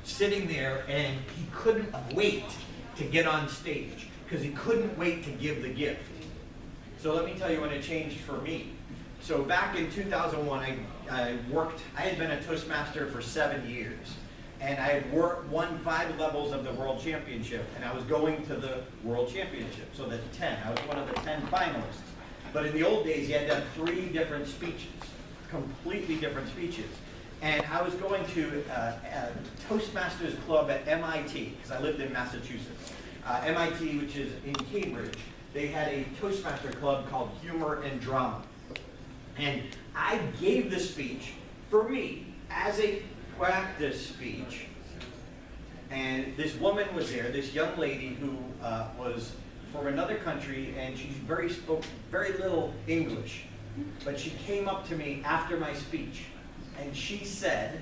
sitting there, and he couldn't wait to get on stage because he couldn't wait to give the gift. So let me tell you when it changed for me. So back in 2001, I had been a Toastmaster for 7 years, and I had won 5 levels of the World Championship, and I was going to the World Championship, so the 10. I was one of the 10 finalists. But in the old days, you had to have 3 different speeches, completely different speeches. And I was going to a Toastmasters club at MIT, because I lived in Massachusetts. MIT, which is in Cambridge, they had a Toastmaster club called Humor and Drama. And I gave the speech for me as a practice speech. And this woman was there, this young lady who was from another country, and she spoke very little English. But she came up to me after my speech, and she said,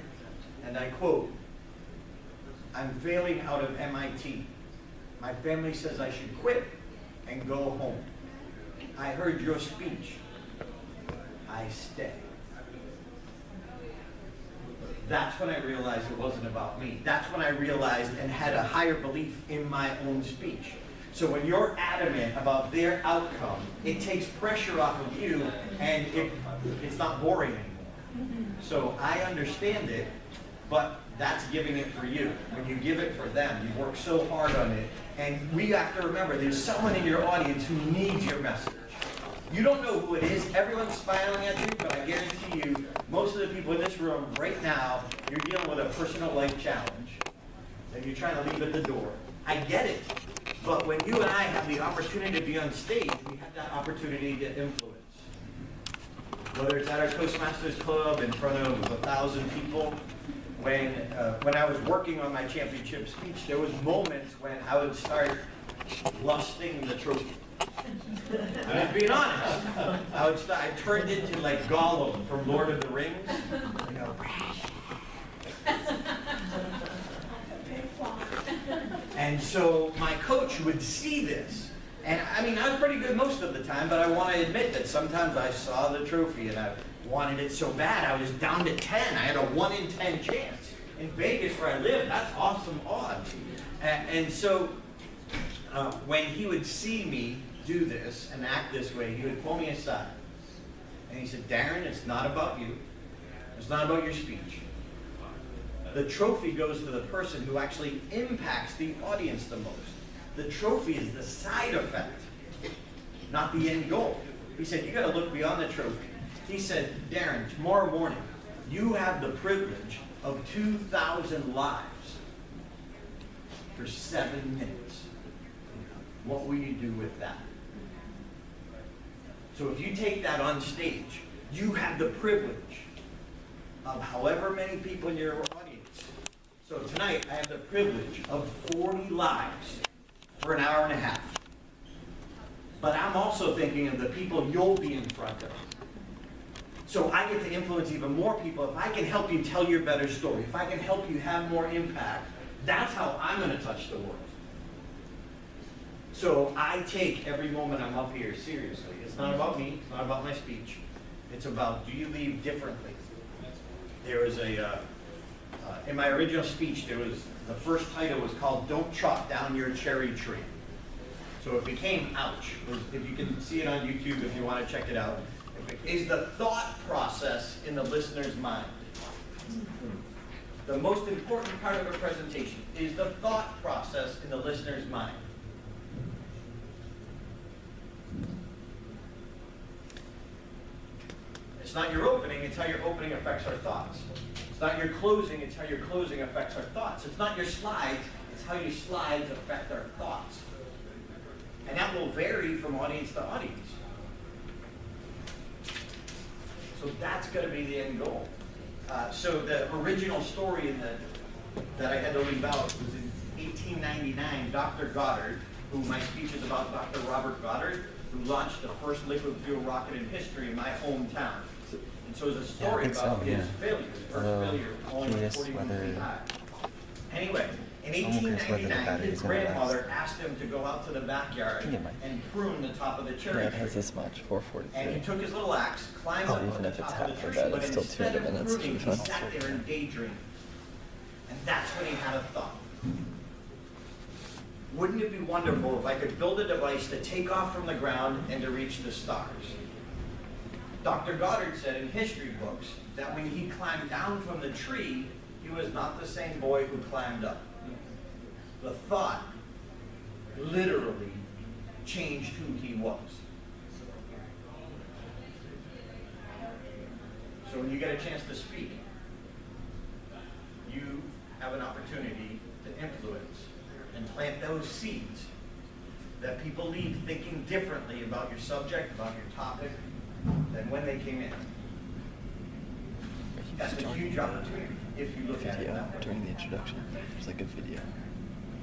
and I quote, "I'm failing out of MIT. My family says I should quit and go home. I heard your speech. I stay." That's when I realized it wasn't about me. That's when I realized and had a higher belief in my own speech. So when you're adamant about their outcome, it takes pressure off of you, and it's not boring anymore. So I understand it, but that's giving it for you. When you give it for them, you work so hard on it, and we have to remember there's someone in your audience who needs your message. You don't know who it is. Everyone's smiling at you, but I guarantee you, most of the people in this room right now, you're dealing with a personal life challenge that you're trying to leave at the door. I get it. But when you and I have the opportunity to be on stage, we have that opportunity to influence. Whether it's at our Toastmasters Club in front of 1,000 people, when I was working on my championship speech, there was moments when I would start lusting the trophy. I'm just being honest. I turned into like Gollum from Lord of the Rings. You know, and so my coach would see this. And I mean, I was pretty good most of the time, but I want to admit that sometimes I saw the trophy and I wanted it so bad, I was down to 10. I had a 1 in 10 chance. In Vegas, where I live, that's awesome odds. And so when he would see me do this and act this way, he would pull me aside. And he said, "Darren, it's not about you. It's not about your speech. The trophy goes to the person who actually impacts the audience the most. The trophy is the side effect, not the end goal." He said, "You got to look beyond the trophy." He said, "Darren, tomorrow morning, you have the privilege of 2,000 lives for 7 minutes. What will you do with that?" So if you take that on stage, you have the privilege of however many people in your audience. So tonight, I have the privilege of 40 lives for an hour and a half. But I'm also thinking of the people you'll be in front of. So I get to influence even more people. If I can help you tell your better story, if I can help you have more impact, that's how I'm going to touch the world. So I take every moment I'm up here seriously. It's not about me. It's not about my speech. It's about, do you leave differently? There was in my original speech, the first title was called "Don't Chop Down Your Cherry Tree." So it became "Ouch." If you can see it on YouTube if you want to check it out. Is the thought process in the listener's mind. The most important part of a presentation is the thought process in the listener's mind. It's not your opening, it's how your opening affects our thoughts. It's not your closing, it's how your closing affects our thoughts. It's not your slides, it's how your slides affect our thoughts. And that will vary from audience to audience. So that's going to be the end goal. So the original story that I had to leave out was in 1899, Dr. Goddard, who my speech is about, Dr. Robert Goddard, who launched the first liquid fuel rocket in history in my hometown. And so it's a story about his failure, his first failure, only 41 feet high. Anyway, in 1899, his grandmother asked him to go out to the backyard and prune the top of the cherry tree. Yeah, it has this much, 443. And he took his little axe, climbed up on the top of the tree, but instead of pruning, he sat there and daydreamed. And that's when he had a thought. Wouldn't it be wonderful if I could build a device to take off from the ground and to reach the stars? Dr. Goddard said in history books that when he climbed down from the tree, he was not the same boy who climbed up. The thought literally changed who he was. So when you get a chance to speak, you have an opportunity to influence and plant those seeds that people leave thinking differently about your subject, about your topic, than when they came in. That's a huge opportunity if you look at it that way. During the introduction, there's like a video.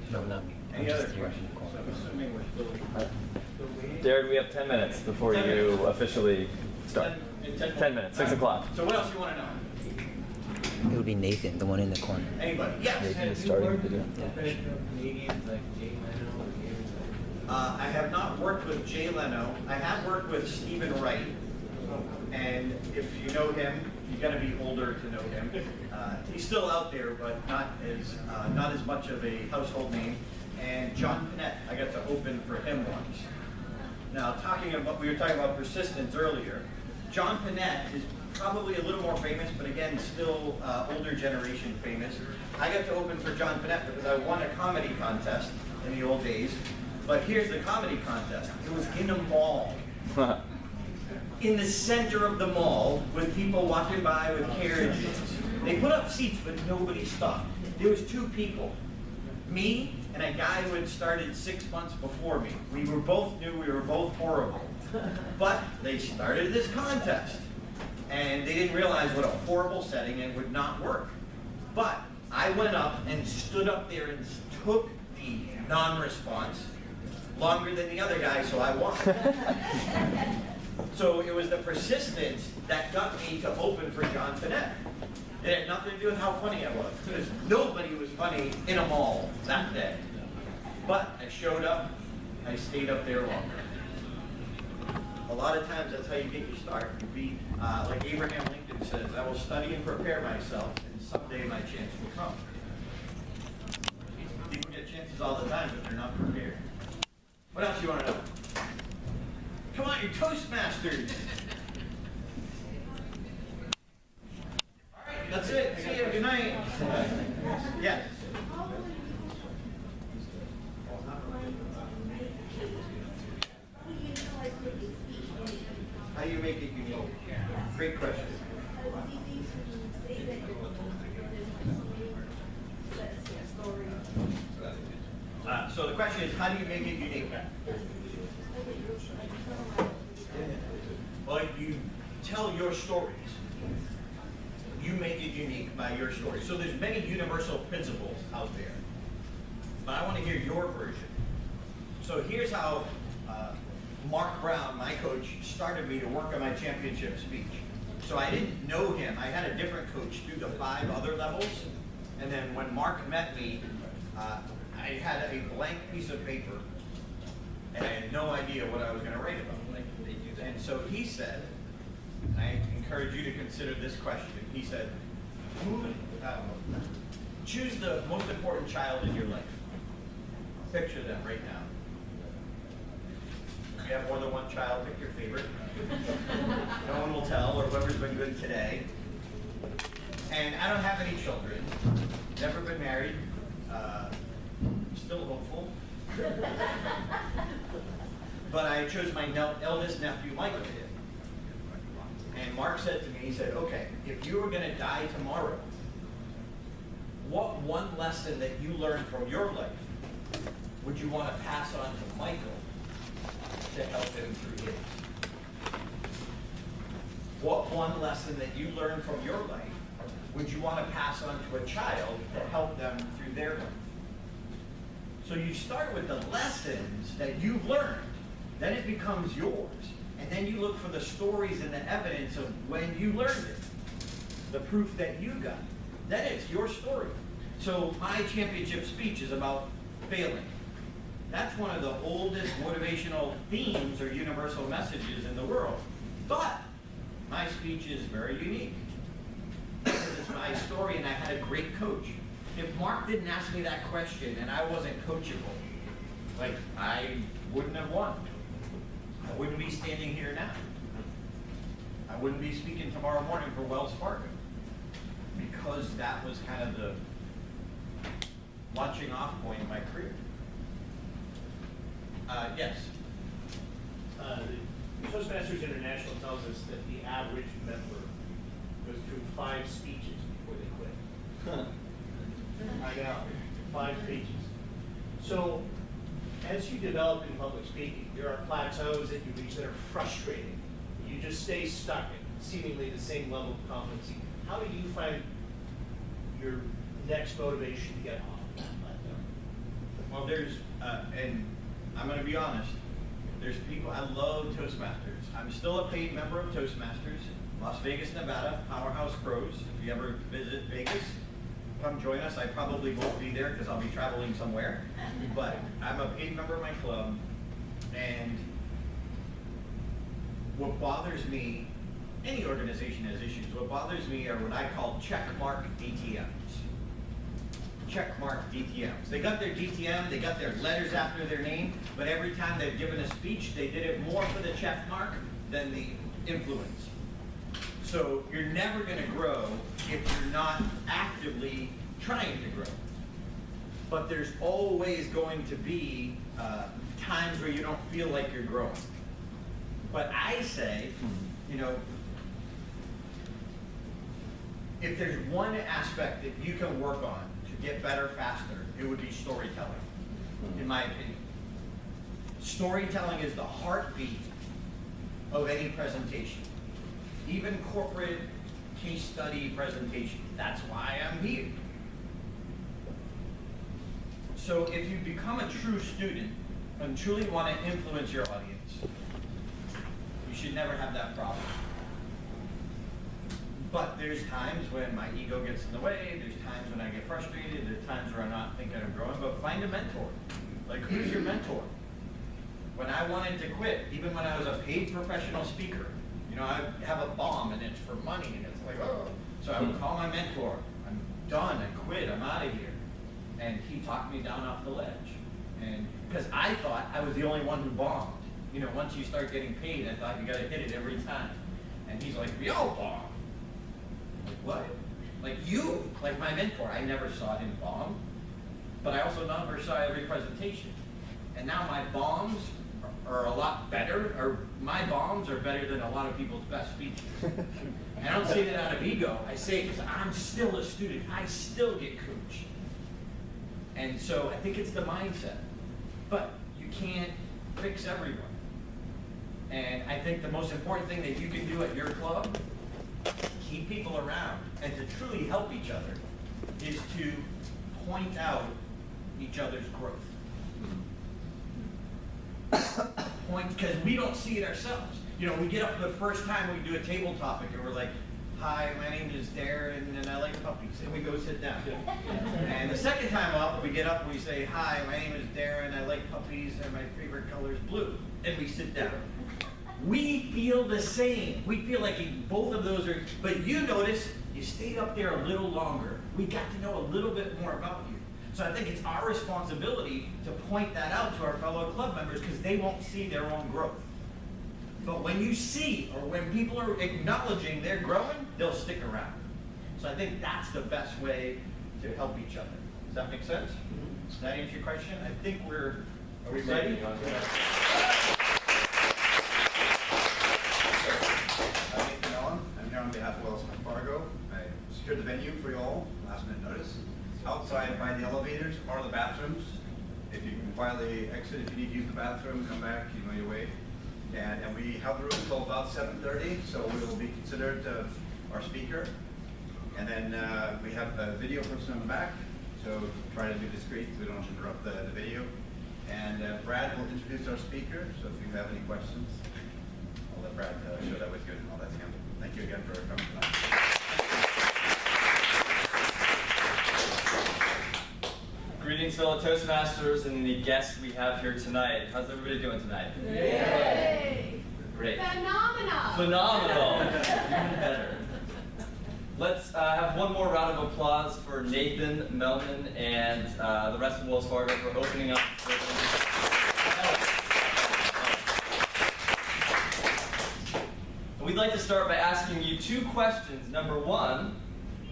No. Any other questions? Assuming we're still Darren, we have 10 minutes before 10 you minutes. officially start. 10 minutes, 6 o'clock. So what else do you want to know? It would be Nathan, the one in the corner. Anybody? Yes. Nathan is starting the video. I have not worked with Jay Leno. I have worked with Stephen Wright. And if you know him, you got to be older to know him. He's still out there, but not as much of a household name. And John Pinette, I got to open for him once. Now, we were talking about persistence earlier. John Pinette is probably a little more famous, but again, still older generation famous. I got to open for John Pinette because I won a comedy contest in the old days. But here's the comedy contest. It was in a mall. In the center of the mall with people walking by with carriages. They put up seats, but nobody stopped. There was 2 people. Me and a guy who had started 6 months before me. We were both new, we were both horrible. But they started this contest. And they didn't realize what a horrible setting and would not work. But I went up and stood up there and took the non-response longer than the other guy, so I won. So it was the persistence that got me to open for John Pinette. It had nothing to do with how funny I was, because nobody was funny in a mall that day. But I showed up, I stayed up there longer. A lot of times that's how you get your start. You be like Abraham Lincoln says, I will study and prepare myself, and someday my chance will come. People get chances all the time, but they're not prepared. What else do you want to know? Come on, you're Toastmasters. All right, that's it. See you. Good night. Yes. How do you make it unique? Great question. So the question is, how do you make it unique? Well, you tell your stories. You make it unique by your story. So there's many universal principles out there. But I want to hear your version. So here's how Mark Brown, my coach, started me to work on my championship speech. So I didn't know him. I had a different coach do the 5 other levels. And then when Mark met me, I had a blank piece of paper. And I had no idea what I was going to write about. And so he said, and I encourage you to consider this question. He said, choose the most important child in your life. Picture them right now. If you have more than one child, pick your favorite. No one will tell, or whoever's been good today. And I don't have any children. Never been married. Still hopeful. But I chose my eldest nephew, Michael. And Mark said to me, he said, okay, if you were going to die tomorrow, what one lesson that you learned from your life would you want to pass on to Michael to help him through his? What one lesson that you learned from your life would you want to pass on to a child to help them through their life? So you start with the lessons that you've learned, then it becomes yours. And then you look for the stories and the evidence of when you learned it, the proof that you got. Then it's your story. So my championship speech is about failing. That's one of the oldest motivational themes or universal messages in the world. But my speech is very unique. Because it's my story and I had a great coach. if Mark didn't ask me that question and I wasn't coachable, like, I wouldn't have won. I wouldn't be standing here now. I wouldn't be speaking tomorrow morning for Wells Fargo, because that was kind of the launching off point in my career. Yes. Toastmasters International tells us that the average member goes through 5 speeches before they quit. I know, 5 pages. So, as you develop in public speaking, there are plateaus that you reach that are frustrating. You just stay stuck at seemingly the same level of competency. How do you find your next motivation to get off that plateau? Well, there's, and I'm going to be honest, there's people, I love Toastmasters. I'm still a paid member of Toastmasters, Las Vegas, Nevada, Powerhouse Pros. If you ever visit Vegas, come join us. I probably won't be there because I'll be traveling somewhere. But I'm a paid member of my club, and what bothers me, any organization has issues. What bothers me are what I call checkmark DTMs. Checkmark DTMs. They got their DTM, they got their letters after their name, but every time they've given a speech, they did it more for the check mark than the influence. So you're never going to grow if you're not actively trying to grow. But there's always going to be times where you don't feel like you're growing. But I say, you know, if there's one aspect that you can work on to get better faster, it would be storytelling, in my opinion. Storytelling is the heartbeat of any presentation, even corporate case study presentation. That's why I'm here. So if you become a true student and truly want to influence your audience, you should never have that problem. But there's times when my ego gets in the way, there's times when I get frustrated, there's times where I'm not thinking I'm growing, but find a mentor. Like, who's your mentor? When I wanted to quit, even when I was a paid professional speaker, you know, I have a bomb and it's for money and it's like, oh. So I would call my mentor, I'm done, I quit, I'm out of here. And he talked me down off the ledge. And because I thought I was the only one who bombed. You know, once you start getting paid, I thought you gotta hit it every time. And he's like, we all bomb. Like, what? Like you, like my mentor, I never saw him bomb, but I also never saw every presentation. And now my bombs are a lot better, or my bombs are better than a lot of people's best speeches. And I don't say that out of ego, I say it because I'm still a student, I still get coached. And so I think it's the mindset. But you can't fix everyone. And I think the most important thing that you can do at your club, keep people around, and to truly help each other, is to point out each other's growth. Because we don't see it ourselves. You know, we get up the first time we do a table topic and we're like, hi, my name is Darren and I like puppies, and we go sit down. And the second time up, we get up and we say, hi, my name is Darren, I like puppies and my favorite color is blue, and we sit down. We feel the same. We feel like both of those are, but you notice you stayed up there a little longer. We got to know a little bit more about you. So I think it's our responsibility to point that out to our fellow club members because they won't see their own growth. But when you see, or when people are acknowledging they're growing, they'll stick around. So I think that's the best way to help each other. Does that make sense? Does that answer your question? I think are we ready? I'm here on behalf of Wells Fargo. I secured the venue for you all, last minute notice. Outside by the elevators are the bathrooms. If you can quietly exit, if you need to use the bathroom, come back, you know your way. And we have the room until about 7:30, so we will be considered our speaker. And then we have a video person in the back, so try to be discreet so we don't interrupt the video. And Brad will introduce our speaker, so if you have any questions, I'll let Brad share that with you and all that's him. Thank you again for coming tonight. Greetings, fellow Toastmasters and the guests we have here tonight. How's everybody doing tonight? Yay! Great. Phenomenal! Phenomenal! Even better. Let's have one more round of applause for Nathan, Melvin, and the rest of Wells Fargo for opening up. We'd like to start by asking you two questions. Number one,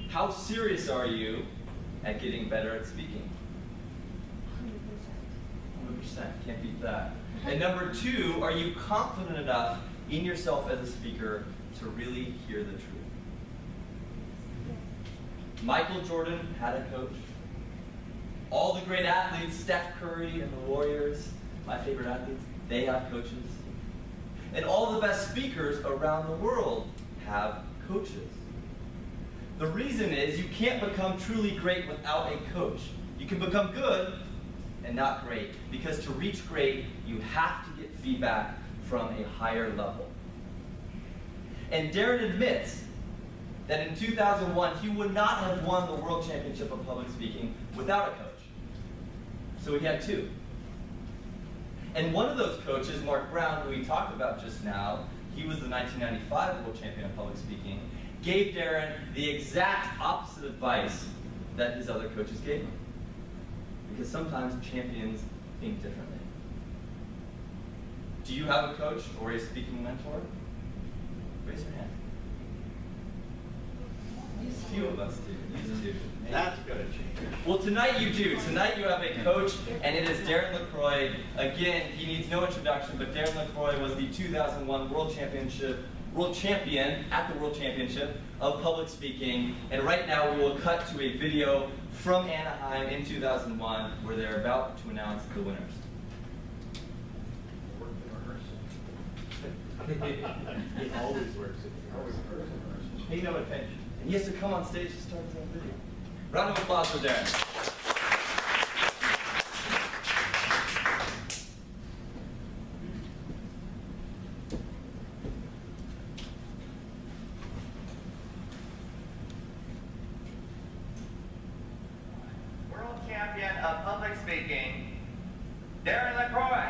how serious are you at getting better at speaking? 100%, can't beat that. And number two, are you confident enough in yourself as a speaker to really hear the truth? Michael Jordan had a coach. All the great athletes, Steph Curry and the Warriors, my favorite athletes, they have coaches. And all the best speakers around the world have coaches. The reason is you can't become truly great without a coach. You can become good and not great, because to reach great, you have to get feedback from a higher level. And Darren admits that in 2001, he would not have won the World Championship of Public Speaking without a coach. So he had two. And one of those coaches, Mark Brown, who we talked about just now, he was the 1995 World Champion of Public Speaking, gave Darren the exact opposite advice that his other coaches gave him. Because sometimes champions think differently. Do you have a coach or a speaking mentor? Raise your hand. A few of us do. These two. That's gonna change. Well, tonight you do. Tonight you have a coach, and it is Darren LaCroix. Again, he needs no introduction, but Darren LaCroix was the 2001 World Champion at the World Championship of Public Speaking. And right now we will cut to a video from Anaheim in 2001 where they're about to announce the winners. It always works. Pay no attention. And he has to come on stage to start his own video. Round of applause for Darren. World Champion of Public Speaking, Darren LaCroix.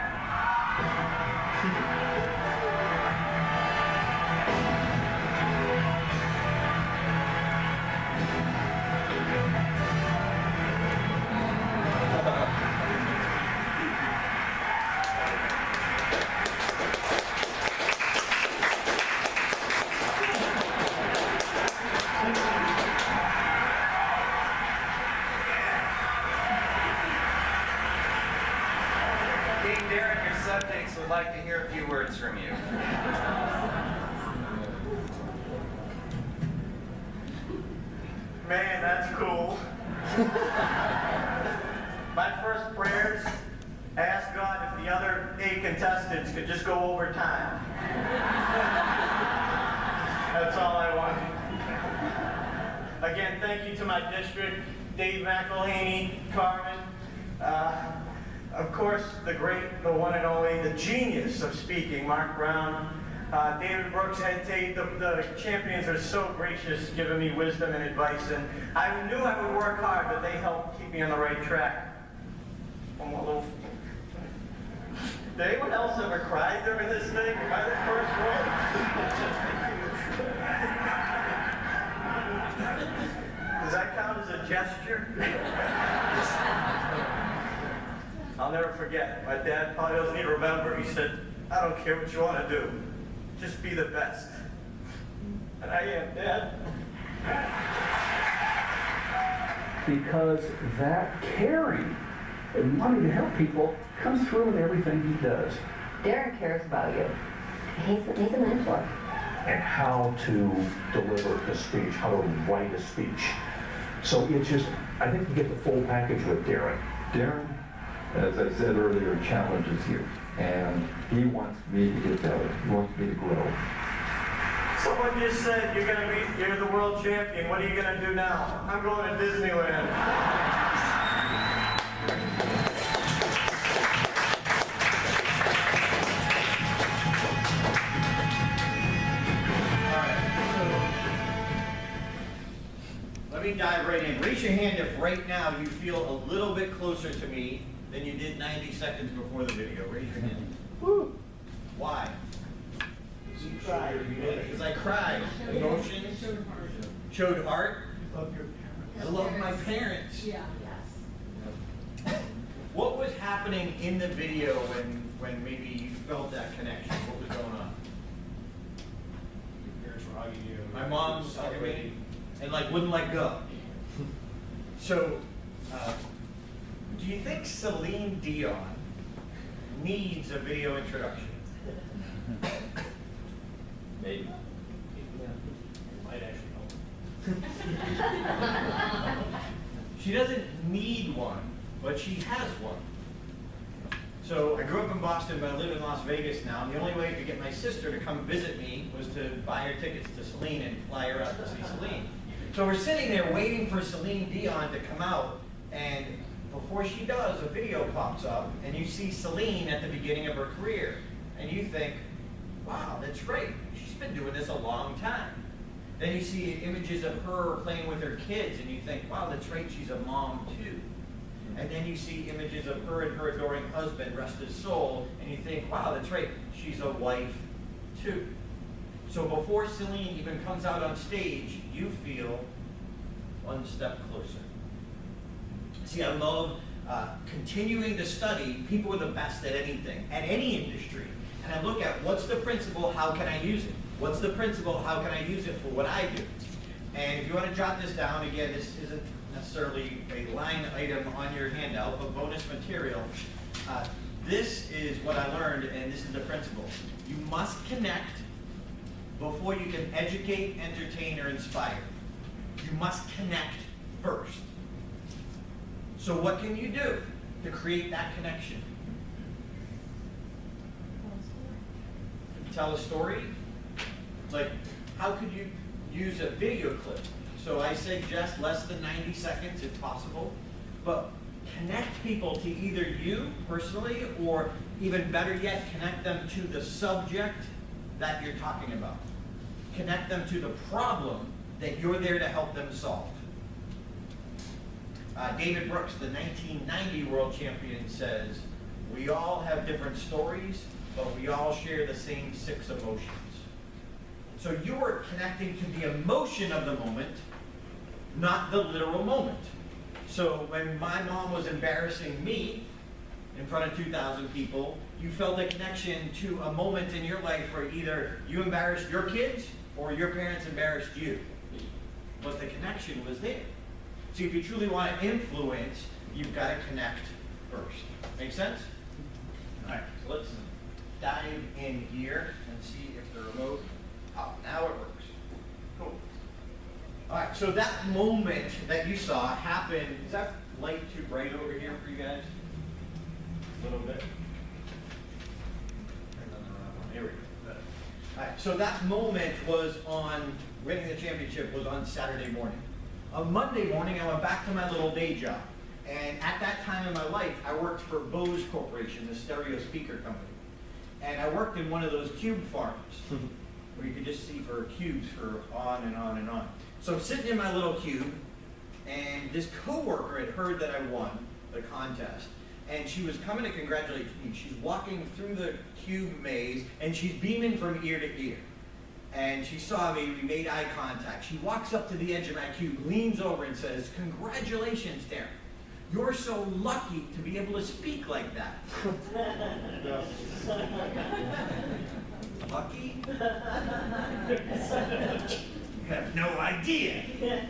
Subjects would like to hear a few words from you. Man, that's cool. My first prayers, I asked God if the other 8 contestants could just go over time. That's all I wanted. Again, thank you to my district, Dave McElhaney, Carmen, of course, the great, the one and only, the genius of speaking, Mark Brown, David Brooks, Ed Tate. The champions are so gracious, giving me wisdom and advice, and I knew I would work hard, but they helped keep me on the right track. One more little. Did anyone else ever cry during this thing? Am I the first one? Does that count as a gesture? I'll never forget. My dad probably doesn't even remember. He said, I don't care what you want to do. Just be the best. And I am, Dad. Because that caring and wanting to help people comes through in everything he does. Darren cares about you. He's a mentor. And how to deliver a speech, how to write a speech. So it's just, I think you get the full package with Darren. Darren, as I said earlier, challenges you. And he wants me to get better. He wants me to grow. Someone just said you're the world champion. What are you gonna do now? I'm going to Disneyland. Let me dive right in. Raise your hand if right now you feel a little bit closer to me than you did 90 seconds before the video. Raise your hand. Woo! Why? Because I cried. Emotions. Showed heart. Love your I love my parents. Yeah. What was happening in the video when maybe you felt that connection? What was going on? Your parents were hugging you. My mom was hugging me and like wouldn't let go. So, do you think Celine Dion needs a video introduction? Maybe. Might actually help. She doesn't need one, but she has one. So I grew up in Boston, but I live in Las Vegas now, and the only way to get my sister to come visit me was to buy her tickets to Celine and fly her out to see Celine. So we're sitting there waiting for Celine Dion to come out, and before she does, a video pops up, and you see Celine at the beginning of her career, and you think, wow, that's great. She's been doing this a long time. Then you see images of her playing with her kids, and you think, wow, that's right, she's a mom too. And then you see images of her and her adoring husband, rest his soul, and you think, wow, that's right, she's a wife too. So before Celine even comes out on stage, you feel one step closer. See, I love continuing to study people who are the best at anything, at any industry. And I look at what's the principle, how can I use it? What's the principle, how can I use it for what I do? And if you want to jot this down, again, this isn't necessarily a line item on your handout, but bonus material. This is what I learned, and this is the principle. You must connect before you can educate, entertain, or inspire. You must connect first. So what can you do to create that connection? Tell a story. Like, how could you use a video clip? So I suggest less than 90 seconds if possible, but connect people to either you personally, or even better yet, connect them to the subject that you're talking about. Connect them to the problem that you're there to help them solve. David Brooks, the 1990 world champion, says, we all have different stories, but we all share the same 6 emotions. So you're connecting to the emotion of the moment, not the literal moment. So when my mom was embarrassing me in front of 2,000 people, you felt a connection to a moment in your life where either you embarrassed your kids or your parents embarrassed you. But the connection was there. So if you truly want to influence, you've got to connect first. Make sense? All right, so let's dive in here and see if the remote, now it works. Cool. All right, so that moment that you saw happen, is that light too bright over here for you guys? A little bit. Here we go. All right, so that moment was on, winning the championship was on Saturday morning. On Monday morning, I went back to my little day job. And at that time in my life, I worked for Bose Corporation, the stereo speaker company. And I worked in one of those cube farms, where you could just see for cubes for on and on and on. So I'm sitting in my little cube, and this coworker had heard that I won the contest. And she was coming to congratulate me. She's walking through the cube maze, and she's beaming from ear to ear. And she saw me, we made eye contact. She walks up to the edge of my cube, leans over and says, congratulations, Darren. You're so lucky to be able to speak like that. Lucky? You have no idea.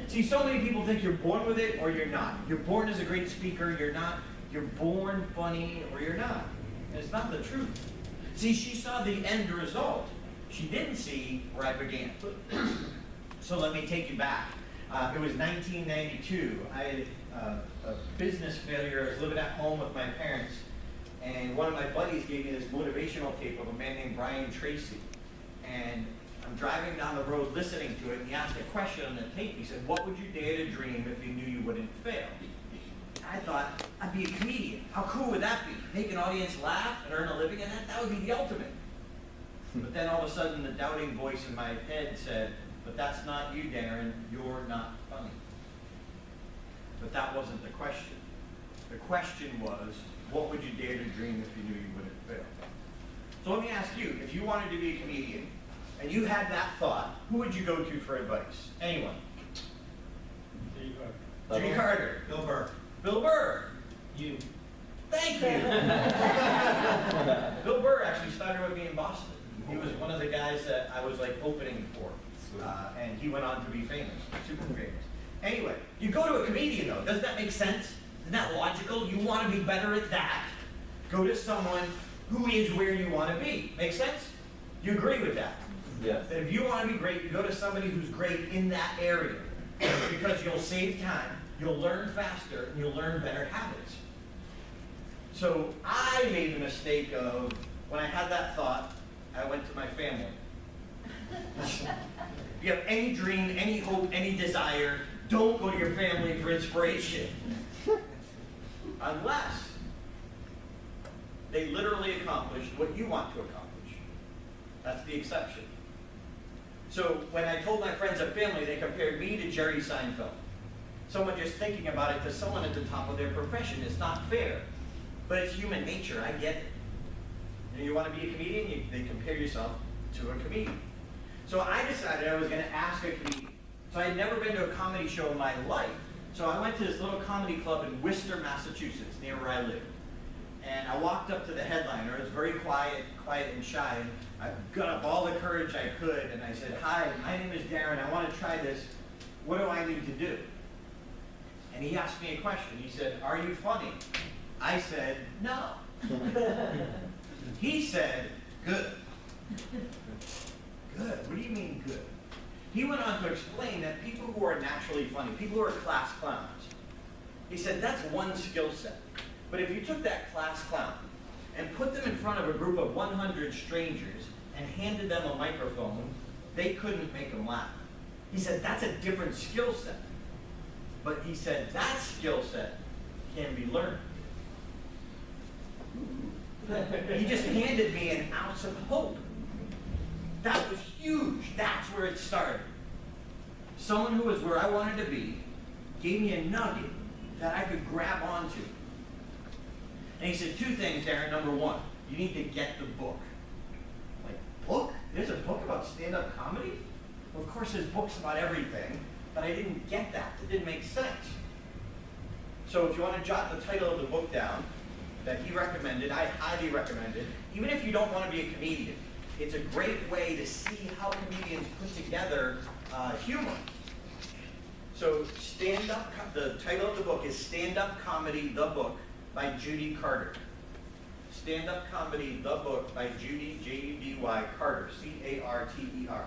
See, so many people think you're born with it or you're not. You're born as a great speaker, you're not. You're born funny or you're not. And it's not the truth. See, she saw the end result. She didn't see where I began. So let me take you back. It was 1992. I had a business failure. I was living at home with my parents, and one of my buddies gave me this motivational tape of a man named Brian Tracy. And I'm driving down the road listening to it, and he asked a question on the tape. He said, what would you dare to dream if you knew you wouldn't fail? I thought, I'd be a comedian. How cool would that be? Make an audience laugh and earn a living in that? That would be the ultimate. But then all of a sudden, the doubting voice in my head said, but that's not you, Darren. You're not funny. But that wasn't the question. The question was, what would you dare to dream if you knew you wouldn't fail? So let me ask you, if you wanted to be a comedian, and you had that thought, who would you go to for advice? Anyone. Judy Carter. Bill Burr. Bill Burr. You. Thank you. Bill Burr actually started with me in Boston. He was one of the guys that I was like opening for. And he went on to be famous, super famous. Anyway, you go to a comedian though. Doesn't that make sense? Isn't that logical? You want to be better at that. Go to someone who is where you want to be. Make sense? You agree with that? Yes. That if you want to be great, you go to somebody who's great in that area. Because you'll save time, you'll learn faster, and you'll learn better habits. So I made the mistake of, when I had that thought, I went to my family. If you have any dream, any hope, any desire, don't go to your family for inspiration. Unless they literally accomplished what you want to accomplish. That's the exception. So when I told my friends and family, they compared me to Jerry Seinfeld. Someone just thinking about it to someone at the top of their profession is not fair. But it's human nature, I get it. You want to be a comedian, they compare yourself to a comedian. So I decided I was going to ask a comedian. So I had never been to a comedy show in my life. So I went to this little comedy club in Worcester, Massachusetts, near where I live. And I walked up to the headliner. It was very quiet and shy. And I got up all the courage I could, and I said, "Hi, my name is Darren. I want to try this. What do I need to do?" And he asked me a question. He said, "Are you funny?" I said, "No." He said, "Good." Good? What do you mean good? He went on to explain that people who are naturally funny, people who are class clowns, he said that's one skill set. But if you took that class clown and put them in front of a group of 100 strangers and handed them a microphone, they couldn't make them laugh. He said that's a different skill set. But he said that skill set can be learned. He just handed me an ounce of hope. That was huge. That's where it started. Someone who was where I wanted to be gave me a nugget that I could grab onto. And he said two things, Darren. Number one, you need to get the book. Like, book? There's a book about stand-up comedy? Well, of course, there's books about everything, but I didn't get that. It didn't make sense. So if you want to jot the title of the book down that he recommended, I highly recommend it. Even if you don't want to be a comedian, it's a great way to see how comedians put together humor. So the title of the book is Stand-Up Comedy, the Book by Judy Carter. Stand-Up Comedy, the Book by Judy, J-U-D-Y, Carter, C-A-R-T-E-R.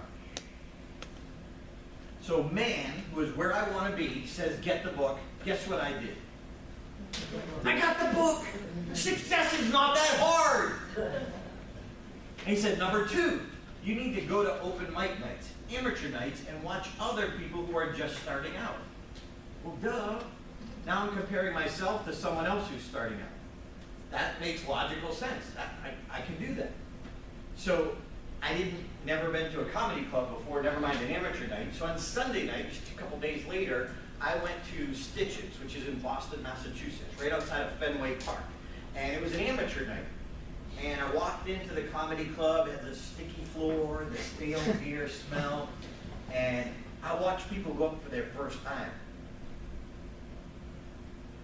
So man, who is where I want to be, says get the book. Guess what I did? I got the book! Success is not that hard! And he said, number two, you need to go to open mic nights, amateur nights, and watch other people who are just starting out. Well, duh. Now I'm comparing myself to someone else who's starting out. That makes logical sense. I can do that. So I never been to a comedy club before, never mind an amateur night. So on Sunday night, just a couple days later, I went to Stitches, which is in Boston, Massachusetts, right outside of Fenway Park. And it was an amateur night. And I walked into the comedy club, it had the sticky floor, the stale beer smell, and I watched people go up for their first time.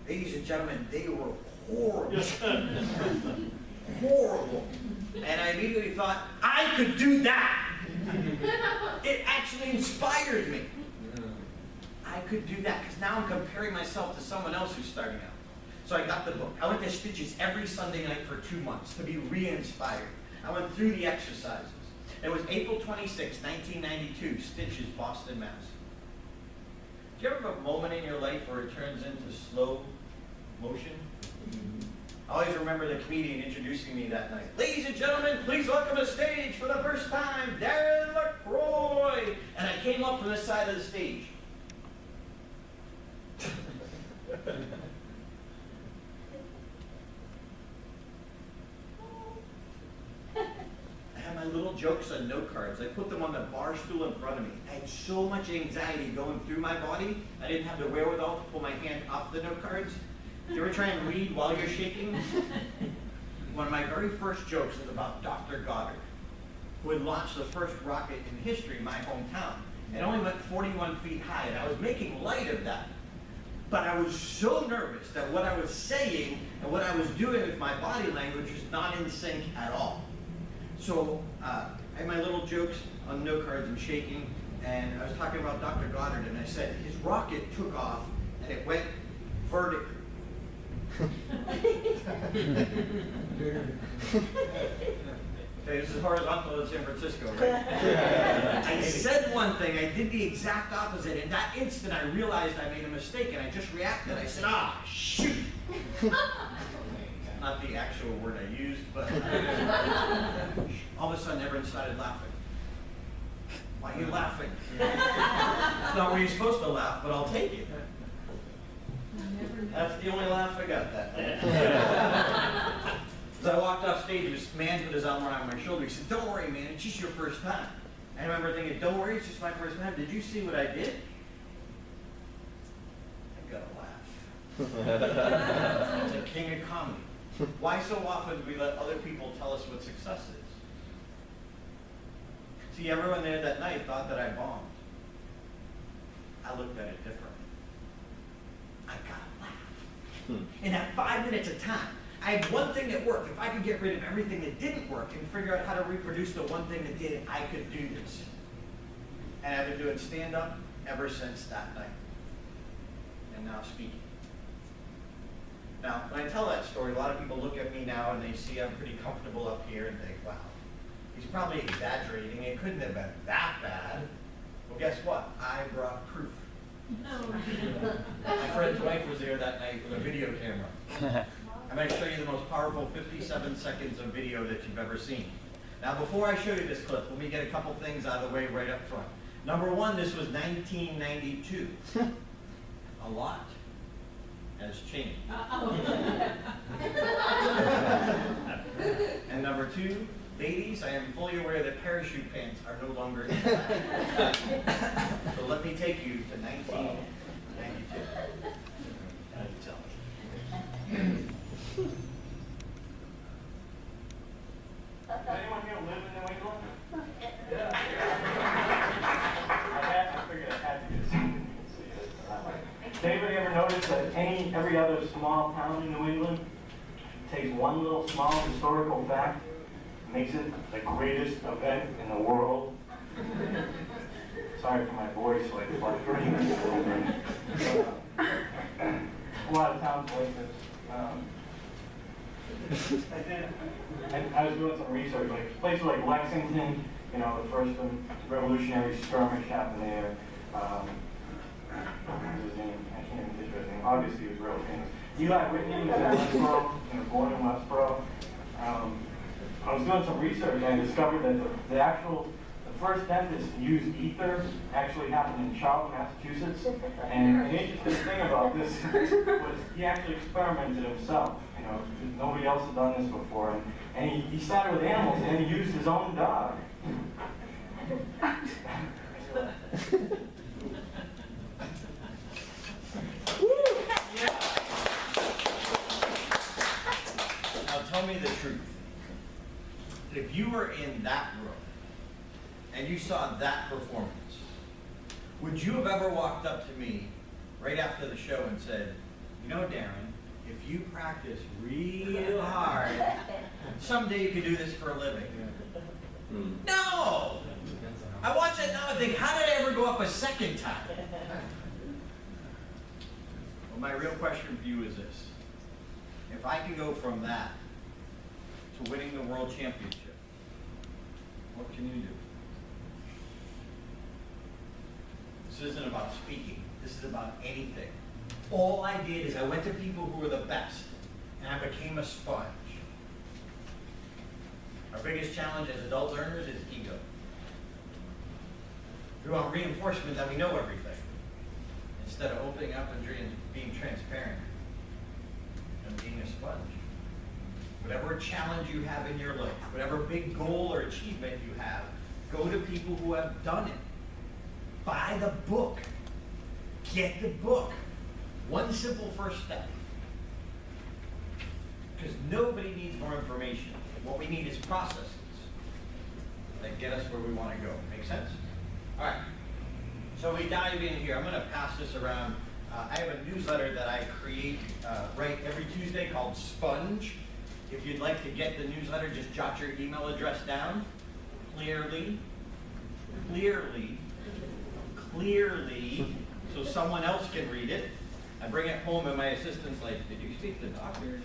Ladies and gentlemen, they were horrible. Horrible. And I immediately thought, I could do that. It actually inspired me. I could do that, because now I'm comparing myself to someone else who's starting out. So I got the book. I went to Stitches every Sunday night for 2 months to be re-inspired. I went through the exercises. It was April 26, 1992, Stitches, Boston, Mass. Do you ever have a moment in your life where it turns into slow motion? I always remember the comedian introducing me that night. Ladies and gentlemen, please welcome to stage for the first time, Darren LaCroix. And I came up from the side of the stage. I had my little jokes on note cards. I put them on the bar stool in front of me. I had so much anxiety going through my body, I didn't have the wherewithal to pull my hand off the note cards. You ever try and read while you're shaking? One of my very first jokes was about Dr. Goddard, who had launched the first rocket in history in my hometown. It only went 41 feet high, and I was making light of that. But I was so nervous that what I was saying and what I was doing with my body language was not in sync at all. So I had my little jokes on note cards and shaking, and I was talking about Dr. Goddard, and I said his rocket took off and it went vertical. Okay, this is horizontal in San Francisco, right? I said one thing, I did the exact opposite. In that instant, I realized I made a mistake, and I just reacted. I said, ah, shoot! Not the actual word I used, but all of a sudden, everyone started laughing. Why are you laughing? It's not where you're supposed to laugh, but I'll take it. That's the only laugh I got that day. As I walked off stage, this man put his arm around my shoulder. He said, don't worry, man, it's just your first time. I remember thinking, don't worry, it's just my first time. Did you see what I did? I got a laugh. I'm the king of comedy. Why so often do we let other people tell us what success is? See, everyone there that night thought that I bombed. I looked at it differently. I got a laugh. And at 5 minutes of time, I had one thing that worked. If I could get rid of everything that didn't work and figure out how to reproduce the one thing that did, I could do this. And I've been doing stand-up ever since that night. And now speaking. Now, when I tell that story, a lot of people look at me now and they see I'm pretty comfortable up here and think, wow, he's probably exaggerating. It couldn't have been that bad. Well, guess what? I brought proof. My friend's wife was there that night with a video camera. I'm going to show you the most powerful 57 seconds of video that you've ever seen. Now, before I show you this clip, let me get a couple things out of the way right up front. Number one, this was 1992. A lot has changed. And number two, ladies, I am fully aware that parachute pants are no longer in fashion. So let me take you to 1992. Anyone here live in New England? Yeah. I figured I had to get something. Did anybody ever notice that every other small town in New England takes one little small historical fact, makes it the greatest event in the world? Sorry for my voice, like fluctuating a little bit. A lot of towns like this. I was doing some research, like places like Lexington, you know, the first revolutionary skirmish happened there. What was his name? I can't even think of his name. Obviously, he was real famous. Eli Whitney was in Westboro, you know, born in Westboro. I was doing some research and I discovered that the first dentist to use ether actually happened in Charlotte, Massachusetts. And the interesting thing about this was he actually experimented himself. You know, nobody else had done this before. And he started with animals and he used his own dog. Now tell me the truth. If you were in that room and you saw that performance, would you have ever walked up to me right after the show and said, you know, Darren, if you practice real hard, someday you could do this for a living? No! I watch that now and think, how did I ever go up a second time? Well, my real question for you is this. If I can go from that to winning the world championship, what can you do? This isn't about speaking. This is about anything. All I did is I went to people who were the best, and I became a sponge. Our biggest challenge as adult learners is ego. We want reinforcement that we know everything, instead of opening up and being transparent and being a sponge. Whatever challenge you have in your life, whatever big goal or achievement you have, go to people who have done it. Buy the book. Get the book. One simple first step. Because nobody needs more information. What we need is processes that get us where we want to go. Make sense? All right. So we dive in here. I'm going to pass this around. I have a newsletter that I create right every Tuesday called Sponge. If you'd like to get the newsletter, just jot your email address down. Clearly, so someone else can read it. I bring it home and my assistant's like, did you speak to doctors?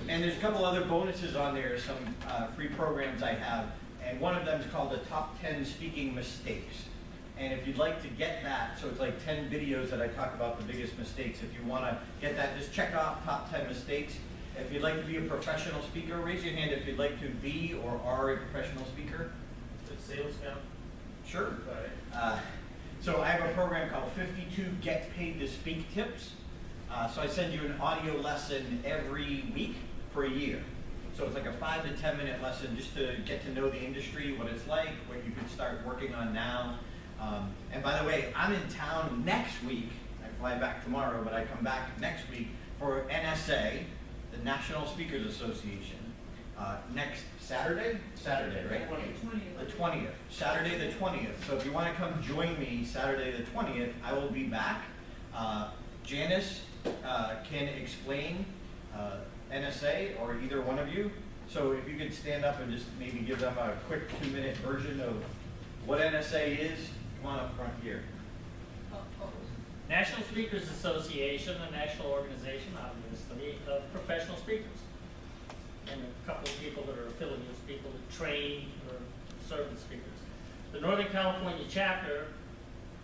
And there's a couple other bonuses on there, some free programs I have, and one of them is called the Top 10 Speaking Mistakes. And if you'd like to get that, so it's like 10 videos that I talk about the biggest mistakes. If you want to get that, just check off Top 10 Mistakes. If you'd like to be a professional speaker, raise your hand if you'd like to be or are a professional speaker. Does sales count? Sure. All right. So I have a program called 52 Get Paid to Speak Tips. So I send you an audio lesson every week for a year. So it's like a 5 to 10 minute lesson just to get to know the industry, what it's like, what you can start working on now. And by the way, I'm in town next week. I fly back tomorrow, but I come back next week for NSA, the National Speakers Association. Next Saturday, right? 20th. The 20th, Saturday the 20th. So if you want to come join me Saturday the 20th, I will be back. Janice can explain NSA, or either one of you. So if you could stand up and just maybe give them a quick 2-minute version of what NSA is. Come on up front here. National Speakers Association, a national organization, obviously, of professional speakers. And a couple of people that are affiliated with people that train or serve as speakers. The Northern California chapter,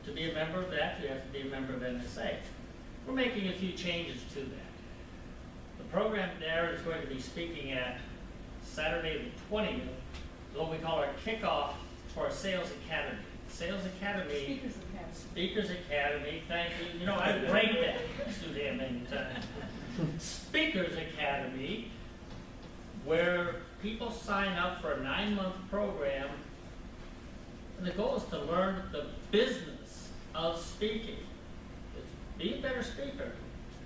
to be a member of that, you have to be a member of NSA. We're making a few changes to that. The program there is going to be speaking at Saturday the 20th, what we call our kickoff for our Sales Academy. Sales Academy. Speakers Academy, thank you. You know, I break that too damn many times. Speakers Academy, where people sign up for a 9-month program, and the goal is to learn the business of speaking. It's be a better speaker,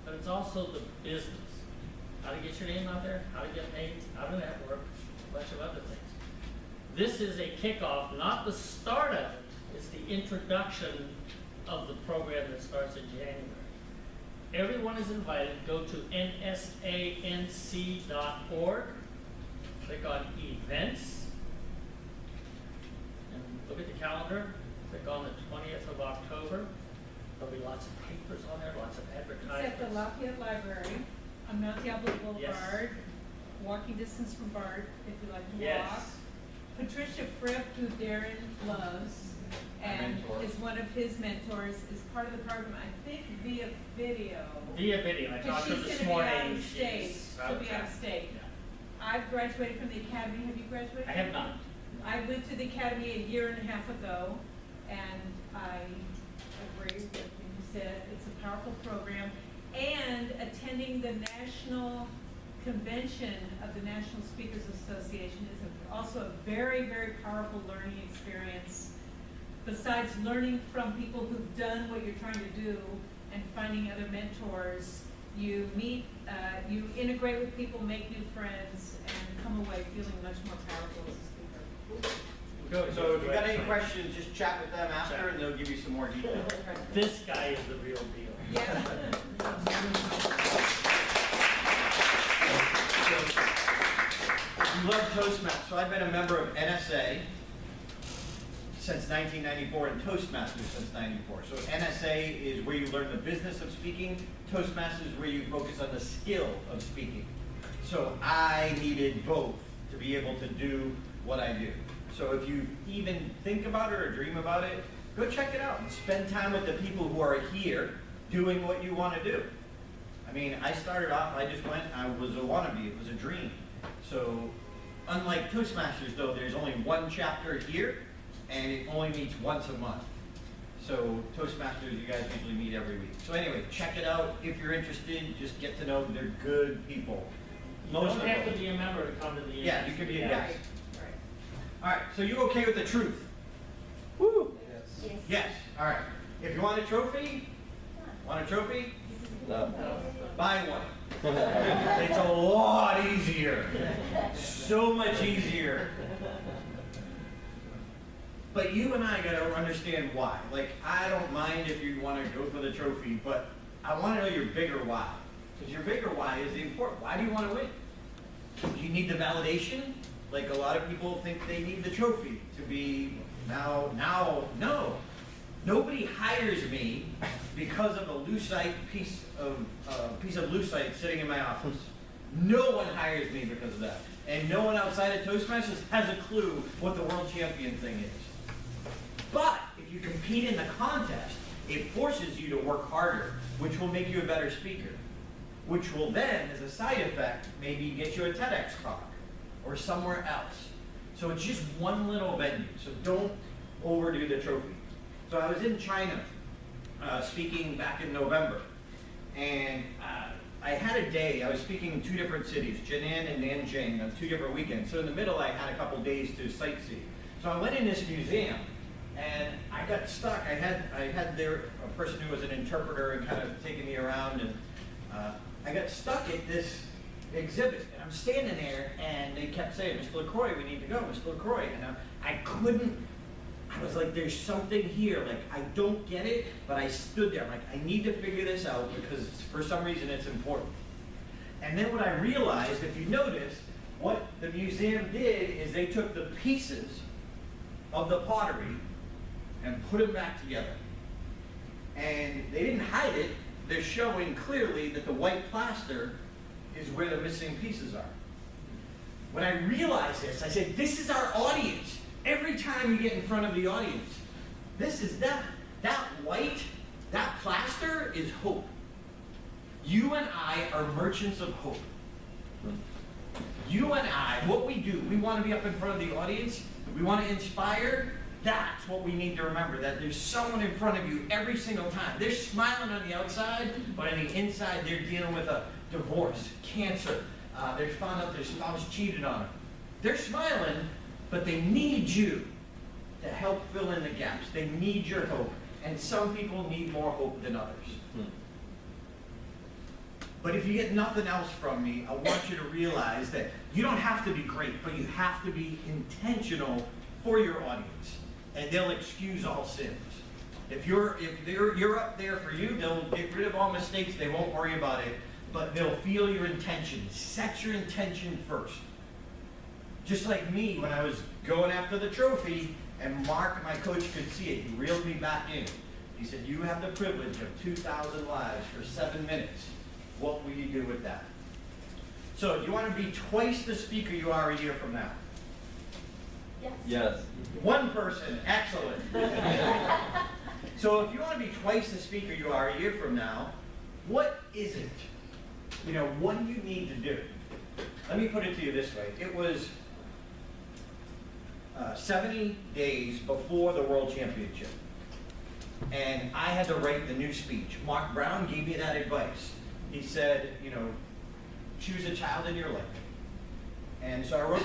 but it's also the business. How to get your name out there, how to get paid, how to network, a bunch of other things. This is a kickoff, not the start of it. It's the introduction of the program that starts in January. Everyone is invited. Go to nsanc.org, click on events, and look at the calendar. Click on the 20th of October. There'll be lots of papers on there, lots of advertisements. It's at the Lafayette Library on Mount Diablo Boulevard, Yes. walking distance from BART if you like to Yes. walk. Patricia Fripp, who Darren loves, and is one of his mentors, is part of the program, I think, via video. Via video. I talked to her this Because she's morning. going to be out of state. She's She'll be out of town. state. Yeah. I've graduated from the academy. Have you graduated? I have not. I went to the academy a year and a half ago, and I agree with what you said. It's a powerful program. And attending the national convention of the National Speakers Association is also a very, very powerful learning experience. Besides learning from people who've done what you're trying to do and finding other mentors, you meet, you integrate with people, make new friends, and come away feeling much more powerful as a speaker. So if you got any questions, just chat with them after and they'll give you some more details. This guy is the real deal. Yeah. You love Toastmasters. So I've been a member of NSA since 1994 and Toastmasters since 94. So NSA is where you learn the business of speaking. Toastmasters is where you focus on the skill of speaking. So I needed both to be able to do what I do. So if you even think about it or dream about it, go check it out and spend time with the people who are here doing what you want to do. I mean, I started off, I just went, I was a wannabe, it was a dream. So unlike Toastmasters though, there's only one chapter here and it only meets once a month. So Toastmasters, you guys usually meet every week. So anyway, check it out if you're interested, just get to know they're good people. You don't have to be a member to come to the event. Yeah, you could be a guest. Right. All right, so you okay with the truth? Woo! Yes. Yes, all right. If you want a trophy, No. buy one. It's a lot easier. So much easier. But you and I gotta understand why. Like, I don't mind if you wanna go for the trophy, but I wanna know your bigger why. Because your bigger why is the important. Why do you wanna win? Do you need the validation? Like a lot of people think they need the trophy to be no. Nobody hires me because of a lucite piece of lucite sitting in my office. No one hires me because of that. And no one outside of Toastmasters has a clue what the world champion thing is. But if you compete in the contest, it forces you to work harder, which will make you a better speaker. Which will then, as a side effect, maybe get you a TEDx talk or somewhere else. So it's just one little venue. So don't overdo the trophy. So I was in China speaking back in November. And I had a day, I was speaking in 2 different cities, Jinan and Nanjing, on 2 different weekends. So in the middle, I had a couple days to sightsee. So I went in this museum, and I got stuck. I had there a person who was an interpreter and kind of taking me around, and I got stuck at this exhibit. And I'm standing there, and they kept saying, "Mr. LaCroix, we need to go, Mr. LaCroix." And I was like, there's something here, like I don't get it, but I stood there, like I need to figure this out because for some reason it's important. And then what I realized, if you notice, what the museum did is they took the pieces of the pottery and put them back together. And they didn't hide it, they're showing clearly that the white plaster is where the missing pieces are. When I realized this, I said, this is our audience. Every time you get in front of the audience, this is that white, that plaster is hope. You and I are merchants of hope. You and I, what we do, we want to be up in front of the audience, we want to inspire. That's what we need to remember, that there's someone in front of you every single time. They're smiling on the outside, but on the inside they're dealing with a divorce, cancer, they found out their spouse cheated on them. They're smiling, but they need you to help fill in the gaps. They need your hope. And some people need more hope than others. But if you get nothing else from me, I want you to realize that you don't have to be great, but you have to be intentional for your audience. And they'll excuse all sins. If you're up there for you, they'll get rid of all mistakes. They won't worry about it. But they'll feel your intention. Set your intention first. Just like me, when I was going after the trophy, and Mark, my coach, could see it, he reeled me back in. He said, you have the privilege of 2,000 lives for 7 minutes. What will you do with that? So, you want to be twice the speaker you are a year from now? Yes. Yes. One person, excellent. So if you want to be twice the speaker you are a year from now, what is it? What do you need to do? Let me put it to you this way. It was 70 days before the World Championship. And I had to write the new speech. Mark Brown gave me that advice. He said, choose a child in your life. And so I wrote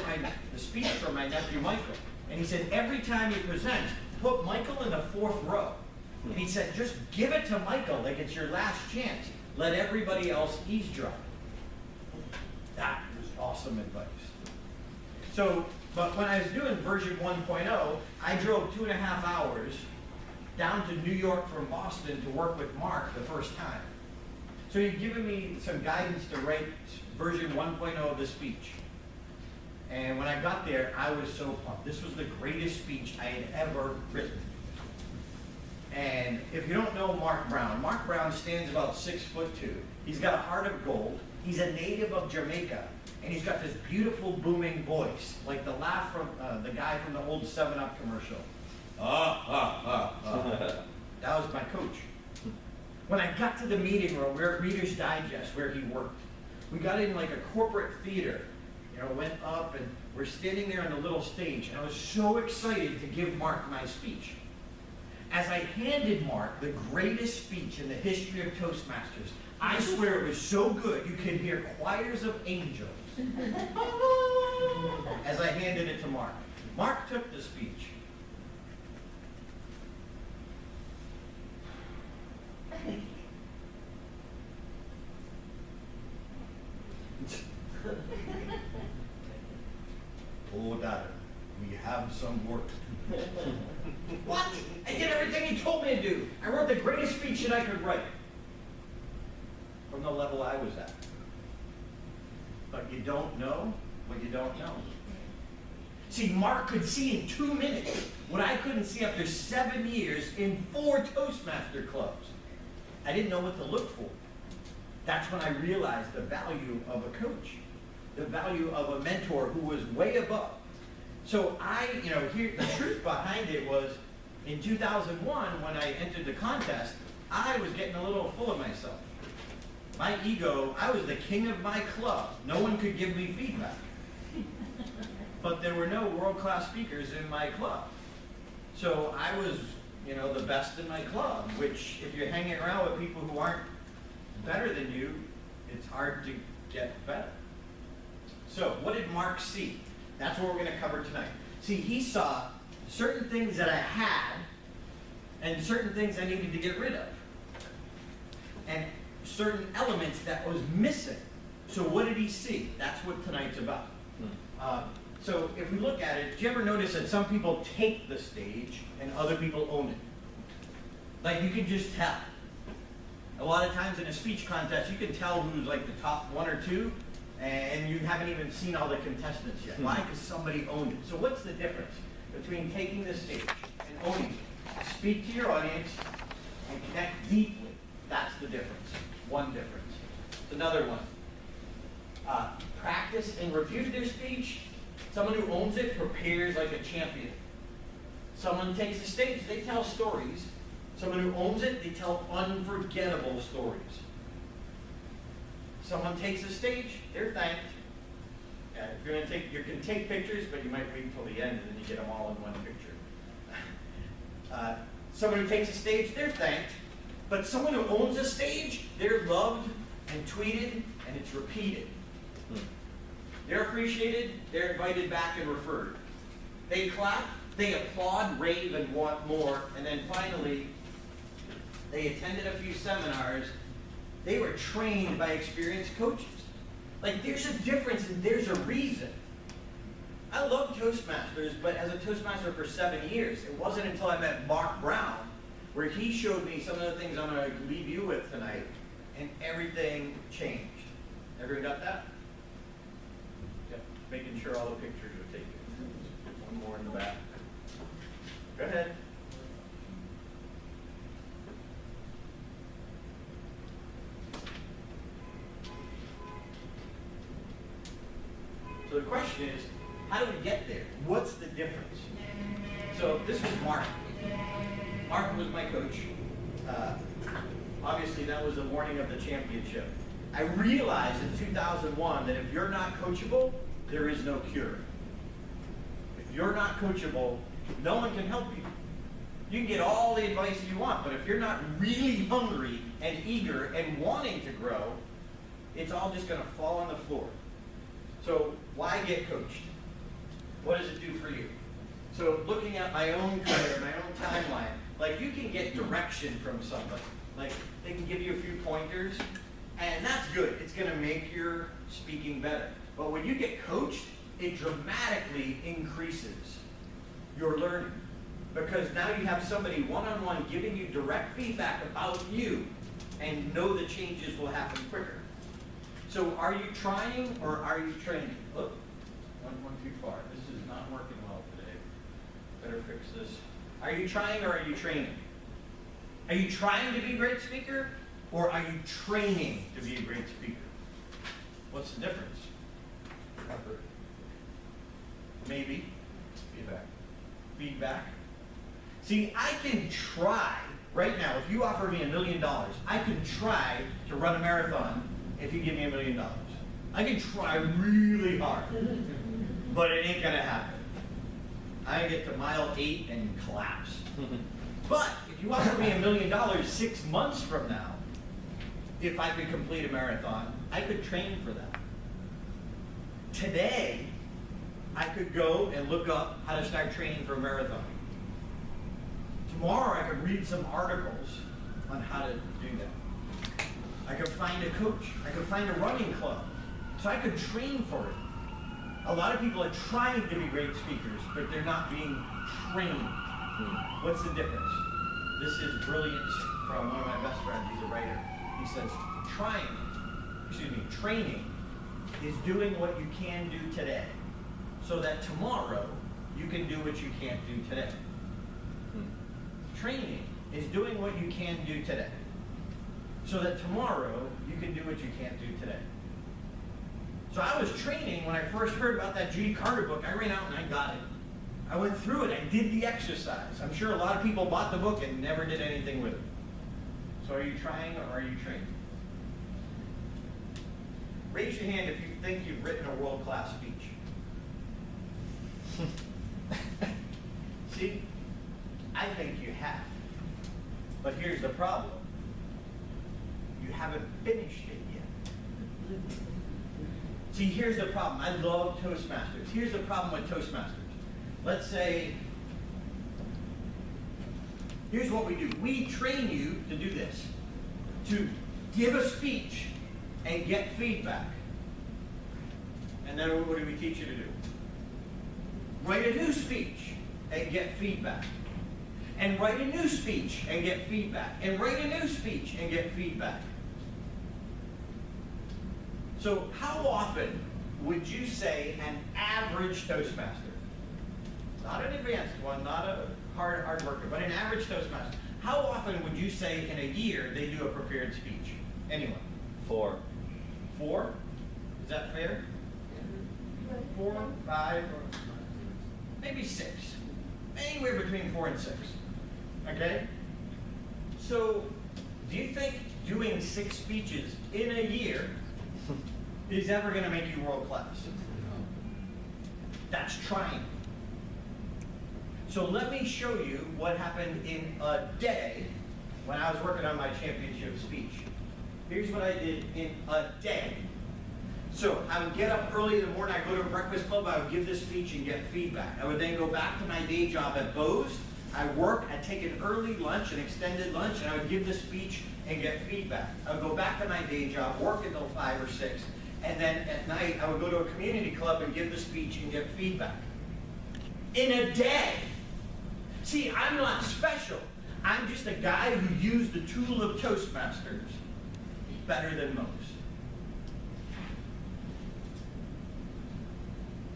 the speech for my nephew Michael. And he said, every time you present, put Michael in the 4th row. And he said, just give it to Michael like it's your last chance. Let everybody else eavesdrop. That was awesome advice. So, but when I was doing version 1.0, I drove 2.5 hours down to New York from Boston to work with Mark the first time. So he'd given me some guidance to write version 1.0 of the speech. And when I got there, I was so pumped. This was the greatest speech I had ever written. And if you don't know Mark Brown stands about 6'2". He's got a heart of gold. He's a native of Jamaica. And he's got this beautiful booming voice, like the laugh from the guy from the old 7-Up commercial. That was my coach. When I got to the meeting room, we're at Reader's Digest, where he worked. We got in like a corporate theater. Went up, and we're standing there on the little stage. And I was so excited to give Mark my speech. As I handed Mark the greatest speech in the history of Toastmasters, I swear it was so good you could hear choirs of angels as I handed it to Mark. Mark took the speech. Oh, Darren. we have some work to do. What? I did everything he told me to do. I wrote the greatest speech that I could write. From the level I was at. But you don't know what you don't know. See, Mark could see in 2 minutes what I couldn't see after 7 years in 4 Toastmaster clubs. I didn't know what to look for. That's when I realized the value of a coach, the value of a mentor who was way above. So here, the truth behind it was, in 2001, when I entered the contest, I was getting a little full of myself. My ego, I was the king of my club. No one could give me feedback. But there were no world-class speakers in my club. So I was, the best in my club, which if you're hanging around with people who aren't better than you, it's hard to get better. So what did Mark see? That's what we're going to cover tonight. See, he saw certain things that I had and certain things I needed to get rid of. And certain elements that was missing. So what did he see? That's what tonight's about. So if we look at it, do you ever notice that some people take the stage and other people own it? Like you can just tell. A lot of times in a speech contest, you can tell who's like the top 1 or 2, and you haven't even seen all the contestants yet. Why? Because somebody owned it. So what's the difference between taking the stage and owning it? Speak to your audience and connect deeply. That's the difference. One difference. Another one. Practice and review their speech. Someone who owns it prepares like a champion. Someone takes the stage, they tell stories. Someone who owns it, they tell unforgettable stories. Someone takes the stage, they're thanked. If you're gonna you can take pictures, but you might wait until the end and then you get them all in one picture. Someone who takes a stage, they're thanked. But someone who owns a stage, they're loved and tweeted, and it's repeated. They're appreciated, they're invited back and referred. They clap, they applaud, rave, and want more. And then finally, they attended a few seminars. They were trained by experienced coaches. Like, there's a difference and there's a reason. I love Toastmasters, but as a Toastmaster for 7 years, it wasn't until I met Mark Brown where he showed me some of the things I'm going to leave you with tonight, and everything changed. Everyone got that? Yep. Making sure all the pictures are taken. One more in the back. Go ahead. So the question is, how do we get there? What's the difference? So this was Mark. Mark was my coach. Obviously, that was the morning of the championship. I realized in 2001 that if you're not coachable, there is no cure. If you're not coachable, no one can help you. You can get all the advice you want, but if you're not really hungry and eager and wanting to grow, it's all just going to fall on the floor. So why get coached? What does it do for you? So looking at my own career, my own timeline, like you can get direction from somebody. Like they can give you a few pointers, and that's good. It's going to make your speaking better. But when you get coached, it dramatically increases your learning. Because now you have somebody one-on-one giving you direct feedback about you, and know the changes will happen quicker. So are you trying or are you training? Look, one too far. This is not working well today. Better fix this. Are you trying or are you training? Are you trying to be a great speaker or are you training to be a great speaker? What's the difference? Maybe. Feedback. Feedback. See, I can try right now. If you offer me $1 million, I can try to run a marathon if you give me $1 million. I can try really hard, but it ain't gonna happen. I get to mile 8 and collapse. But if you offer me $1 million 6 months from now, if I could complete a marathon, I could train for that. Today, I could go and look up how to start training for a marathon. Tomorrow, I could read some articles on how to do that. I could find a coach. I could find a running club. So I could train for it. A lot of people are trying to be great speakers, but they're not being trained. What's the difference? This is brilliance from one of my best friends. He's a writer. He says, training is doing what you can do today, so that tomorrow you can do what you can't do today. Training is doing what you can do today, so that tomorrow you can do what you can't do today. So I was training when I first heard about that Judy Carter book. I ran out and I got it. I went through it. I did the exercise. I'm sure a lot of people bought the book and never did anything with it. So are you trying or are you training? Raise your hand if you think you've written a world-class speech. See, I think you have. But here's the problem. You haven't finished it yet. See, here's the problem. I love Toastmasters. Here's the problem with Toastmasters. Let's say, here's what we do. We train you to do this, to give a speech and get feedback. And then what do we teach you to do? Write a new speech and get feedback. And write a new speech and get feedback. And write a new speech and get feedback. So how often would you say an average Toastmaster, not an advanced one, not a hard worker, but an average Toastmaster, how often would you say in a year they do a prepared speech? Anyone? 4. 4? Is that fair? 4, 5, maybe 6. Anywhere between 4 and 6. Okay? So, do you think doing 6 speeches in a year is ever going to make you world class? That's trying. So let me show you what happened in a day when I was working on my championship speech. Here's what I did in a day. So I would get up early in the morning, I'd go to a breakfast club, I would give this speech and get feedback. I would then go back to my day job at Bose. I'd work, I'd take an early lunch, an extended lunch, and I would give this speech and get feedback. I would go back to my day job, work until 5 or 6, and then at night I would go to a community club and give the speech and get feedback. In a day. See, I'm not special. I'm just a guy who used the tool of Toastmasters better than most.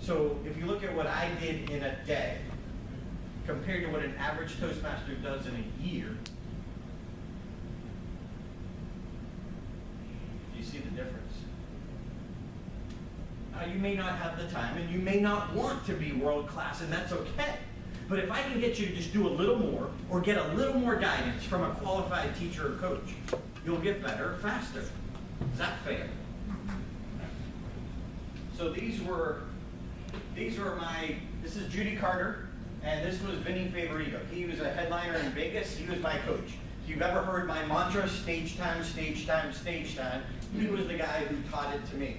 So if you look at what I did in a day, compared to what an average Toastmaster does in a year, do you see the difference? Now, you may not have the time, and you may not want to be world class, and that's okay. But if I can get you to just do a little more, or get a little more guidance from a qualified teacher or coach, you'll get better faster. Is that fair? So this is Judy Carter, and this was Vinny Favorito. He was a headliner in Vegas. He was my coach. If you've ever heard my mantra, stage time, stage time, stage time, he was the guy who taught it to me.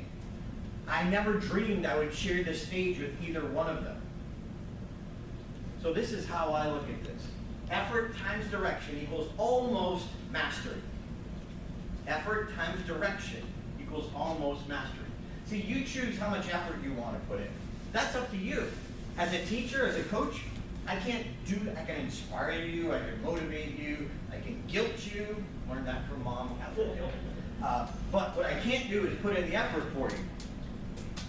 I never dreamed I would share the stage with either one of them. So this is how I look at this. Effort times direction equals almost mastery. Effort times direction equals almost mastery. See, you choose how much effort you want to put in. That's up to you. As a teacher, as a coach, I can inspire you, I can motivate you, I can guilt you. Learned that from Mom. But what I can't do is put in the effort for you.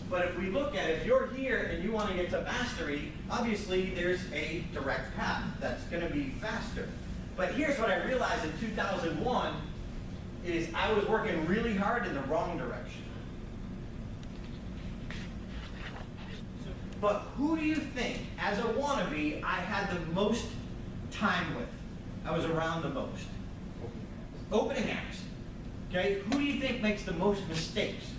But if we look at it, if you're here and you want to get to mastery, obviously there's a direct path that's going to be faster. But here's what I realized in 2001 is I was working really hard in the wrong direction. But who do you think, as a wannabe, I had the most time with? I was around the most. Opening acts. Okay? Who do you think makes the most mistakes?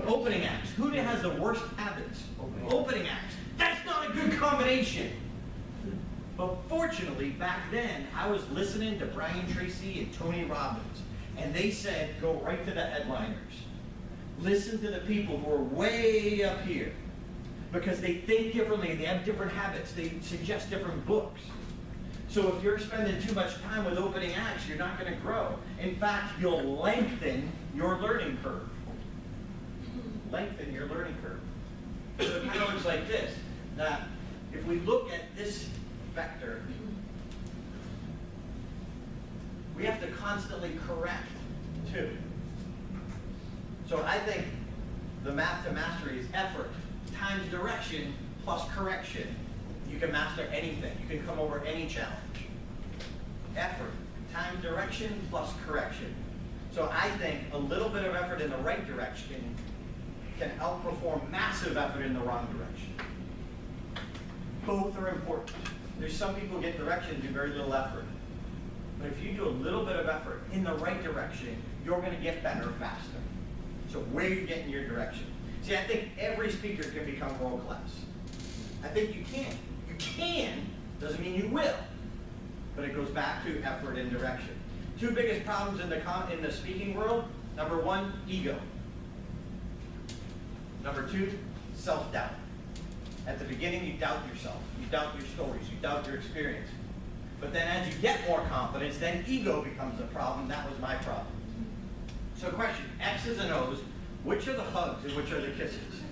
Opening acts. Who has the worst habits? Opening acts. That's not a good combination. But fortunately, back then, I was listening to Brian Tracy and Tony Robbins, and they said, go right to the headliners. Listen to the people who are way up here, because they think differently, they have different habits, they suggest different books. So if you're spending too much time with opening acts, you're not going to grow. In fact, you'll lengthen your learning curve. Lengthen your learning curve. So it kind of looks like this. Now, if we look at this vector, we have to constantly correct too. So I think the math to mastery is effort times direction plus correction. You can master anything. You can come over any challenge. Effort times direction plus correction. So I think a little bit of effort in the right direction can outperform massive effort in the wrong direction. Both are important. There's some people get direction, do very little effort. But if you do a little bit of effort in the right direction, you're going to get better faster. So where you get in your direction. See, I think every speaker can become world class. I think you can. You can, doesn't mean you will. But it goes back to effort and direction. Two biggest problems in the speaking world. Number one, ego. Number two, self-doubt. At the beginning, you doubt yourself. You doubt your stories. You doubt your experience. But then as you get more confidence, then ego becomes a problem. That was my problem. So question, X's and O's, which are the hugs and which are the kisses?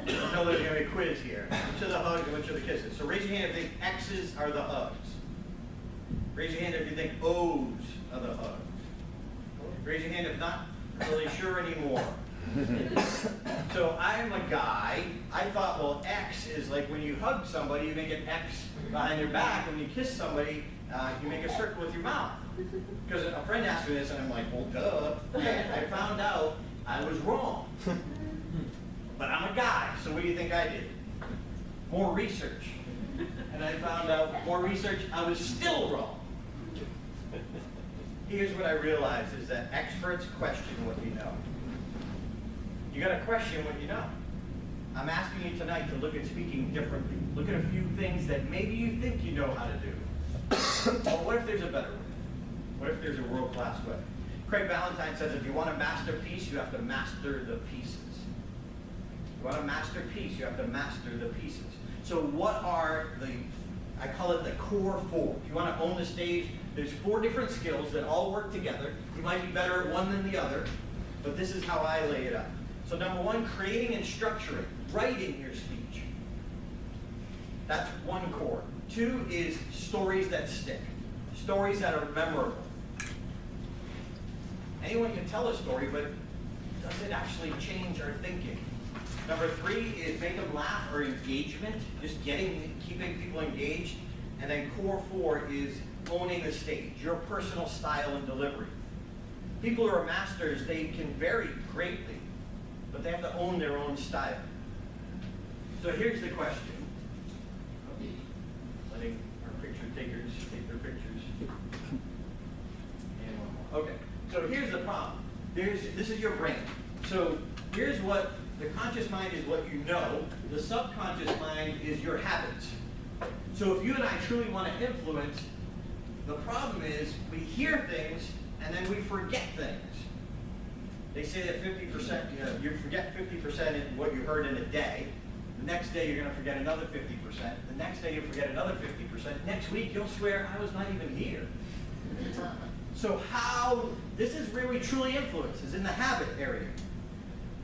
I know there's going to be a quiz here. Which are the hugs and which are the kisses? So raise your hand if you think X's are the hugs. Raise your hand if you think O's are the hugs. Raise your hand if not really sure anymore. So I'm a guy, I thought, well, X is like when you hug somebody, you make an X behind your back, and when you kiss somebody, you make a circle with your mouth. Because a friend asked me this, and I'm like, well, duh. And I found out I was wrong. But I'm a guy, so what do you think I did? More research. And I found out, more research, I was still wrong. Here's what I realized is that experts question what you know. You got to question what you know. I'm asking you tonight to look at speaking differently. Look at a few things that maybe you think you know how to do. Well, what if there's a better way? What if there's a world-class way? Craig Ballantyne says if you want to master peace, you have to master the pieces. You want to master peace, you have to master the pieces. So what are I call it the core four. If you want to own the stage, there's 4 different skills that all work together. You might be better at one than the other, but this is how I lay it out. So number 1, creating and structuring, writing your speech. That's one core. 2 is stories that stick, stories that are memorable. Anyone can tell a story, but does it actually change our thinking? Number 3 is make them laugh or engagement, just keeping people engaged. And then core 4 is owning the stage, your personal style and delivery. People who are masters, they can vary greatly, but they have to own their own style. So here's the question. Letting our picture takers take their pictures. And one more. Okay, so here's the problem. This is your brain. So here's what the conscious mind is, what you know. The subconscious mind is your habits. So if you and I truly want to influence, the problem is we hear things and then we forget things. They say that 50%, you forget 50% in what you heard in a day. The next day you're going to forget another 50%. The next day you'll forget another 50%. Next week you'll swear I was not even here. So this is where we truly influence, is in the habit area.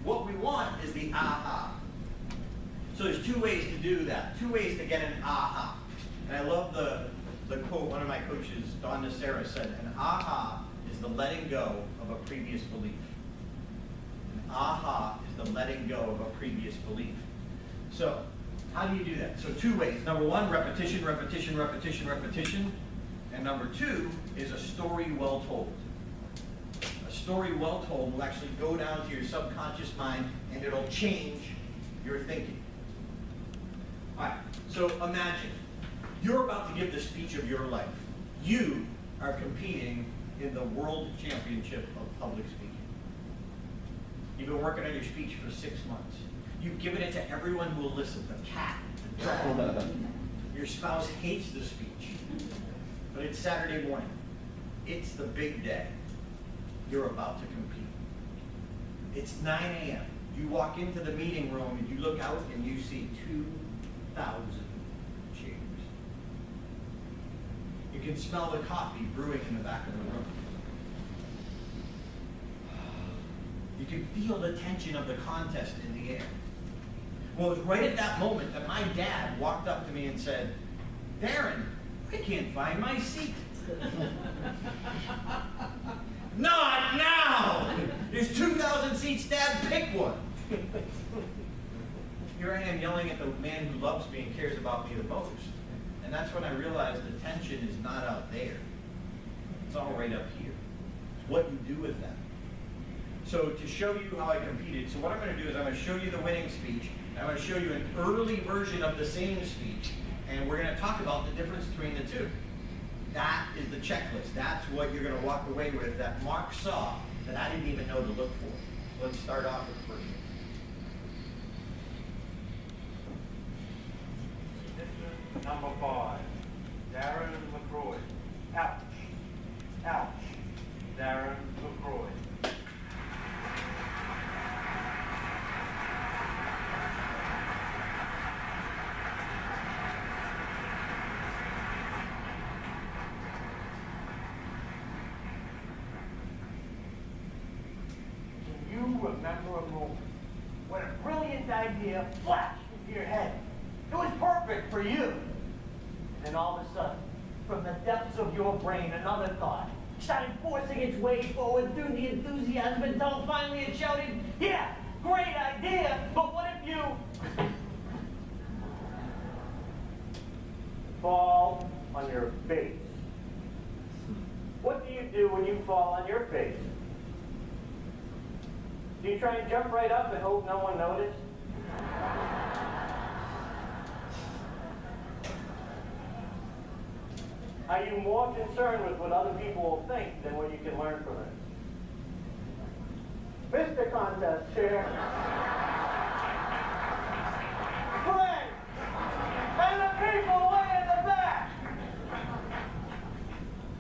What we want is the aha. So there's 2 ways to do that, 2 ways to get an aha. And I love the quote one of my coaches, Don Nacera, said, an aha is the letting go of a previous belief. An aha is the letting go of a previous belief. So how do you do that? So 2 ways. Number 1, repetition, repetition, repetition, repetition. And number 2 is a story well told. A story well told will actually go down to your subconscious mind and it'll change your thinking. All right, so imagine you're about to give the speech of your life. You are competing in the World Championship of Public Speaking. You've been working on your speech for 6 months. You've given it to everyone who will listen, the cat, the dog. Your spouse hates the speech, but it's Saturday morning. It's the big day. You're about to compete. It's 9 a.m. You walk into the meeting room and you look out and you see 2,000 chairs. You can smell the coffee brewing in the back of the room. You can feel the tension of the contest in the air. Well, it was right at that moment that my dad walked up to me and said, Darren, I can't find my seat. Not now! There's 2,000 seats, Dad, pick one. Here I am yelling at the man who loves me and cares about me the most. And that's when I realized the tension is not out there. It's all right up here. It's what you do with them. So to show you how I competed, so what I'm going to do is I'm going to show you the winning speech. And I'm going to show you an early version of the same speech. And we're going to talk about the difference between the two. That is the checklist. That's what you're going to walk away with that Mark saw that I didn't even know to look for. So let's start off with the first one. Number 5, Darren LaCroix. Ouch. Ouch. Darren LaCroix. Can you remember a moment when a brilliant idea flashed into your head? It was perfect for you. And then all of a sudden, from the depths of your brain, another thought started forcing its way forward through the enthusiasm until finally it shouted, yeah, great idea, but what if you fall on your face? What do you do when you fall on your face? Do you try and jump right up and hope no one noticed? Are you more concerned with what other people will think than what you can learn from it? Mr. Contest Chair. Frank! And the people way in the back!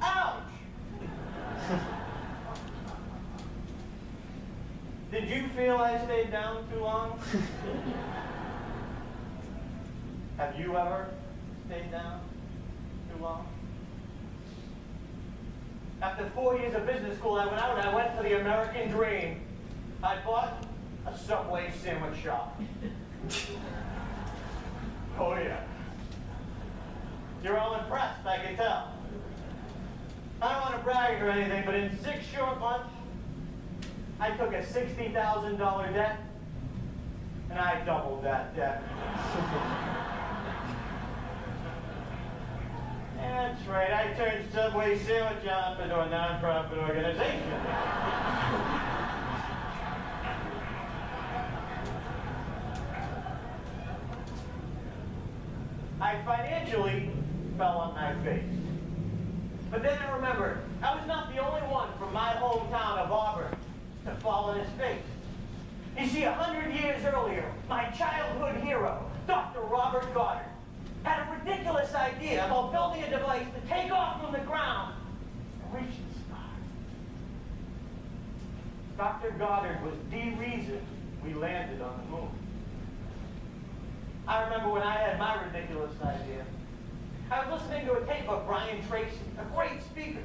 Ouch! Did you feel I stayed down too long? Have you ever stayed down too long? After 4 years of business school, I went out and I went for the American dream. I bought a Subway sandwich shop. Oh yeah. You're all impressed, I can tell. I don't want to brag or anything, but in 6 short months, I took a $60,000 debt, and I doubled that debt. That's right, I turned Subway Sandwich Shop into a non-profit organization. I financially fell on my face. But then I remembered, I was not the only one from my hometown of Auburn to fall on his face. You see, 100 years earlier, my childhood hero, Dr. Robert Goddard, had a ridiculous idea about building a device to take off from the ground and reach the sky. Dr. Goddard was the reason we landed on the moon. I remember when I had my ridiculous idea, I was listening to a tape of Brian Tracy, a great speaker.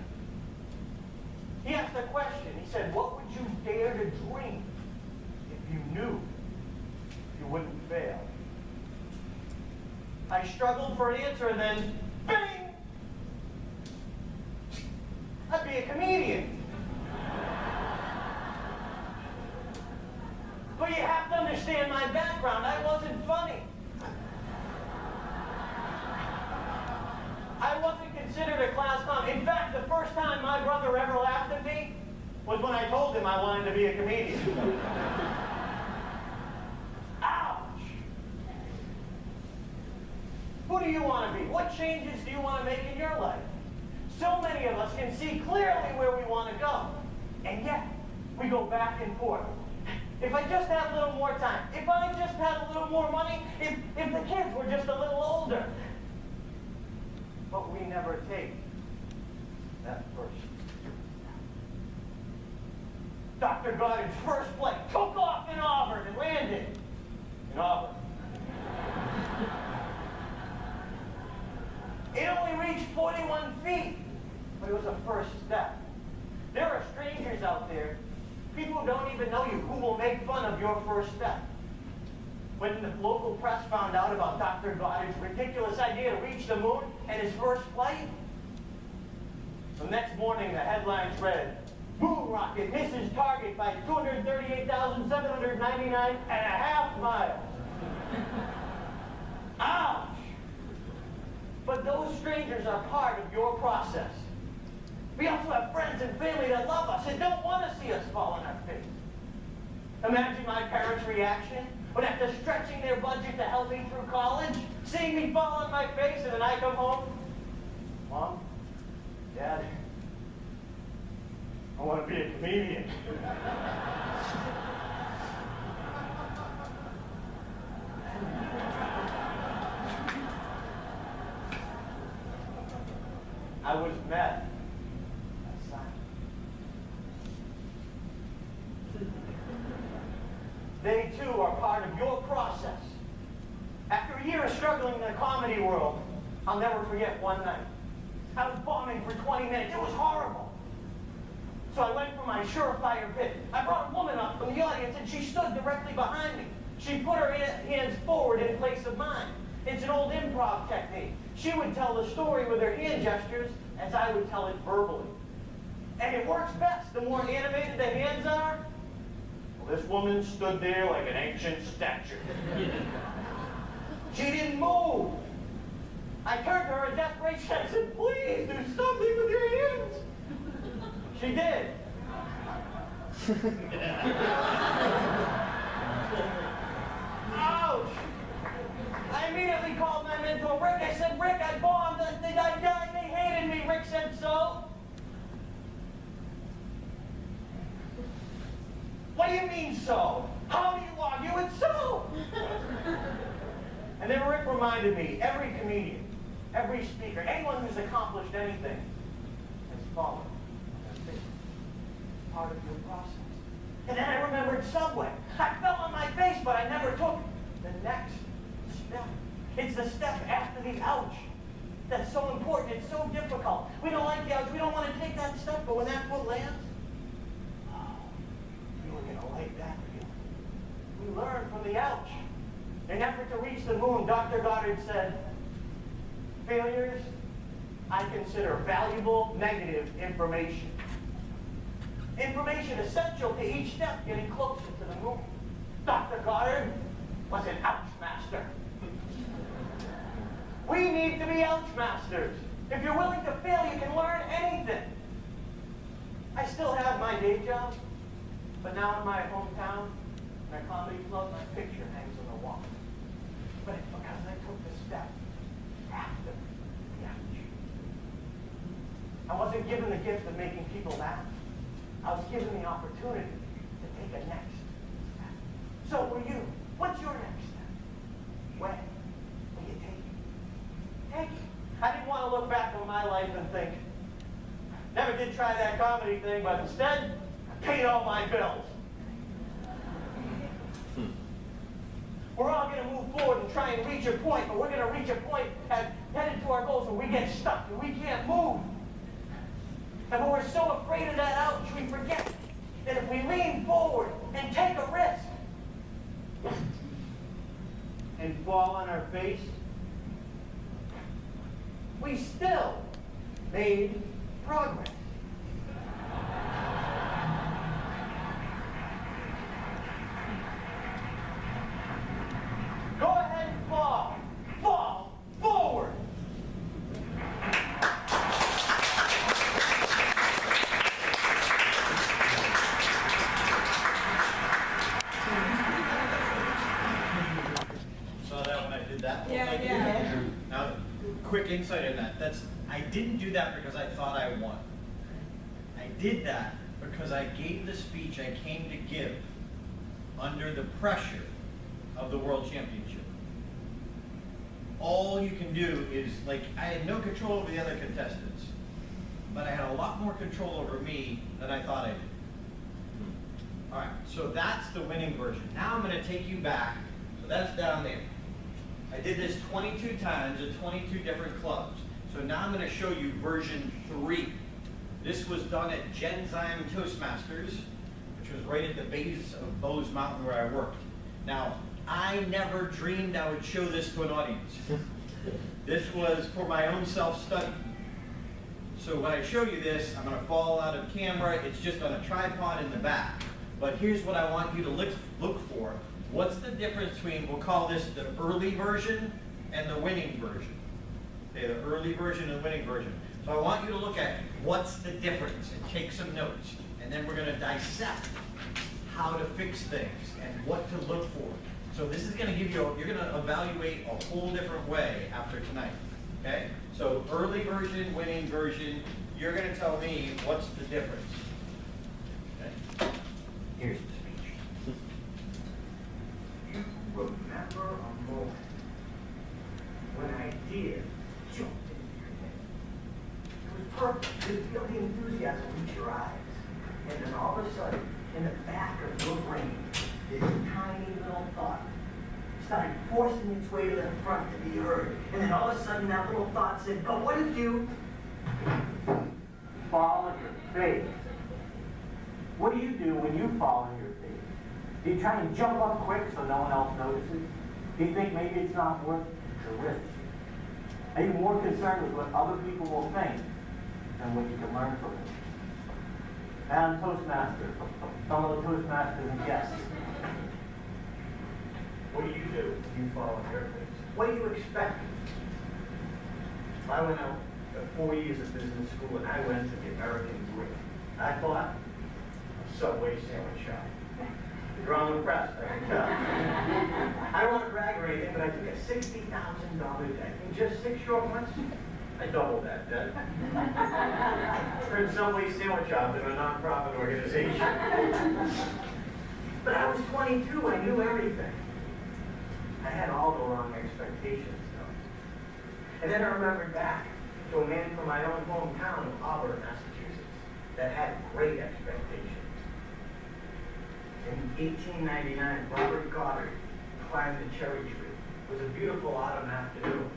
He asked a question. He said, what would you dare to dream if you knew you wouldn't fail? I struggled for an answer and then, bing! I'd be a comedian. But you have to understand my background. I wasn't funny. I wasn't considered a class clown. In fact, the first time my brother ever laughed at me was when I told him I wanted to be a comedian. Ouch! Who do you want to be? What changes do you want to make in your life? So many of us can see clearly where we want to go. And yet, we go back and forth. If I just had a little more time, if I just had a little more money, if the kids were just a little older. But we never take that first. Dr. Goddard's first flight took off in Auburn and landed in Auburn. It only reached 41 feet, but it was a first step. There are strangers out there, people who don't even know you, who will make fun of your first step. when the local press found out about Dr. Goddard's ridiculous idea to reach the moon and his first flight? The next morning, the headlines read, "Moon rocket misses target by 238,799.5 miles." Ouch! But those strangers are part of your process. We also have friends and family that love us and don't want to see us fall on our face. Imagine my parents' reaction when, after stretching their budget to help me through college, seeing me fall on my face and then I come home, "Mom, Dad, I want to be a comedian." I was met by silence. They too are part of your process. After a year of struggling in the comedy world, I'll never forget one night. I was bombing for 20 minutes. It was horrible. So I went for my surefire bit. I brought a woman up from the audience and she stood directly behind me. She put her hands forward in place of mine. It's an old improv technique. She would tell the story with her hand gestures as I would tell it verbally. And it works best. The more animated the hands are. Well, this woman stood there like an ancient statue. She didn't move. I turned to her in desperation. I said, "Please do something with your hands." She did. Ouch! I immediately called my mentor, Rick. I said, "Rick, I bombed. I died. They hated me." Rick said, "So?" "What do you mean, so? How do you argue it's so?" And then Rick reminded me, every comedian, every speaker, anyone who's accomplished anything has fallen. Part of your process. And then I remembered Subway. I fell on my face, but I never took the next step. It's the step after the ouch that's so important. It's so difficult. We don't like the ouch. We don't want to take that step, but when that foot lands, you are going to like that feeling. We learn from the ouch. In an effort to reach the moon, Dr. Goddard said, "Failures I consider valuable negative information. Information essential to each step getting closer to the moon." Dr. Goddard was an ouch master. We need to be ouch masters. If you're willing to fail, you can learn anything. I still have my day job, but now in my hometown, in a comedy club, my picture hangs on the wall. But it's because I took the step after the ouch. I wasn't given the gift of making people laugh. I was given the opportunity to take a next step. So will you. What's your next step? When will you take it? Take it. I didn't want to look back on my life and think, never did try that comedy thing, but instead, I paid all my bills. We're all going to move forward and try and reach a point, but we're going to reach a point headed to our goals where we get stuck and we can't move. And when we're so afraid of that ouch, we forget that if we lean forward and take a risk and fall on our face, we still made progress. Go ahead and fall. Fall forward. Yeah. Now, quick insight on that. I didn't do that because I thought I won. I did that because I gave the speech I came to give under the pressure of the World Championship. All you can do is, like, I had no control over the other contestants, but I had a lot more control over me than I thought I did. All right, so that's the winning version. Now I'm going to take you back. So that's down there. I did this 22 times at 22 different clubs. So now I'm going to show you version 3. This was done at Genzyme Toastmasters, which was right at the base of Bose Mountain where I worked. Now, I never dreamed I would show this to an audience. This was for my own self-study. So when I show you this, I'm gonna fall out of camera. It's just on a tripod in the back. But here's what I want you to look for. What's the difference between, we'll call this the early version and the winning version. Okay, the early version and the winning version. So I want you to look at what's the difference and take some notes. And then we're gonna dissect how to fix things and what to look for. So this is gonna give you, you're gonna evaluate a whole different way after tonight, okay? So early version, winning version, you're gonna tell me what's the difference. Okay? Here's the speech. You remember a moment when an idea jumped into your head. It was perfect. You could feel the enthusiasm reach your eyes. And then all of a sudden, in the back of your brain, this tiny little thought started forcing its way to the front to be heard. And then all of a sudden, that little thought said, but what if you fall on your face? What do you do when you fall on your face? Do you try and jump up quick so no one else notices? Do you think maybe it's not worth the risk? Are you more concerned with what other people will think than what you can learn from it? And Toastmasters, fellow Toastmasters and guests, what do you do when you fall on your face? What do you expect? I went out for 4 years of business school and I went to the American Dream. I thought, Subway sandwich shop. You're impressed, I can tell. I don't want to brag or anything, but I took a $60,000 debt in just 6 short months. I doubled that debt. Turned Subway sandwich shop into a non-profit organization. But I was 22, I knew everything. I had all the wrong expectations, though. And then I remembered back to a man from my own hometown of Auburn, Massachusetts, that had great expectations. In 1899, Robert Goddard climbed the cherry tree. It was a beautiful autumn afternoon.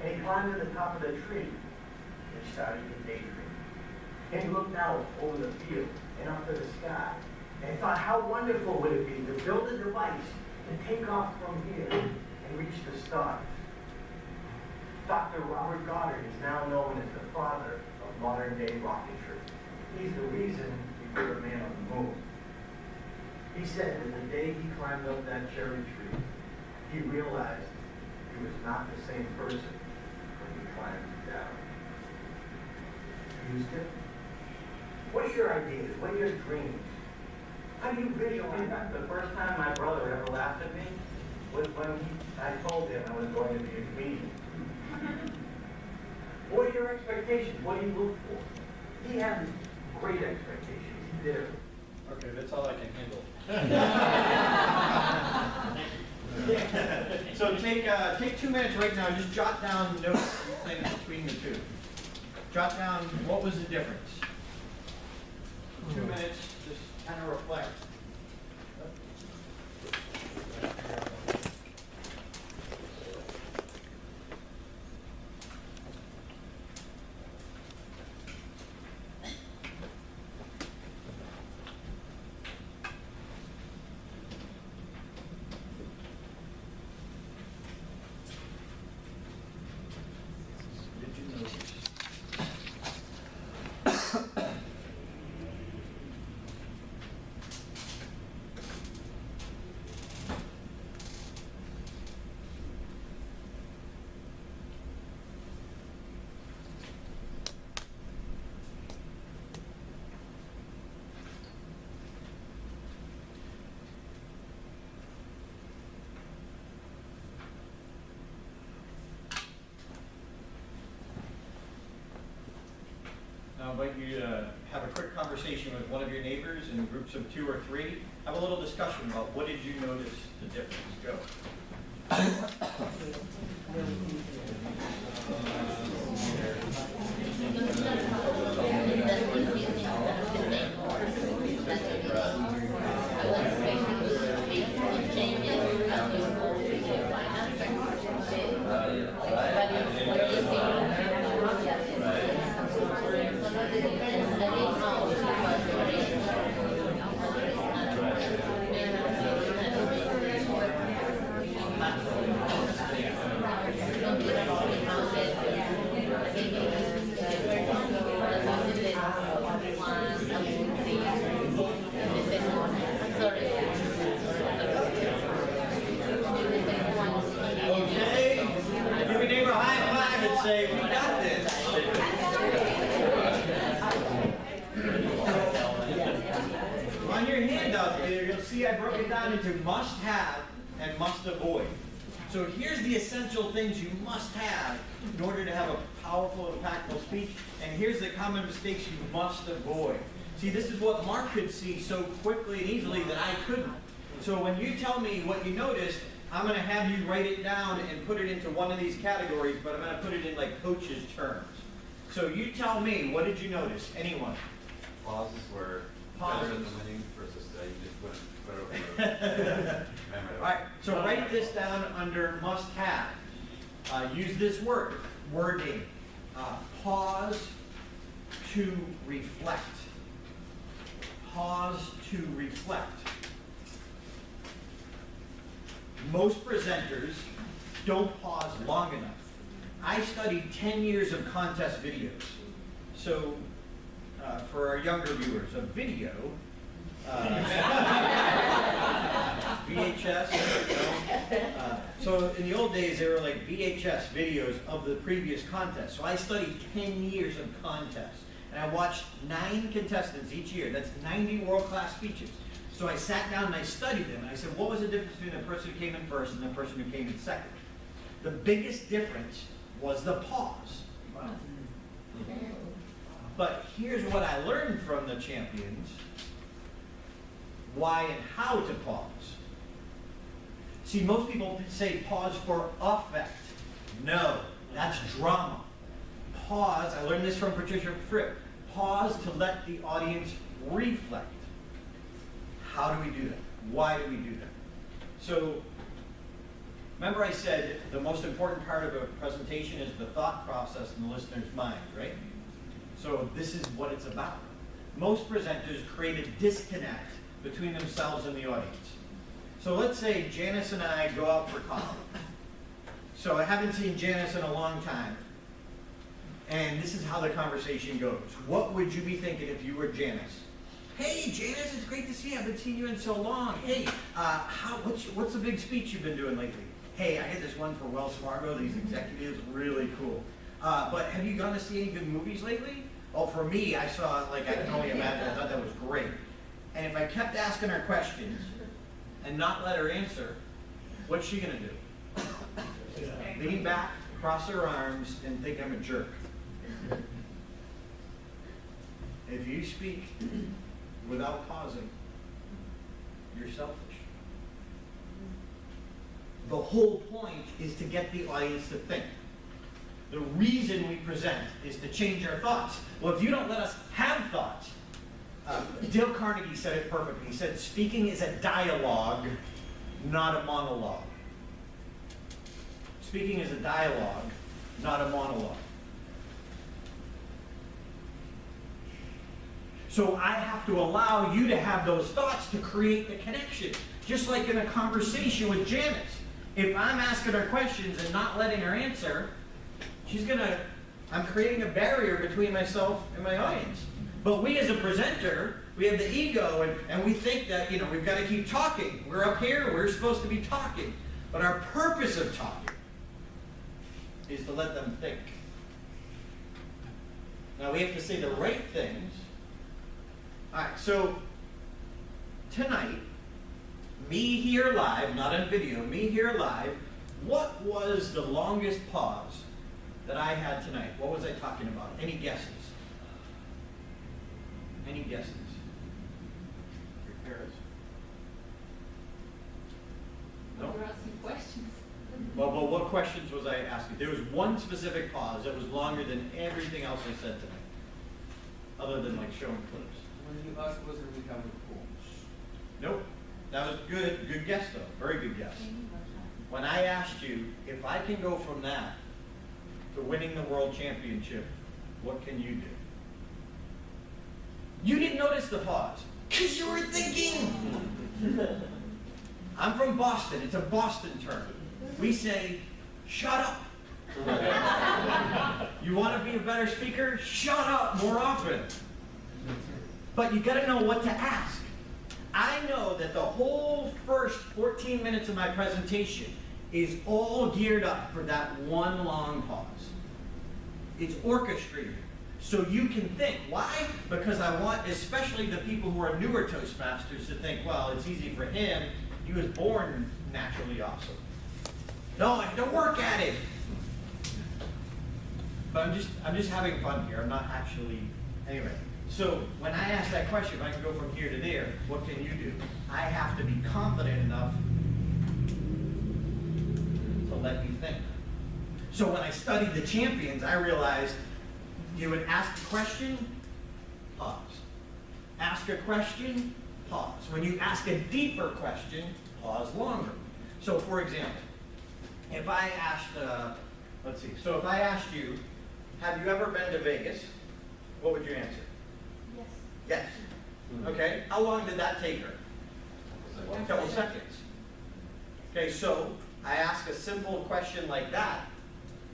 And he climbed to the top of the tree and he started to daydream. And he looked out over the field and up to the sky. And he thought, how wonderful would it be to build a device to take off from here and reach the stars. Dr. Robert Goddard is now known as the father of modern-day rocketry. He's the reason we put a man on the moon. He said that the day he climbed up that cherry tree, he realized he was not the same person when he climbed down. He was different. What are your ideas? What are your dreams? How do you visualize that? The first time my brother ever laughed at me was when I told him I was going to be a comedian. What are your expectations? What do you look for? He had great expectations. He did. Okay, that's all I can handle. So take 2 minutes right now, just jot down notes and things between the two. Jot down what was the difference. 2 minutes, just kind of reflect. I'd like you to have a quick conversation with one of your neighbors in groups of 2 or 3. Have a little discussion about what did you notice the difference. Go. say, we got this. On your handout there, you'll see I broke it down into must have and must avoid. So here's the essential things you must have in order to have a powerful, impactful speech, and here's the common mistakes you must avoid. See, this is what Mark could see so quickly and easily that I couldn't. So when you tell me what you noticed, I'm going to have you write it down and put it into one of these categories, but I'm going to put it in like coach's terms. So you tell me, what did you notice? Anyone? Pauses were Pauses. better than the winning versus you just put over. All right, so write this down under must have. Use this word, wording. Pause to reflect. Pause to reflect. Most presenters don't pause long enough. I studied 10 years of contest videos. So for our younger viewers, a video, VHS, so in the old days, they were like VHS videos of the previous contest. So I studied 10 years of contests, and I watched 9 contestants each year. That's 90 world-class speeches. So I sat down and I studied them, and I said, what was the difference between the person who came in first and the person who came in second? The biggest difference was the pause. Wow. But here's what I learned from the champions: why and how to pause. See, most people say pause for effect. No, that's drama. Pause, I learned this from Patricia Fripp. Pause to let the audience reflect. How do we do that? Why do we do that? So, remember I said the most important part of a presentation is the thought process in the listener's mind, right? So this is what it's about. Most presenters create a disconnect between themselves and the audience. So let's say Janice and I go out for coffee. So I haven't seen Janice in a long time. And this is how the conversation goes. What would you be thinking if you were Janice? Hey, Janice, it's great to see you. I haven't seen you in so long. Hey, what's the big speech you've been doing lately? Hey, I did this one for Wells Fargo, these executives, really cool. But have you gone to see any good movies lately? Oh, for me, I saw, like, I can only imagine, I thought that was great. And if I kept asking her questions and not let her answer, what's she gonna do? Lean back, cross her arms, and think I'm a jerk. If you speak without pausing, you're selfish. The whole point is to get the audience to think. The reason we present is to change our thoughts. Well, if you don't let us have thoughts, Dale Carnegie said it perfectly. He said, speaking is a dialogue, not a monologue. Speaking is a dialogue, not a monologue. So I have to allow you to have those thoughts to create the connection. Just like in a conversation with Janice. If I'm asking her questions and not letting her answer, I'm creating a barrier between myself and my audience. But we as a presenter, we have the ego and we think that, we've got to keep talking. We're up here, we're supposed to be talking. But our purpose of talking is to let them think. Now we have to say the right things. All right, so tonight, me here live, not on video, me here live, what was the longest pause that I had tonight? What was I talking about? Any guesses? Any guesses? Repairs. No? You're asking questions. Well, what questions was I asking? There was one specific pause that was longer than everything else I said tonight, other than like showing clips. When you asked, was it becoming cool? Nope. That was good. Good guess, though. Very good guess. When I asked you, if I can go from that to winning the world championship, what can you do? You didn't notice the pause, because you were thinking. I'm from Boston. It's a Boston term. We say, shut up. You want to be a better speaker? Shut up more often. But you got to know what to ask. I know that the whole first 14 minutes of my presentation is all geared up for that one long pause. It's orchestrated. So you can think. Why? Because I want, especially the people who are newer Toastmasters, to think, well, it's easy for him. He was born naturally awesome. No, I have to work at it. But I'm just having fun here. I'm not actually, anyway. So when I ask that question, if I can go from here to there, what can you do? I have to be confident enough to let me think. So when I studied the champions, I realized you would ask a question, pause. Ask a question, pause. When you ask a deeper question, pause longer. So for example, if I asked, let's see, so if I asked you, have you ever been to Vegas? What would you answer? Yes. Yes. Okay, how long did that take her? A couple seconds. Okay, so I ask a simple question like that,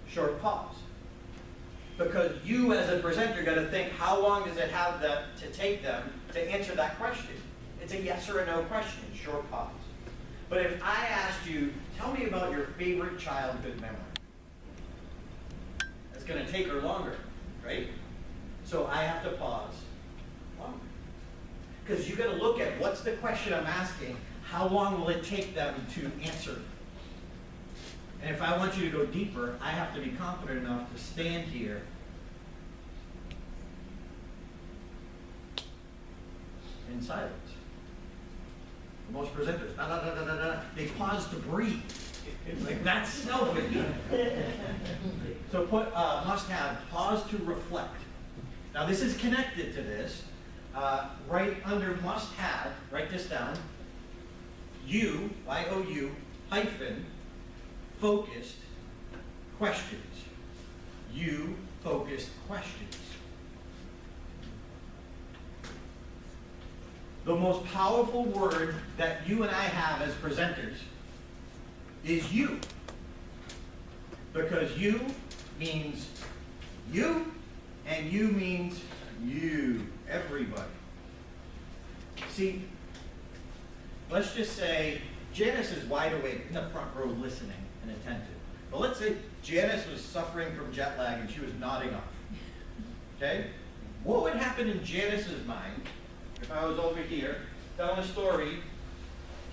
short pause. Because you as a presenter got to think, how long does it have to take them to answer that question? It's a yes or a no question, short pause. But if I asked you, tell me about your favorite childhood memory, it's going to take her longer, right? So I have to pause longer. Because you got to look at what's the question I'm asking, how long will it take them to answer? And if I want you to go deeper, I have to be confident enough to stand here in silence. Most presenters, they pause to breathe. Like, that's selfish. So put must have, pause to reflect. Now this is connected to this. Right under must have, write this down. You, Y-O-U, hyphen, focused questions. You focused questions. The most powerful word that you and I have as presenters is you. Because you means you, and you means you, everybody. See, let's just say Janice is wide awake in the front row listening and attentive. But let's say Janice was suffering from jet lag and she was nodding off. Okay? What would happen in Janice's mind if I was over here telling a story,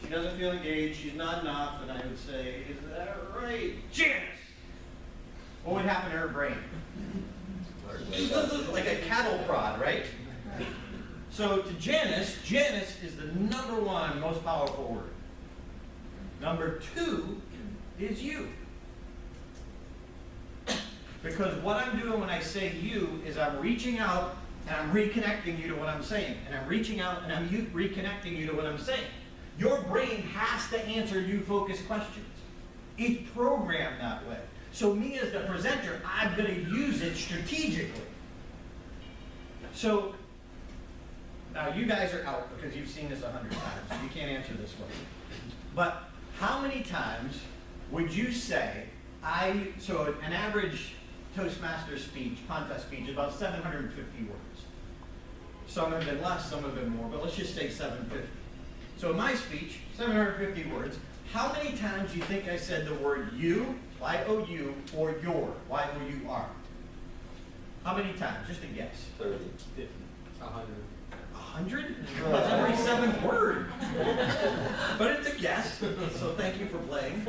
she doesn't feel engaged, she's nodding off, and I would say, is that right? Janice! What would happen to her brain? Like a cattle prod, right? So to Janice, Janice is the #1 most powerful word. Number 2 is you. Because what I'm doing when I say you is I'm reaching out and I'm reconnecting you to what I'm saying. And I'm reaching out and I'm reconnecting you to what I'm saying. Your brain has to answer you-focused questions. It's programmed that way. So me as the presenter, I'm going to use it strategically. So, now you guys are out because you've seen this 100 times, so you can't answer this one. But how many times would you say, so an average Toastmasters speech, contest speech, is about 750 words. Some have been less, some have been more, but let's just say 750. So in my speech, 750 words, how many times do you think I said the word you, Y-O-U, or your, Y-O-U-R? How many times? Just a guess. 30, 50, 100. 100? That's every 7th word. But it's a guess, so thank you for playing.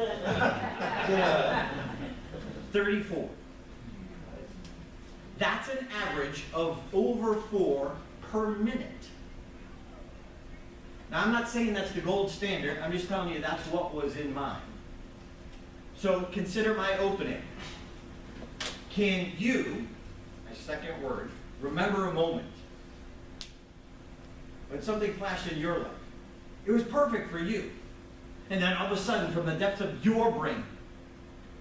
34. That's an average of over 4 per minute. Now, I'm not saying that's the gold standard. I'm just telling you that's what was in mine. So consider my opening. Can you, my second word, remember a moment when something flashed in your life? It was perfect for you. And then all of a sudden, from the depths of your brain,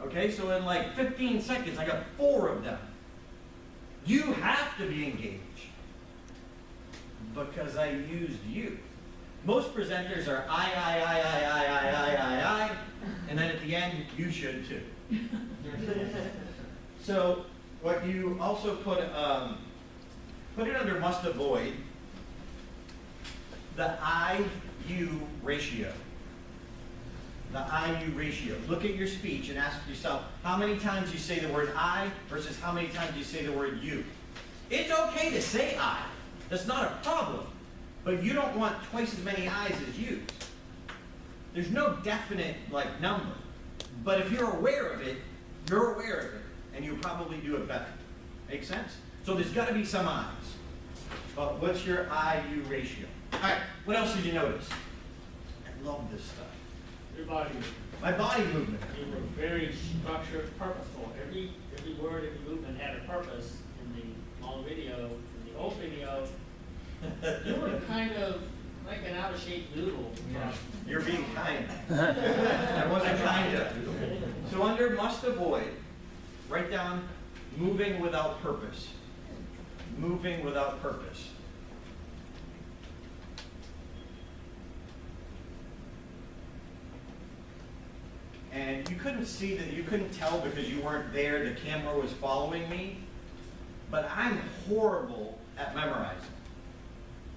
okay, so in like 15 seconds, I got 4 of them. You have to be engaged because I used you. Most presenters are I, and then at the end, you should too. So what you also put it under must avoid, the I-you ratio. the I-you ratio. Look at your speech and ask yourself how many times you say the word I versus how many times you say the word you. It's okay to say I. That's not a problem. But you don't want twice as many I's as yous. There's no definite number. But if you're aware of it, you're aware of it, and you'll probably do it better. Make sense? So there's got to be some I's. But what's your I-you ratio? All right, what else did you notice? I love this stuff. Your body movement. My body movement. You were very structured, purposeful. Every word, every movement had a purpose. In the long video, in the old video, you were kind of like an out of shape noodle. Yeah. You're being kind. I wasn't kind of. So under must avoid, write down moving without purpose. Moving without purpose. And you couldn't see that, you couldn't tell because you weren't there, the camera was following me, but I'm horrible at memorizing.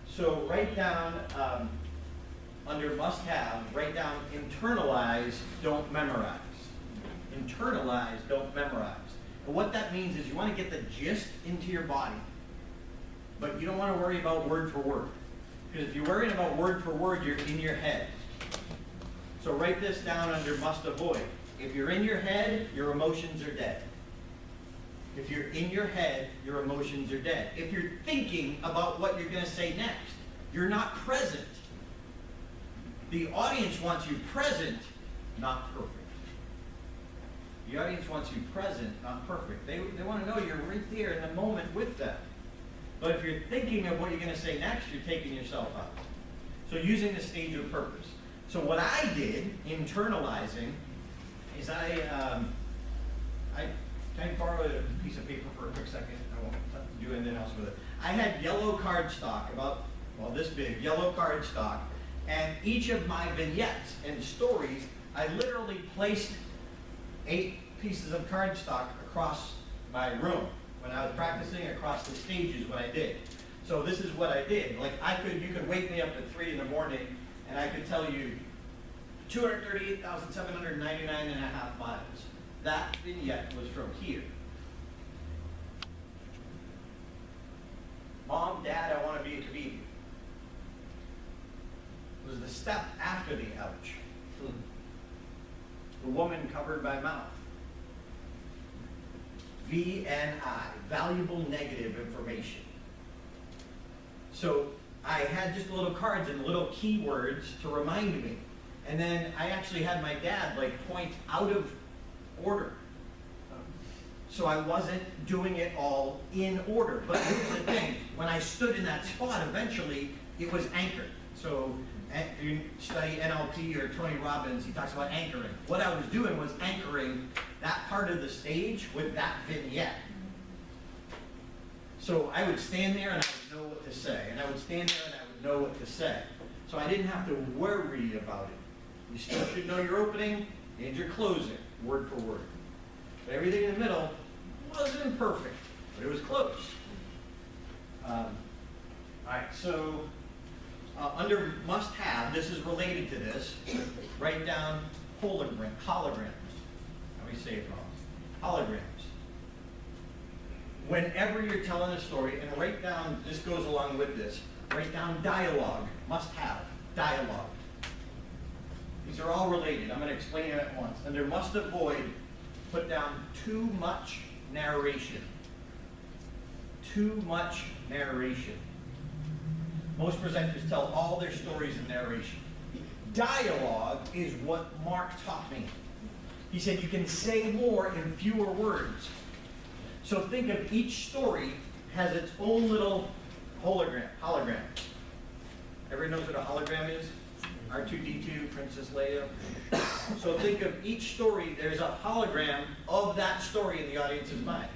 So write down, under must have, write down internalize, don't memorize. Internalize, don't memorize. And what that means is you want to get the gist into your body, but you don't want to worry about word for word. Because if you're worrying about word for word, you're in your head. So write this down under must avoid. If you're in your head, your emotions are dead. If you're in your head, your emotions are dead. If you're thinking about what you're going to say next, you're not present. The audience wants you present, not perfect. The audience wants you present, not perfect. They want to know you're right there in the moment with them. But if you're thinking of what you're going to say next, you're taking yourself out. So using the stage of purpose. So what I did, internalizing, is can I borrow a piece of paper for a quick second? I won't do anything else with it. I had yellow cardstock, about, well, this big, yellow cardstock, and each of my vignettes and stories, I literally placed 8 pieces of cardstock across my room when I was practicing, across the stages when I did. So this is what I did. You could wake me up at 3 in the morning and I could tell you 238,799.5 miles. That vignette was from here. Mom, Dad, I want to be a comedian. It was the step after the ouch. The woman covered by mouth. VNI, valuable negative information. So I had just little cards and little keywords to remind me. And then I actually had my dad point out of order. So I wasn't doing it all in order. But here's the thing, when I stood in that spot, eventually it was anchored. So if you study NLP or Tony Robbins, he talks about anchoring. What I was doing was anchoring that part of the stage with that vignette. So I would stand there and I would know what to say. And I would stand there and I would know what to say. So I didn't have to worry about it. You still should know your opening and your closing, word for word. But everything in the middle wasn't perfect, but it was close. All right, so under must have, this is related to this, write down holograms. How do we say it wrong? Holograms. Whenever you're telling a story, and write down, this goes along with this, write down dialogue, must have, dialogue. These are all related. I'm going to explain them at once. Under must avoid, put down too much narration. Too much narration. Most presenters tell all their stories in narration. Dialogue is what Mark taught me. He said you can say more in fewer words. So think of each story has its own little hologram. Everyone knows what a hologram is? R2-D2, Princess Leia. So think of each story, there's a hologram of that story in the audience's mind.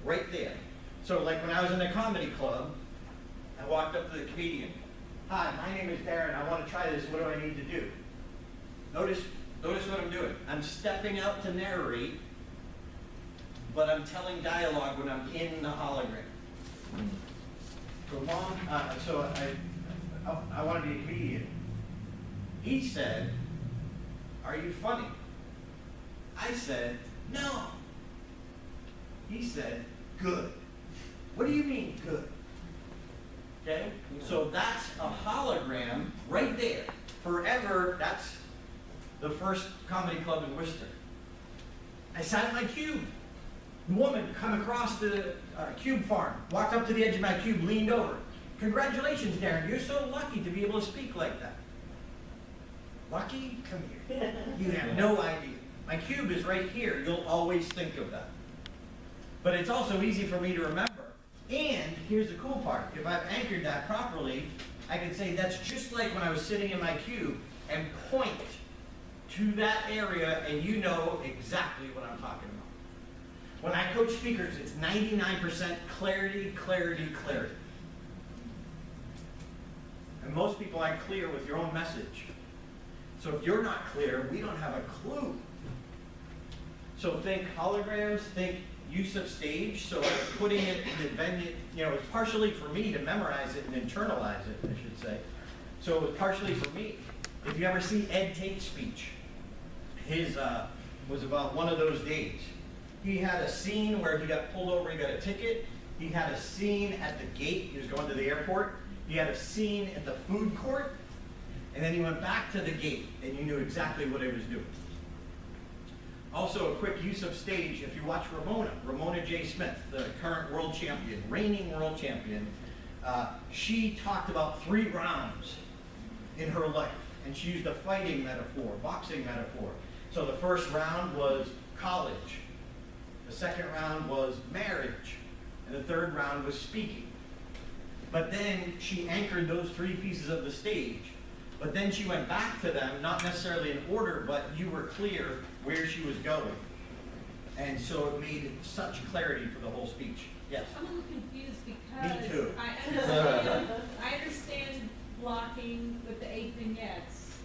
Right there. So like when I was in a comedy club, I walked up to the comedian. Hi, my name is Darren. I want to try this. What do I need to do? Notice what I'm doing. I'm stepping out to narrate, but I'm telling dialogue when I'm in the hologram. So Mom, I want to be a comedian. He said, are you funny? I said, no. He said, good. What do you mean, good? Okay, so that's a hologram right there. Forever, that's the first comedy club in Worcester. I sat at my cube. The woman come across the cube farm, walked up to the edge of my cube, leaned over. Congratulations, Darren, you're so lucky to be able to speak like that. Lucky? Come here. You have no idea. My cube is right here. You'll always think of that. But it's also easy for me to remember. And here's the cool part. If I've anchored that properly, I can say that's just like when I was sitting in my cube and point to that area and you know exactly what I'm talking about. When I coach speakers, it's 99% clarity, clarity, clarity. And most people aren't clear with your own message. So if you're not clear, we don't have a clue. So think holograms, think use of stage. So putting it in the venue, you know, it's partially for me to memorize it and internalize it, I should say. So it was partially for me. If you ever see Ed Tate's speech, his was about one of those days. He had a scene where he got pulled over, he got a ticket. He had a scene at the gate, he was going to the airport. He had a scene at the food court. And then he went back to the gate, and you knew exactly what he was doing. Also, a quick use of stage, if you watch Ramona J. Smith, the current world champion, reigning world champion, she talked about 3 rounds in her life. And she used a fighting metaphor, boxing metaphor. So the first round was college. The second round was marriage. And the third round was speaking. But then she anchored those 3 pieces of the stage. But then she went back to them, not necessarily in order, but you were clear where she was going. And so it made such clarity for the whole speech. Yes? I'm a little confused because Me too. I understand blocking with the 8 vignettes,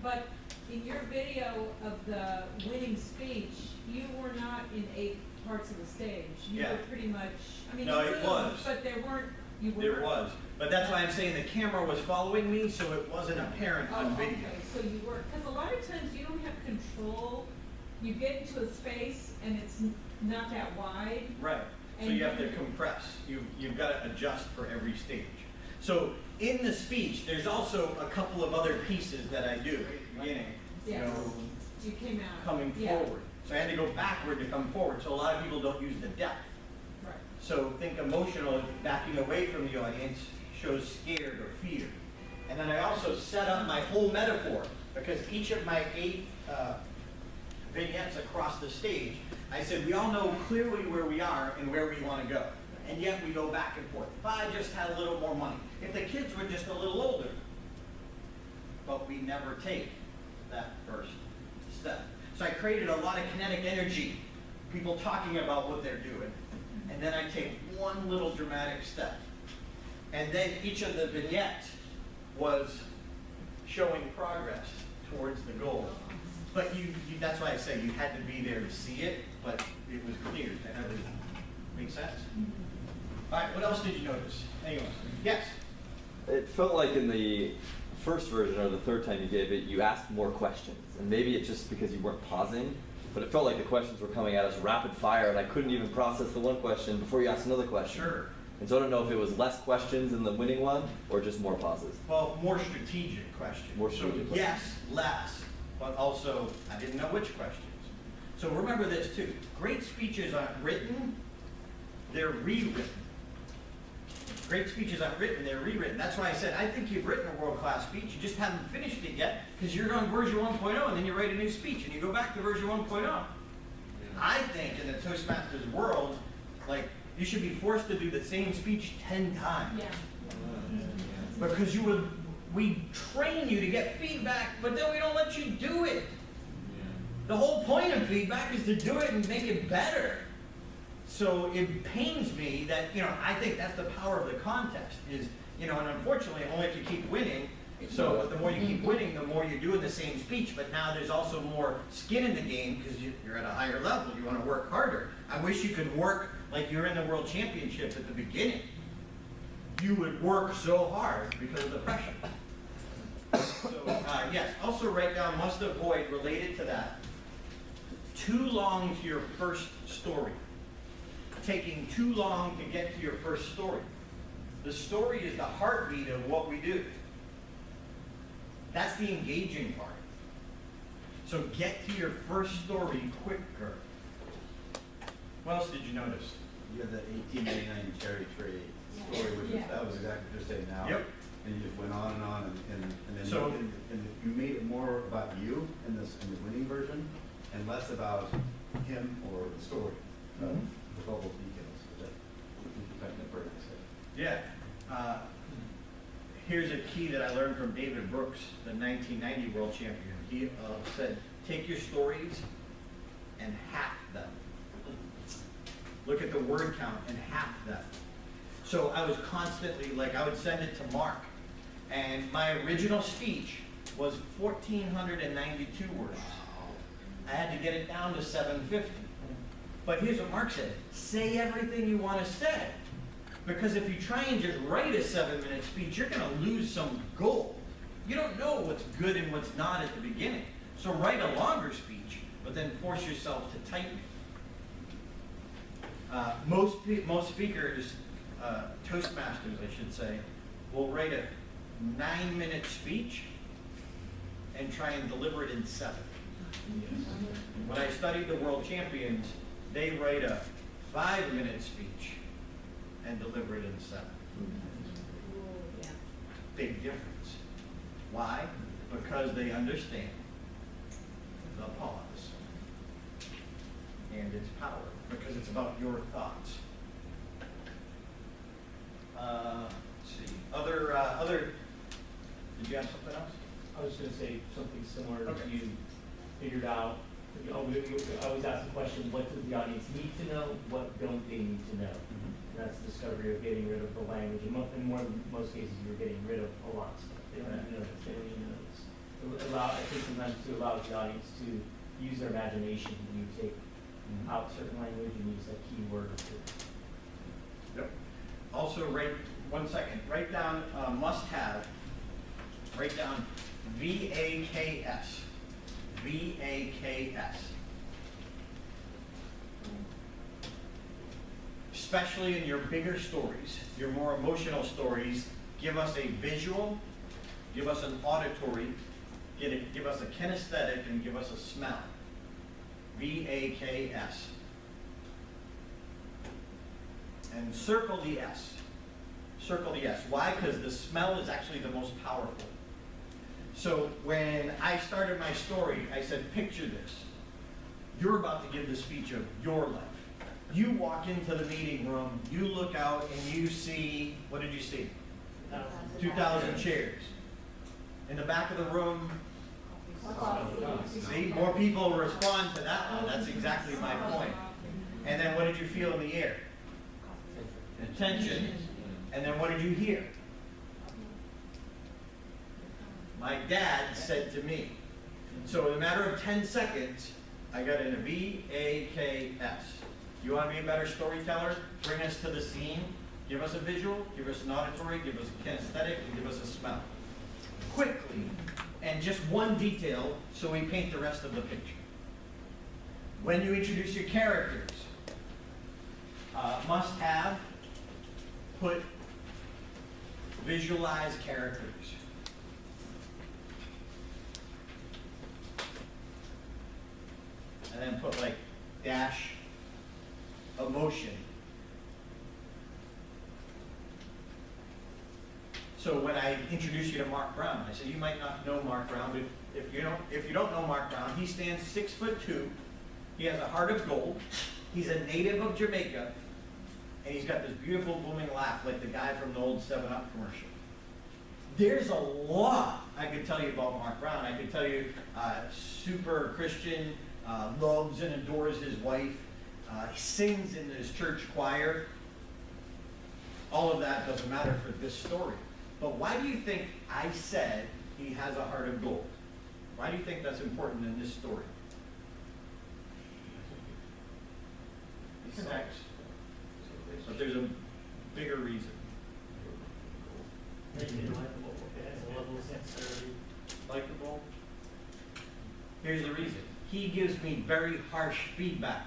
but in your video of the winning speech, you were not in 8 parts of the stage. You were pretty much, I mean, No, you it moved, was. but there weren't, you were. There was. But that's why I'm saying the camera was following me, so it wasn't apparent on video. Okay, so you were, because a lot of times you don't have control. You get into a space and it's not that wide. Right. So you have to compress. You've got to adjust for every stage. So in the speech, there's also a couple of other pieces that I do at the beginning. Yes. You know, You came out. coming forward. So I had to go backward to come forward. So a lot of people don't use the depth. Right. So think emotional, backing away from the audience shows scared or fear. And then I also set up my whole metaphor because each of my 8 vignettes across the stage, I said we all know clearly where we are and where we want to go. And yet we go back and forth. If I just had a little more money, if the kids were just a little older, but we never take that first step. So I created a lot of kinetic energy, people talking about what they're doing. And then I take one little dramatic step. And then each of the vignettes was showing progress towards the goal. But that's why I say you had to be there to see it, but it was clear to everyone. Make sense? All right, what else did you notice? Anyone? Yes? It felt like in the first version, or the third time you gave it, you asked more questions. And maybe it's just because you weren't pausing, but it felt like the questions were coming at us rapid fire, and I couldn't even process the one question before you asked another question. Sure. And so I don't know if it was less questions in the winning one, or just more pauses. Well, more strategic questions. More strategic so, yes, less, but also I didn't know which questions. So remember this too. Great speeches aren't written, they're rewritten. Great speeches aren't written, they're rewritten. That's why I said, I think you've written a world-class speech, you just haven't finished it yet, because you're on version 1.0, and then you write a new speech, and you go back to version 1.0. I think in the Toastmasters world, like, you should be forced to do the same speech 10 times. Yeah. Because we train you to get feedback, but then we don't let you do it. The whole point of feedback is to do it and make it better. So it pains me that, I think that's the power of the contest is, and unfortunately, only if you keep winning. So but the more you keep winning, the more you're doing the same speech. But now there's also more skin in the game because you're at a higher level. You want to work harder. I wish you could work like you're in the World Championship at the beginning. You would work so hard because of the pressure. So, yes, also write down must avoid, related to that, too long to your first story. Taking too long to get to your first story. The story is the heartbeat of what we do. That's the engaging part. So get to your first story quicker. What else did you notice? You had that 1899 cherry tree story, which is, that was exactly what you're saying now. Yep. And you just went on and then So- you made it more about you in the winning version, and less about him or the story, with all those details. That you kind of perfect. Yeah. Here's a key that I learned from David Brooks, the 1990 world champion. He said, take your stories and half them. Look at the word count and half them. So I was constantly, like, I would send it to Mark, and my original speech was 1,492 words. I had to get it down to 750. But here's what Mark said, say everything you want to say. Because if you try and just write a 7-minute speech, you're going to lose some gold. You don't know what's good and what's not at the beginning. So write a longer speech, but then force yourself to tighten it. Most speakers, Toastmasters, I should say, will write a 9-minute speech and try and deliver it in 7. When I studied the world champions, they write a 5-minute speech and deliver it in 7. Big difference. Why? Because they understand the pause and its power, because it's about your thoughts. Let's see. Other. Did you have something else? I was going to say something similar. Okay. You figured out. I always ask the question: what does the audience need to know? What don't they need to know? And that's the discovery of getting rid of the language. In most cases, you're getting rid of a lot of stuff. They don't even know this. They don't even know this. I think sometimes to allow the audience to use their imagination when you take out certain language and use that key word or two. Yep. Also, write down must have. Write down VAKS. VAKS. Especially in your bigger stories, your more emotional stories, give us a visual, give us an auditory, give us a kinesthetic, and give us a smell. VAKS. And circle the S. Circle the S. Why? Because the smell is actually the most powerful. So when I started my story, I said, picture this. You're about to give the speech of your life. You walk into the meeting room, you look out, and you see, what did you see? 2,000 chairs. In the back of the room, see, more people respond to that one. That's exactly my point. And then what did you feel in the air? Tension. And then what did you hear? My dad said to me. So in a matter of 10 seconds, I got in a VAKS. You want to be a better storyteller? Bring us to the scene. Give us a visual, give us an auditory, give us a kinesthetic, and give us a smell. Quickly, and just one detail so we paint the rest of the picture. When you introduce your characters, must have, put visualize characters. And then put like dash emotion. So when I introduce you to Mark Brown, I said you might not know Mark Brown, but if you don't know Mark Brown, he stands 6'2". He has a heart of gold. He's a native of Jamaica, and he's got this beautiful booming laugh like the guy from the old 7-Up commercial. There's a lot I could tell you about Mark Brown. I could tell you super Christian, loves and adores his wife. He sings in his church choir. All of that doesn't matter for this story. But why do you think I said he has a heart of gold? Why do you think that's important in this story? Sex. But there's a bigger reason. It has a level of sincerity. Here's the reason. He gives me very harsh feedback.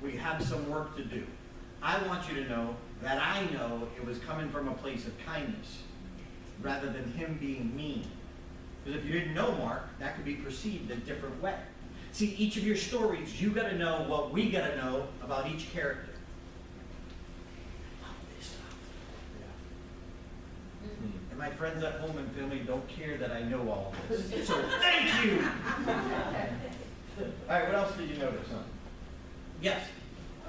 We have some work to do. I want you to know that I know it was coming from a place of kindness rather than him being mean. Because if you didn't know Mark, that could be perceived a different way. See, each of your stories, you got to know what we got to know about each character. I love this stuff. And my friends at home and family don't care that I know all of this. So thank you! All right, what else did you notice? Huh? Yes?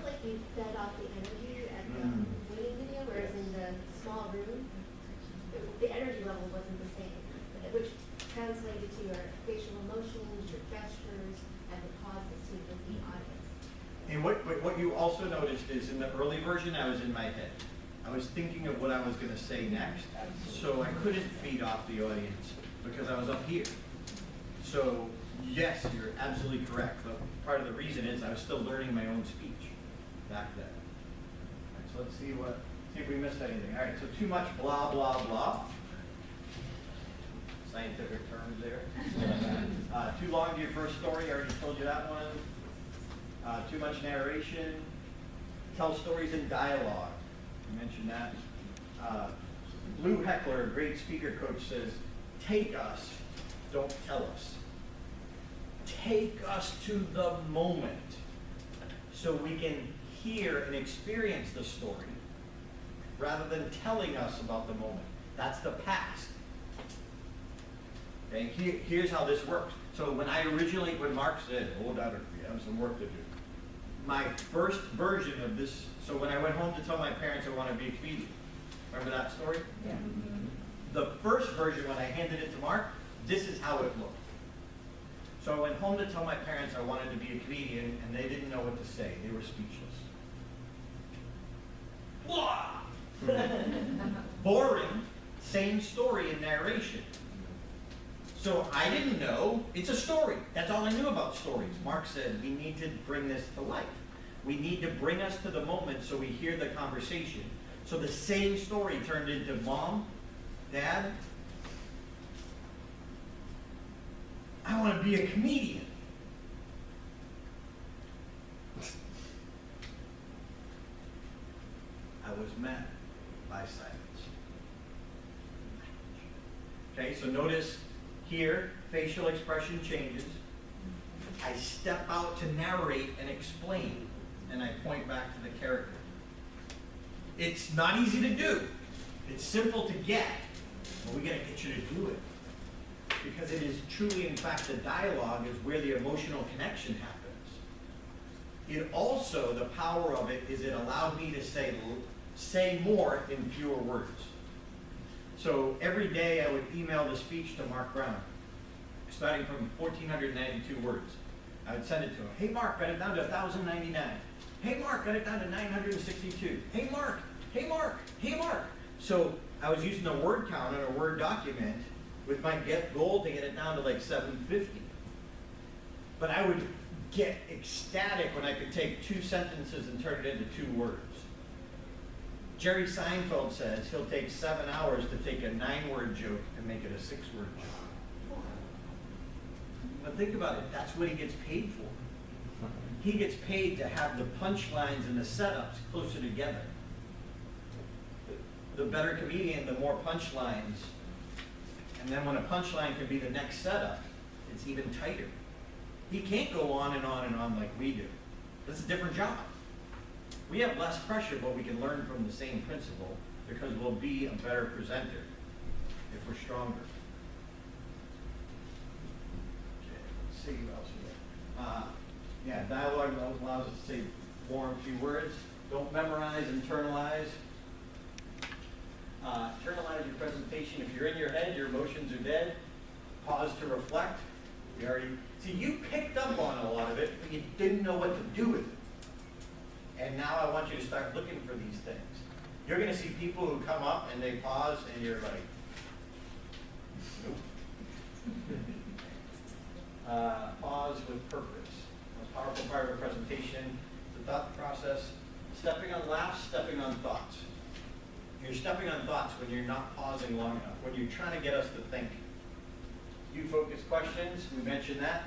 Like you fed off the energy at the winning video, whereas in the small room, the energy level wasn't the same, which translated to your facial emotions, your gestures, and the pauses to the audience. And what you also noticed is in the early version, I was in my head. I was thinking of what I was going to say next, so I couldn't feed off the audience because I was up here. So yes, you're absolutely correct. But part of the reason is I was still learning my own speech back then. All right, so let's see if we missed anything. All right, so too much blah, blah, blah. Scientific terms there. Too long to your first story, I already told you that one. Too much narration. Tell stories in dialogue. I mentioned that. Lou Heckler, a great speaker coach, says, take us, don't tell us. Take us to the moment so we can hear and experience the story rather than telling us about the moment. That's the past. Okay, here's how this works. So when Mark said, hold on, we have some work to do. My first version of this, so when I went home to tell my parents I want to be a comedian, remember that story? Yeah. The first version, when I handed it to Mark, this is how it looked. So I went home to tell my parents I wanted to be a comedian, and they didn't know what to say. They were speechless. Boring, same story in narration. So I didn't know, it's a story. That's all I knew about stories. Mark said, we need to bring this to life. We need to bring us to the moment so we hear the conversation. So the same story turned into Mom, Dad, I want to be a comedian. I was met by silence. Okay, so notice here, facial expression changes. I step out to narrate and explain, and I point back to the character. It's not easy to do. It's simple to get, but we got to get you to do it. Because it is truly, in fact, the dialogue is where the emotional connection happens. It also, the power of it is it allowed me to say more in fewer words. So every day I would email the speech to Mark Brown, starting from 1,492 words. I would send it to him. Hey Mark, got it down to 1,099. Hey Mark, got it down to 962. Hey Mark, hey Mark, hey Mark. So I was using a word count on a Word document with my goal to get it down to like 750. But I would get ecstatic when I could take 2 sentences and turn it into 2 words. Jerry Seinfeld says he'll take 7 hours to take a 9-word joke and make it a 6-word joke. But think about it, that's what he gets paid for. He gets paid to have the punchlines and the setups closer together. The better comedian, the more punchlines. And then when a punchline can be the next setup, it's even tighter. He can't go on and on and on like we do. That's a different job. We have less pressure, but we can learn from the same principle because we'll be a better presenter if we're stronger. Okay, let's see what else we have. Yeah, dialogue allows us to say more in few words. Don't memorize, internalize. Internalize your presentation. If you're in your head, your emotions are dead. Pause to reflect. See, you picked up on a lot of it, but you didn't know what to do with it. And now I want you to start looking for these things. You're going to see people who come up and they pause, and you're like, nope. Pause with purpose. Most powerful part of a presentation, the thought process. Stepping on laughs, stepping on thoughts. You're stepping on thoughts when you're not pausing long enough, when you're trying to get us to think. You focus questions, we mentioned that.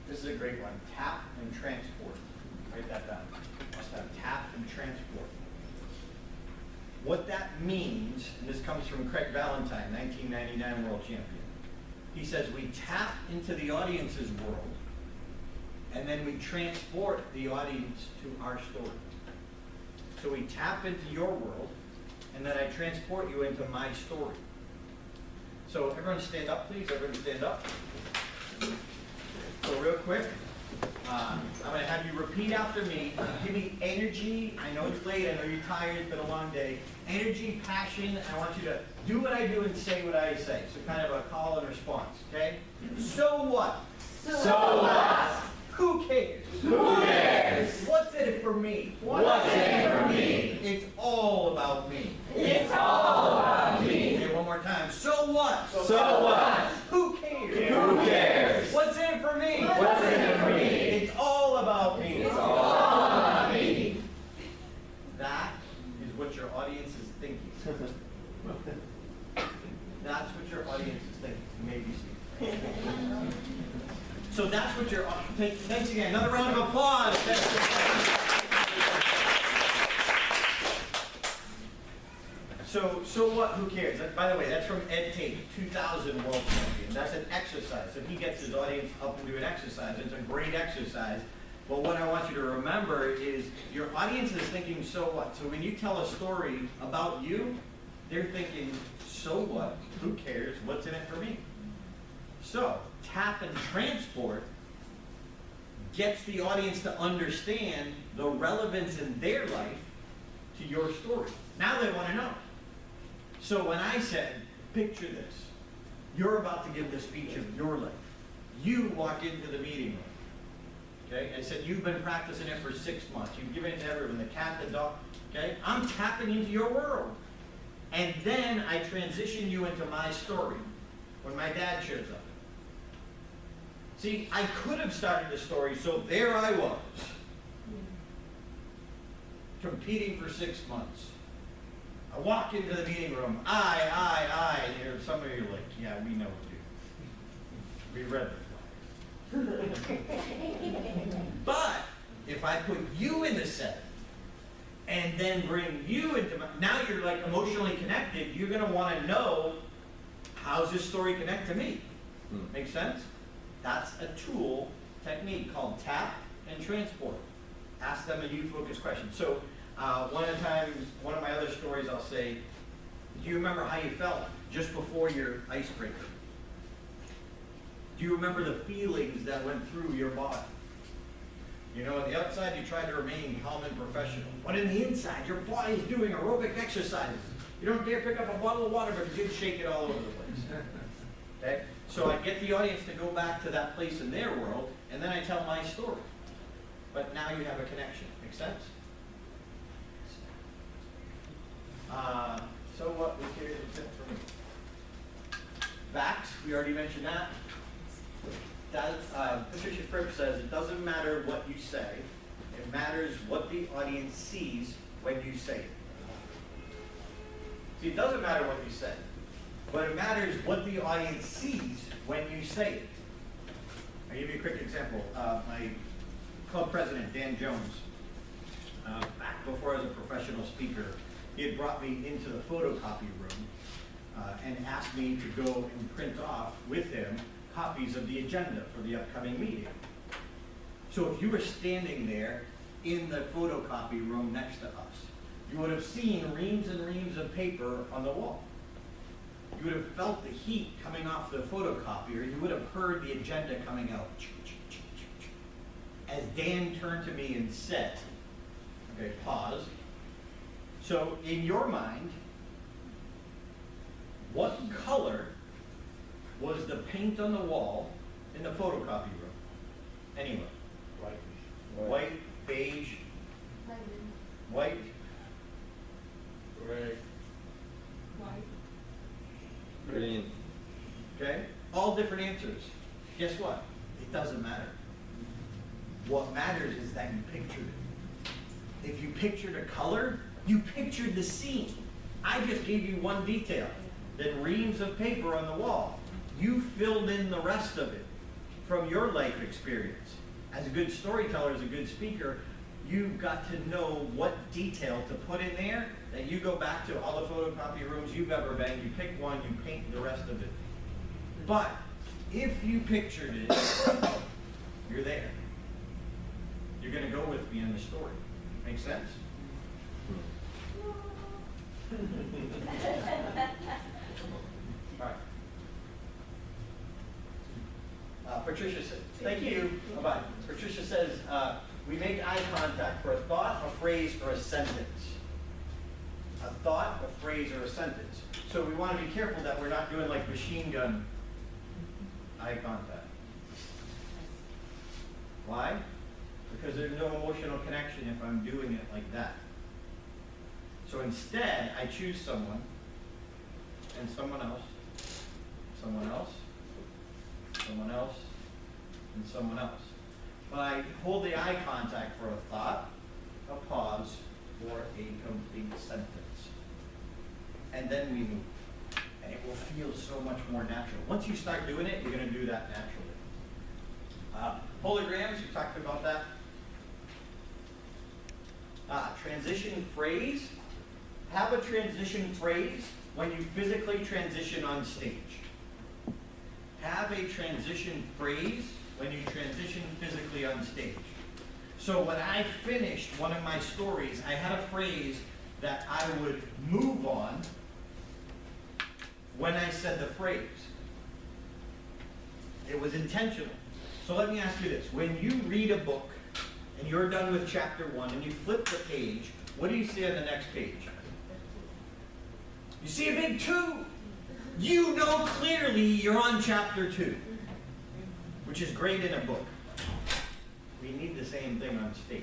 This is a great one. Tap and transport. Write that down. Must have tap and transport. What that means, and this comes from Craig Valentine, 1999 world champion. He says we tap into the audience's world, and then we transport the audience to our story. So we tap into your world, and then I transport you into my story. So everyone stand up, please. Everyone stand up. So real quick, I'm going to have you repeat after me. Give me energy. I know it's late. I know you're tired. It's been a long day. Energy, passion. I want you to do what I do and say what I say. So kind of a call and response, okay? So what? So what? Who cares? Who cares? What's in it for me? What's in it for me? It's all about me. It's all about me. Okay, one more time. So what? So what? Who cares? Who cares? What's in it for me? What's in it for me? It's all about me. It's all about me. That is what your audience is thinking. That's what your audience is thinking. Maybe see. So that's what your thanks again. Another round of applause. So what? Who cares? By the way, that's from Ed Tate, 2000 world champion. That's an exercise. So he gets his audience up and do an exercise. It's a great exercise. But what I want you to remember is your audience is thinking, so what? So when you tell a story about you, they're thinking, so what? Who cares? What's in it for me? So tap and transport gets the audience to understand the relevance in their life to your story. Now they want to know. So when I said, picture this, you're about to give the speech of your life. You walk into the meeting room. Okay? I said, you've been practicing it for 6 months. You've given it to everyone, the cat, the dog. Okay? I'm tapping into your world. And then I transition you into my story when my dad shows up. See, I could have started the story, so there I was, competing for 6 months. I walk into the meeting room, I, and some of you are like, yeah, we know, dude. We read the flyers. But if I put you in the set, and then bring you into my, now you're like emotionally connected, you're gonna wanna know, how's this story connect to me? Make sense? That's a tool, technique called tap and transport. Ask them a you-focused question. So one of my other stories I'll say, do you remember how you felt just before your icebreaker? Do you remember the feelings that went through your body? You know, on the outside you try to remain calm and professional, but in the inside your body is doing aerobic exercises. You don't dare pick up a bottle of water, but you did shake it all over the place. Okay? So I get the audience to go back to that place in their world, and then I tell my story. But now you have a connection. Make sense? So what was here for me? Facts, we already mentioned that. Patricia Fripp says it doesn't matter what you say, it matters what the audience sees when you say it. See, it doesn't matter what you say, but it matters what the audience sees when you say it. I'll give you a quick example. My club president, Dan Jones, back before I was a professional speaker, he had brought me into the photocopy room and asked me to go and print off with him copies of the agenda for the upcoming meeting. So if you were standing there in the photocopy room next to us, you would have seen reams and reams of paper on the wall. You would have felt the heat coming off the photocopier. You would have heard the agenda coming out. As Dan turned to me and said, okay, pause. So in your mind, what color was the paint on the wall in the photocopy room? Anyway. White, beige, white, Gray. Green. okay? All different answers. Guess what? It doesn't matter. What matters is that you pictured it. If you pictured a color, you pictured the scene. I just gave you one detail, then reams of paper on the wall. You filled in the rest of it. from your life experience. As a good storyteller, as a good speaker, you've got to know what detail to put in there that you go back to all the photocopy rooms you've ever been, you pick one, you paint the rest of it. But if you pictured it, you're there. You're going to go with me in the story. Make sense? All right. Patricia said, thank you. Bye-bye. Patricia says, we make eye contact for a thought, a phrase, or a sentence. A thought, a phrase, or a sentence. So we want to be careful that we're not doing like machine gun eye contact. Why? Because there's no emotional connection if I'm doing it like that. So instead, I choose someone, and someone else, someone else, someone else, and someone else. But I hold the eye contact for a thought, a pause, or a complete sentence. And then we move. And it will feel so much more natural. Once you start doing it, you're going to do that naturally. Holograms, we talked about that. Transition phrase. Have a transition phrase when you physically transition on stage. Have a transition phrase when you transition physically on stage. So when I finished one of my stories, I had a phrase that I would move on when I said the phrase. It was intentional. So let me ask you this. When you read a book and you're done with chapter 1 and you flip the page, what do you see on the next page? You see a big 2. You know clearly you're on chapter 2, which is great in a book. We need the same thing on stage.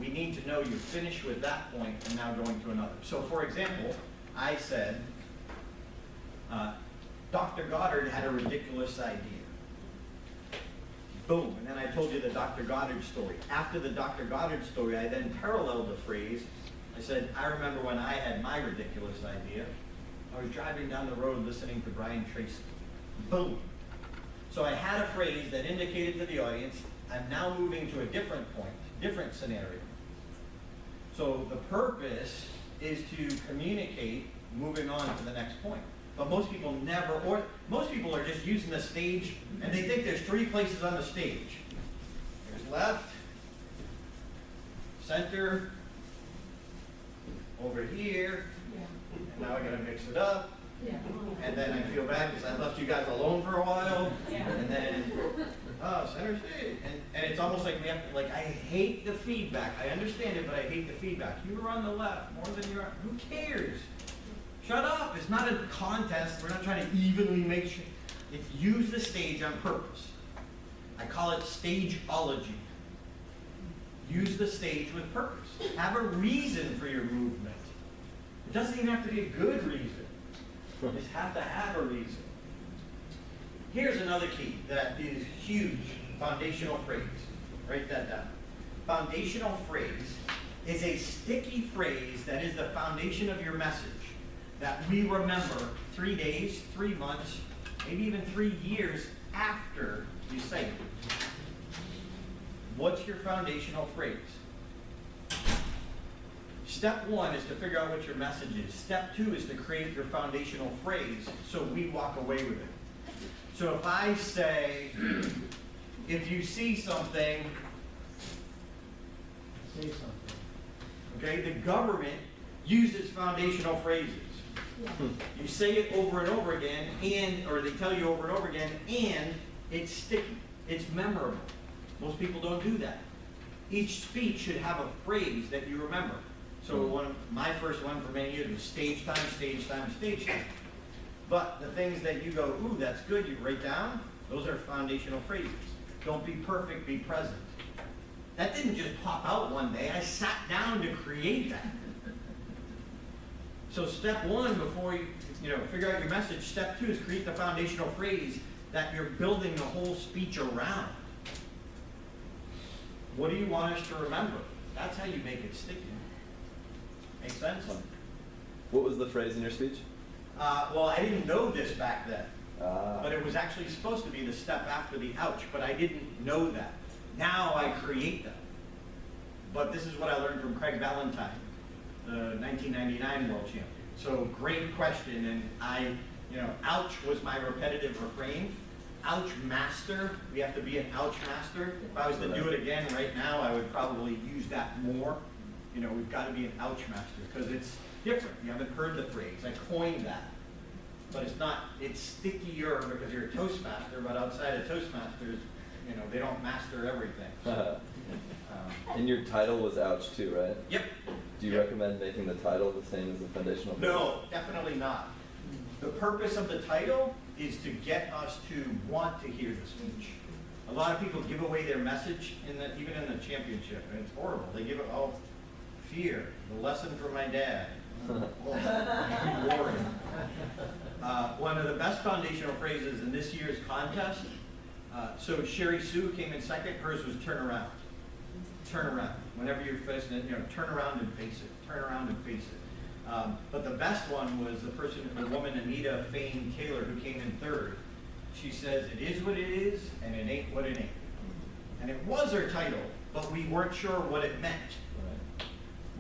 We need to know you're finished with that point and now going to another. So for example, I said, Dr. Goddard had a ridiculous idea. Boom, and then I told you the Dr. Goddard story. After the Dr. Goddard story, I then paralleled the phrase. I said, I remember when I had my ridiculous idea. I was driving down the road listening to Brian Tracy. Boom. So I had a phrase that indicated to the audience, I'm now moving to a different point, different scenario. So the purpose is to communicate moving on to the next point. But most people never, or most people are just using the stage and they think there's 3 places on the stage. There's left, center, over here, and now I gotta mix it up. And then I feel bad because I left you guys alone for a while. And then, center stage. And it's almost like we have to, like, I hate the feedback. I understand it, but I hate the feedback. You were on the left more than you're on. Who cares? Shut up. It's not a contest. We're not trying to evenly make sure. It's use the stage on purpose. I call it stageology. Use the stage with purpose. Have a reason for your movement. It doesn't even have to be a good reason. You just have to have a reason. Here's another key that is huge. Foundational phrase. Write that down. Foundational phrase is a sticky phrase that is the foundation of your message that we remember 3 days, 3 months, maybe even 3 years after you say it. What's your foundational phrase? Step 1 is to figure out what your message is. Step 2 is to create your foundational phrase so we walk away with it. So if I say, if you see something, say something. Okay, the government uses foundational phrases. You say it over and over again, or they tell you over and over again, and it's sticky. It's memorable. Most people don't do that. Each speech should have a phrase that you remember. So my first one for many years was stage time, stage time, stage time. But the things that you go, ooh, that's good, you write down, those are foundational phrases. Don't be perfect, be present. That didn't just pop out one day. I sat down to create that. So step 1, before you figure out your message, step 2 is create the foundational phrase that you're building the whole speech around. What do you want us to remember? That's how you make it sticky. Make sense? What was the phrase in your speech? Well, I didn't know this back then. But it was actually supposed to be the step after the ouch, but I didn't know that. Now I create them. But this is what I learned from Craig Valentine, the 1999 world champion. So great question, and ouch was my repetitive refrain. Ouch master, we have to be an ouch master. If I was to do it again right now, I would probably use that more. We've got to be an ouch master, because it's different. You haven't heard the phrase, I coined that. But it's stickier because you're a Toastmaster, but outside of Toastmasters, they don't master everything. And your title was ouch too, right? Yep. Do you recommend making the title the same as the foundational phrase? No, definitely not. The purpose of the title is to get us to want to hear the speech. A lot of people give away their message, even in the championship, and it's horrible. They give it, fear, the lesson from my dad. Boring. One of the best foundational phrases in this year's contest, so Sherry Sue came in second, hers was turn around. Turn around. Whenever you're facing it, turn around and face it. Turn around and face it. But the best one was the woman Anita Fain Taylor, who came in third. She says, it is what it is, and it ain't what it ain't. And it was her title, but we weren't sure what it meant.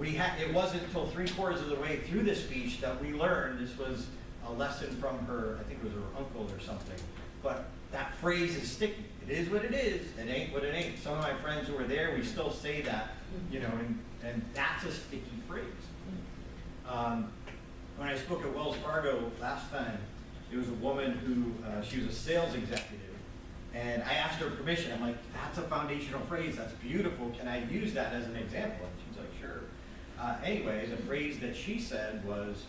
It wasn't until 3/4 of the way through the speech that we learned this was a lesson from her, I think it was her uncle or something. But that phrase is sticky. It is what it is, it ain't what it ain't. Some of my friends who were there, we still say that, and that's a sticky phrase. When I spoke at Wells Fargo last time, it was a woman who, she was a sales executive, and I asked her permission. I'm like, that's a foundational phrase, that's beautiful, can I use that as an example? And she's like, sure. Anyway, the phrase that she said was,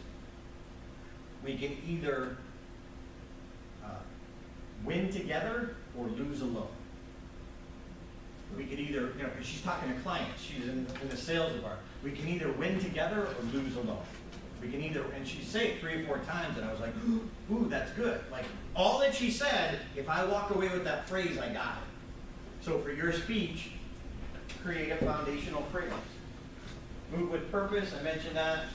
we can either win together or lose alone. We could either, because she's talking to clients, she's in the sales department. We can either win together or lose alone. We can either, and she'd say it 3 or 4 times, and I was like, ooh, that's good. Like, all that she said, if I walk away with that phrase, I got it. So for your speech, create a foundational phrase. Move with purpose, I mentioned that.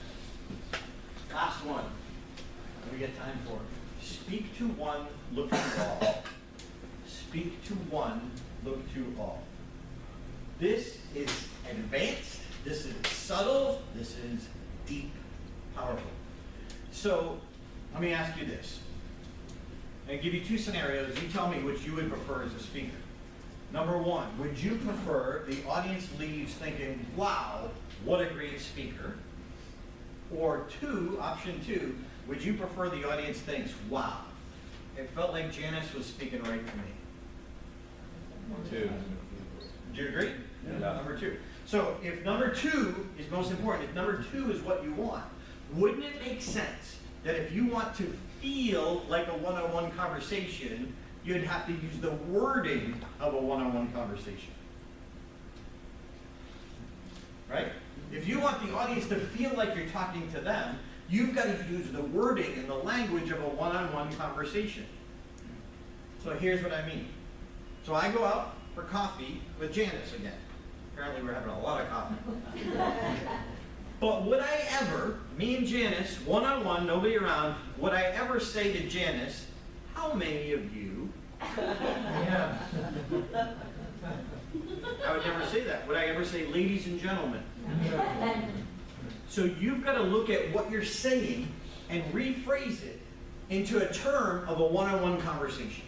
Last one, what do we get time for? Speak to one, look to all. Speak to one, look to all. This is advanced, this is subtle, this is deep, powerful. So, let me ask you this. I'm going to give you 2 scenarios. You tell me which you would prefer as a speaker. Number 1, would you prefer the audience leaves thinking, wow, what a great speaker? Or 2, option 2, would you prefer the audience thinks, wow, it felt like Janice was speaking right to me? 2. Do you agree? Yeah. Number 2. So if number 2 is most important, if number 2 is what you want, wouldn't it make sense that if you want to feel like a one-on-one conversation, you'd have to use the wording of a one-on-one conversation? Right? If you want the audience to feel like you're talking to them, you've got to use the wording and the language of a one-on-one conversation. So here's what I mean. So I go out for coffee with Janice again. Apparently we're having a lot of coffee. But would I ever, me and Janice, one-on-one, nobody around, would I ever say to Janice, how many of you? Yeah. I would never say that. Would I ever say, ladies and gentlemen? So you've got to look at what you're saying and rephrase it into a term of a one-on-one conversation.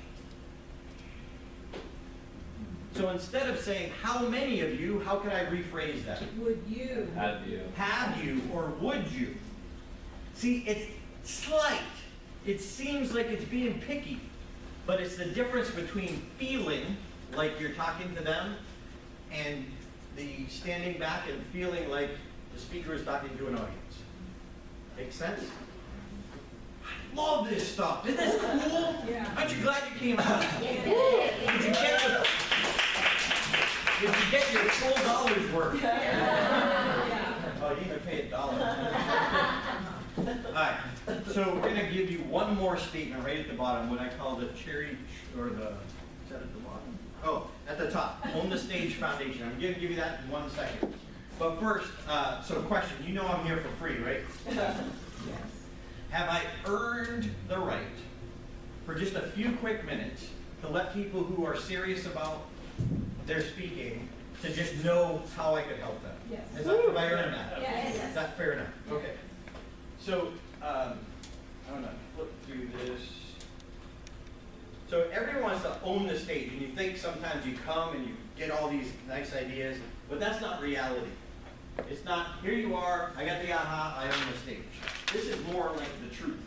So instead of saying, how many of you, how could I rephrase that? Would you? Have you. Have you, or would you? See, it's slight. It seems like it's being picky, but it's the difference between feeling like you're talking to them and the standing back and feeling like the speaker is talking to an audience. Make sense? I love this stuff. Isn't this cool? Yeah. Aren't you glad you came out? Did you get your full dollar's worth? Oh, you even pay $1. All right, so we're going to give you one more statement right at the bottom, what I call the cherry, or the, is that at the bottom? Oh, at the top, Own the Stage Foundation. I'm going to give you that in 1 second. But first, so question, you know I'm here for free, right? Yes. Have I earned the right for just a few quick minutes to let people who are serious about their speaking to just know how I could help them. Yes. Is that, have I earned that? Yes. Is that fair enough? Okay. So, I'm gonna flip through this. So everyone wants to own the stage, and you think sometimes you come and you get all these nice ideas, but that's not reality. It's not, here you are, I got the aha, I own the stage. This is more like the truth.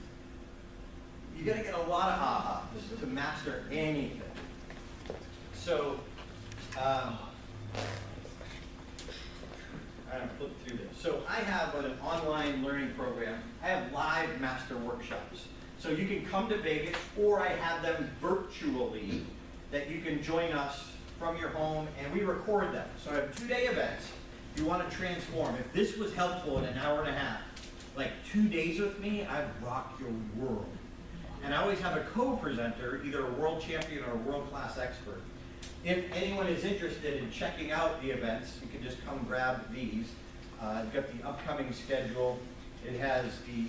You gotta get a lot of ahas to master anything. So, I'm gonna flip through this. So I have an online learning program. I have live master workshops. So you can come to Vegas, or I have them virtually that you can join us from your home, and we record them. So I have 2-day events. If you want to transform, if this was helpful in an hour and a half, like 2 days with me, I've rocked your world. And I always have a co-presenter, either a world champion or a world-class expert. If anyone is interested in checking out the events, you can just come grab these. I've got the upcoming schedule. It has the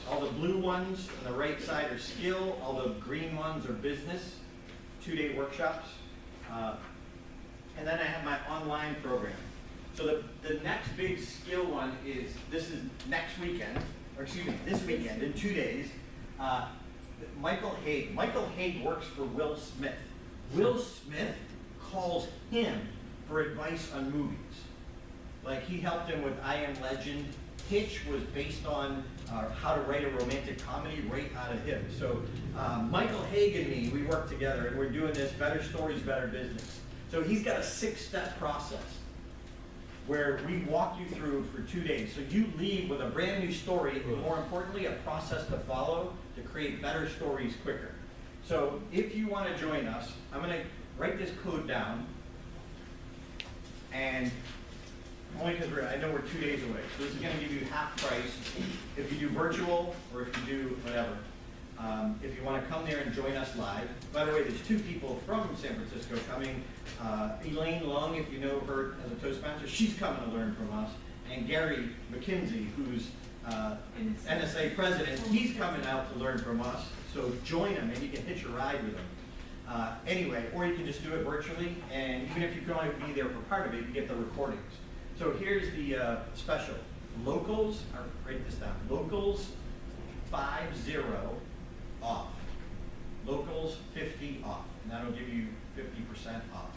all the blue ones on the right side are skill, all the green ones are business, 2-day workshops. And then I have my online program. So the next big skill one is, this is next weekend, or excuse me, this weekend in 2 days. Michael Haig. Michael Haig works for Will Smith. Will Smith calls him for advice on movies. Like, he helped him with I Am Legend. Hitch was based on how to write a romantic comedy right out of him. So Michael Haig and me, we work together, and we're doing this Better Stories, Better Business. So he's got a 6-step process where we walk you through for 2 days. So you leave with a brand new story, and more importantly, a process to follow to create better stories quicker. So if you want to join us, I'm going to write this code down, and only because I know we're 2 days away. So this is going to give you half price if you do virtual or if you do whatever. If you want to come there and join us live. By the way, there's 2 people from San Francisco coming. Elaine Lung, if you know her as a Toastmaster, she's coming to learn from us. And Gary McKinsey, who's NSA president, he's coming out to learn from us. So join him, and you can hitch a ride with him. Anyway, or you can just do it virtually, and even if you can only be there for part of it, you get the recordings. So here's the special. Locals, or write this down, locals 50 off. Locals 50 off, and that'll give you 50% off.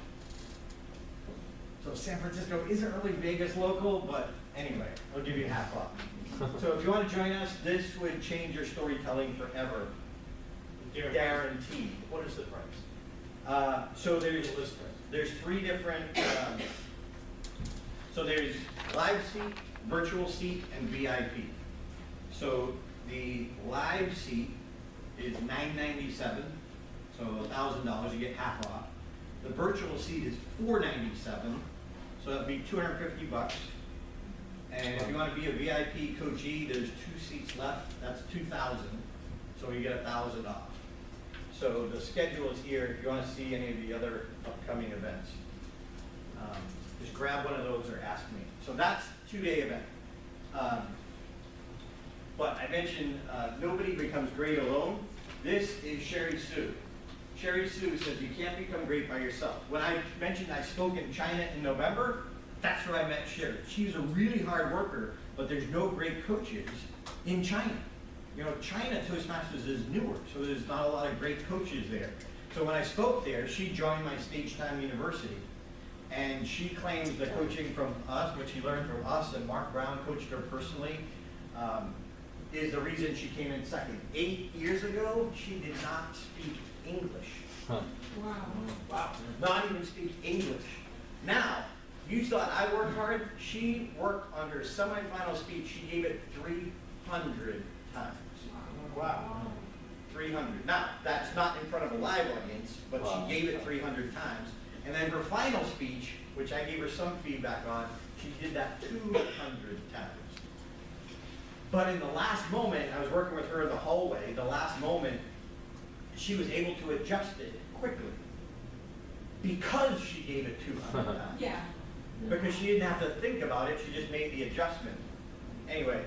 So San Francisco isn't really Vegas local, but anyway, it'll give you half off. So if you want to join us, this would change your storytelling forever. Guaranteed. What is the price? So there's 3 different, so there's live seat, virtual seat, and VIP. So the live seat is $997, so $1,000, you get half off. The virtual seat is $497, so that'd be $250. And if you want to be a VIP coachee, there's 2 seats left, that's $2,000, so you get $1,000 off. So the schedule is here if you want to see any of the other upcoming events. Just grab one of those or ask me. So that's 2-day event. But I mentioned nobody becomes great alone. This is Sherry Sue. Sherry Sue says you can't become great by yourself. When I mentioned I spoke in China in November, that's where I met Sherry. She's a really hard worker, but there's no great coaches in China. You know, China Toastmasters is newer, so there's not a lot of great coaches there. So when I spoke there, she joined my Stage Time University, and she claims the coaching from us, which she learned from us, and Mark Brown coached her personally, is the reason she came in second. 8 years ago, she did not speak English. Wow. Wow. Not even speak English. Now, you thought I worked hard. She worked on her semifinal speech. She gave it 300 times. Wow. 300. Now, that's not in front of a live audience, but she gave it 300 times. And then her final speech, which I gave her some feedback on, she did that 200 times. But in the last moment, I was working with her in the hallway, the last moment, she was able to adjust it quickly. Because she gave it 200 times. Yeah. Because she didn't have to think about it, she just made the adjustment. Anyway,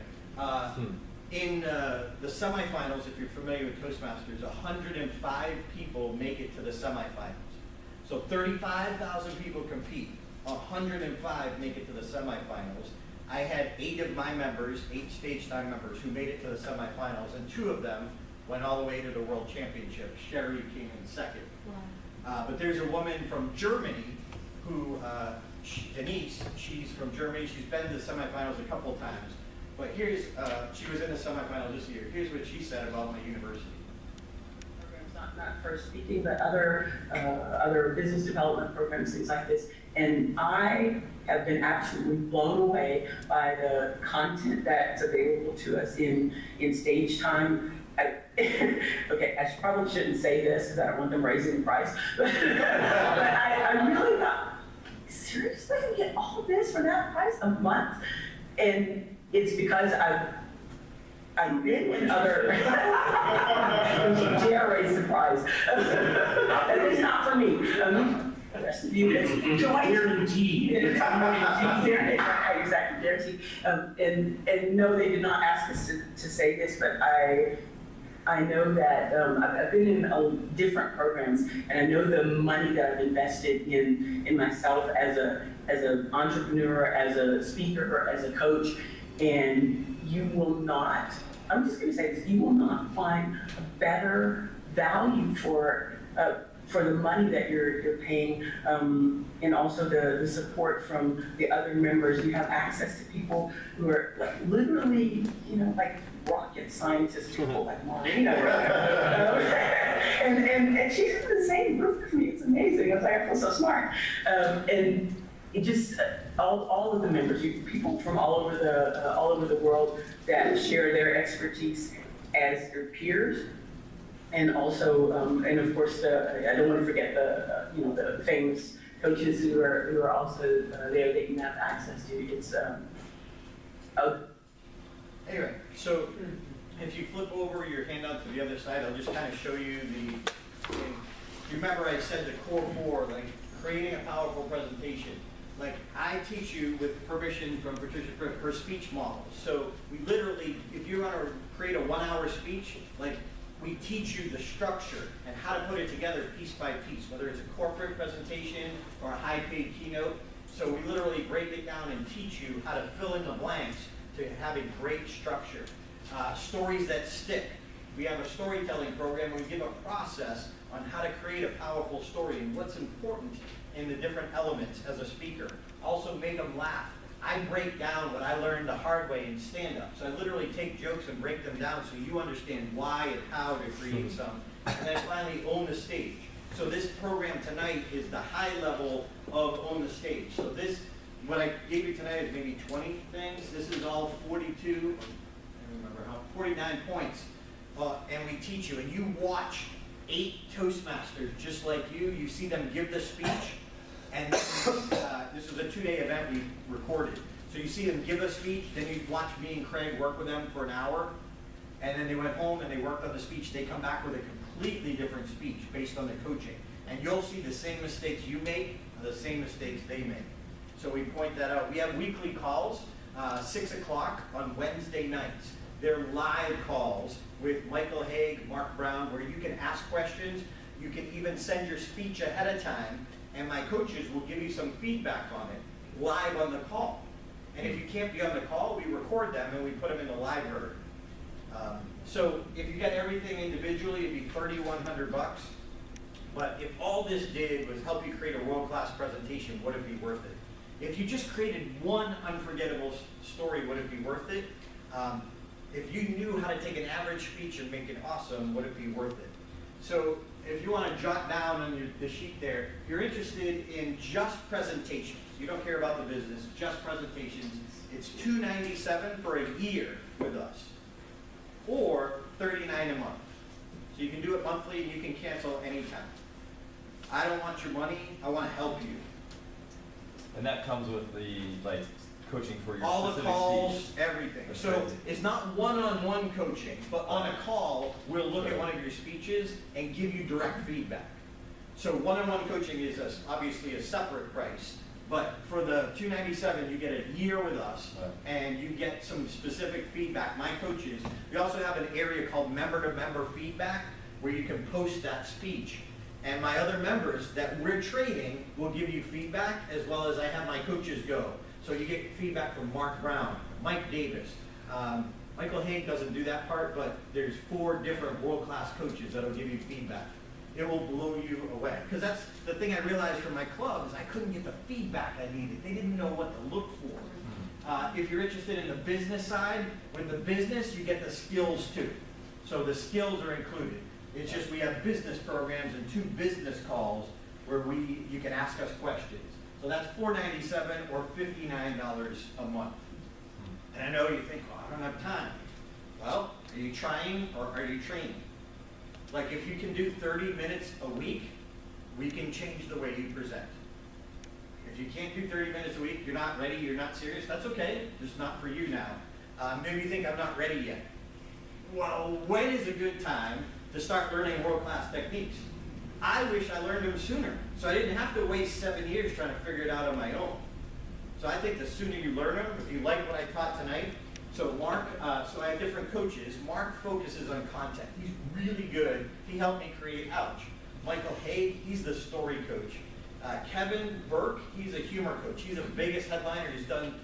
In the semifinals, if you're familiar with Toastmasters, 105 people make it to the semifinals. So 35,000 people compete, 105 make it to the semifinals. I had 8 of my members, 8 stage time members, who made it to the semifinals, and 2 of them went all the way to the World Championship. Sherry came in second. Wow. But there's a woman from Germany who, Denise, she's from Germany. She's been to the semifinals a couple times. But here's, she was in the semifinals this year. Here's what she said about my university. Programs, not for speaking, but other business development programs, things like this. And I have been absolutely blown away by the content that's available to us in stage time. Okay, I probably shouldn't say this because I don't want them raising the price, but I really thought, seriously, we get all this for that price a month? And it's because I've been in other, Dare raise the price. That is not for me. The rest of you, it's guaranteed. Exactly, guaranteed. And no, they did not ask us to say this, but I know that I've been in different programs, and I know the money that I've invested in myself as an entrepreneur, as a speaker, as a coach, and you will not, I'm just going to say this, you will not find a better value for the money that you're paying, and also the support from the other members. You have access to people who are like literally, like rocket scientist people like Marina. And she's in the same group as me. It's amazing. I was like, I feel so smart. And it just all of the members, people from all over the world that share their expertise as their peers. And also, and of course, I don't want to forget the famous coaches who are also there that you have access to. It's Anyway, so if you flip over your handout to the other side, I'll just kind of show you the thing. You remember I said the core 4, like creating a powerful presentation. Like I teach you with permission from Patricia her speech model. So we literally, if you want to create a 1-hour speech, like we teach you the structure and how to put it together piece by piece, whether it's a corporate presentation or a high-paid keynote. So we literally break it down and teach you how to fill in the blanks to have a great structure. Stories that stick. We have a storytelling program. We give a process on how to create a powerful story and what's important in the different elements as a speaker. Also make them laugh. I break down what I learned the hard way in stand-up. So I literally take jokes and break them down so you understand why and how to create some. And then finally, own the stage. So this program tonight is the high level of own the stage. So this, what I gave you tonight is maybe 20 things. This is all 42, I don't remember how, 49 points. And we teach you, and you watch 8 Toastmasters just like you. You see them give the speech. And this was a 2-day event we recorded. So you see them give a speech, then you watch me and Craig work with them for an hour, and then they went home and they worked on the speech. They come back with a completely different speech based on the coaching. And you'll see the same mistakes you make are the same mistakes they make. So we point that out. We have weekly calls, 6 o'clock on Wednesday nights. They're live calls with Michael Haig, Mark Brown, where you can ask questions. You can even send your speech ahead of time, and my coaches will give you some feedback on it live on the call. And if you can't be on the call, we record them and we put them in the library. So if you get everything individually, it'd be $3,100. But if all this did was help you create a world-class presentation, would it be worth it? If you just created one unforgettable story, would it be worth it? If you knew how to take an average speech and make it awesome, would it be worth it? So if you want to jot down on the sheet there, if you're interested in just presentations, you don't care about the business, just presentations, it's $297 for a year with us, or $39 a month. So you can do it monthly and you can cancel anytime. I don't want your money, I want to help you. And that comes with the coaching for your all the specific calls, speech. everything. That's So crazy. it's not one-on-one coaching, but on a call, we'll look at one of your speeches and give you direct feedback. So one-on-one coaching is obviously a separate price, But for the $297, you get a year with us, and you get some specific feedback. My coaches, we also have an area called member-to-member feedback, where you can post that speech. And my other members that we're training will give you feedback, as well as I have my coaches go. So you get feedback from Mark Brown, Mike Davis. Michael Haig doesn't do that part, but there's 4 different world-class coaches that'll give you feedback. It will blow you away. Because that's the thing I realized from my club is I couldn't get the feedback I needed. They didn't know what to look for. If you're interested in the business side, with the business, you get the skills too. So the skills are included. It's just we have business programs and 2 business calls where you can ask us questions. So that's $497 or $59 a month. And I know you think, well, I don't have time. Well, are you trying or are you training? Like if you can do 30 minutes a week, we can change the way you present. If you can't do 30 minutes a week, you're not ready, you're not serious, that's okay. Just not for you now. Maybe you think I'm not ready yet. Well, when is a good time to start learning world-class techniques? I wish I learned them sooner, so I didn't have to waste 7 years trying to figure it out on my own. So I think the sooner you learn them, if you like what I taught tonight. So Mark, so I have different coaches. Mark focuses on content. He's really good. He helped me create Ouch. Michael Haig, he's the story coach. Kevin Burke, he's a humor coach. He's the biggest headliner. He's done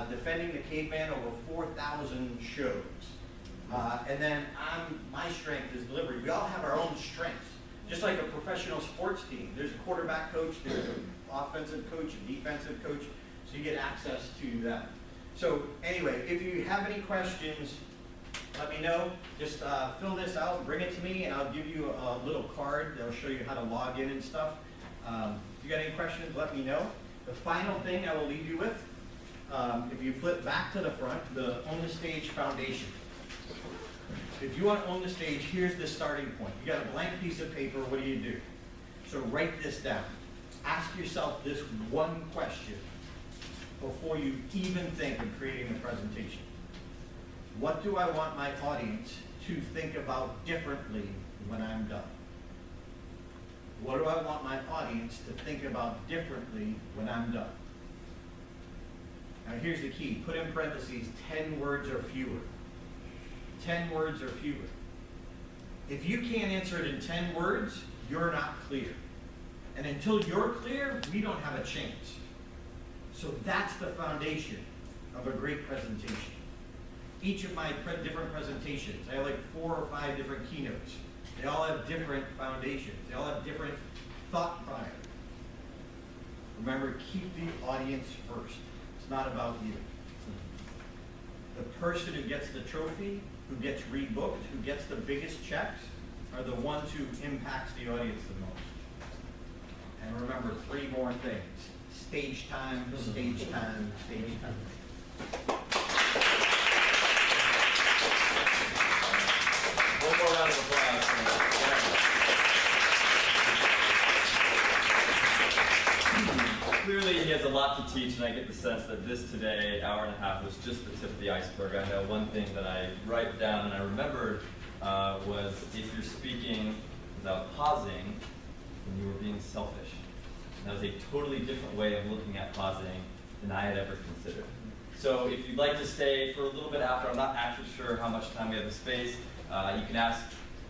Defending the Caveman over 4,000 shows. And then my strength is delivery. We all have our own strengths. Just like a professional sports team. There's a quarterback coach, there's an offensive coach, a defensive coach, so you get access to that. So anyway, if you have any questions, let me know. Just fill this out, bring it to me, and I'll give you a little card that'll show you how to log in and stuff. If you got any questions, let me know. The final thing I will leave you with, if you flip back to the front, the On the Stage Foundation. If you want to own the stage, here's the starting point. You got a blank piece of paper, what do you do? So write this down. Ask yourself this one question before you even think of creating a presentation. What do I want my audience to think about differently when I'm done? What do I want my audience to think about differently when I'm done? Now here's the key. Put in parentheses 10 words or fewer. 10 words or fewer. If you can't answer it in 10 words, you're not clear. And until you're clear, we don't have a chance. So that's the foundation of a great presentation. Each of my different presentations, I have like 4 or 5 different keynotes. They all have different foundations. They all have different thought prior. Remember, keep the audience first. It's not about you. The person who gets the trophy, who gets rebooked, who gets the biggest checks, are the ones who impacts the audience the most. And remember 3 more things. Stage time, stage time, stage time. One more round of applause for Darren. Clearly he has a lot to teach, and I get the sense that this today, hour and a half, was just the tip of the iceberg. I know one thing that I write down and I remembered was if you're speaking without pausing, then you were being selfish. And that was a totally different way of looking at pausing than I had ever considered. So if you'd like to stay for a little bit after, I'm not actually sure how much time we have in space. You can ask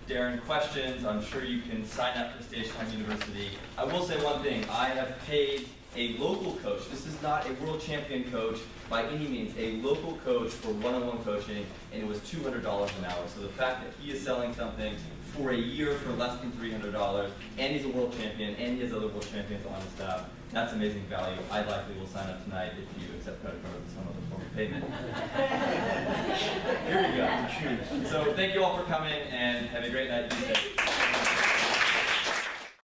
Darren questions. I'm sure you can sign up for Stage Time University. I will say one thing. I have paid a local coach. This is not a world champion coach by any means. A local coach for one-on-one coaching, and it was $200 an hour. So the fact that he is selling something for a year for less than $300, and he's a world champion, and he has other world champions on his staff, that's amazing value. I likely will sign up tonight if you accept credit card or some other form of payment. Here we go. So thank you all for coming, and have a great night.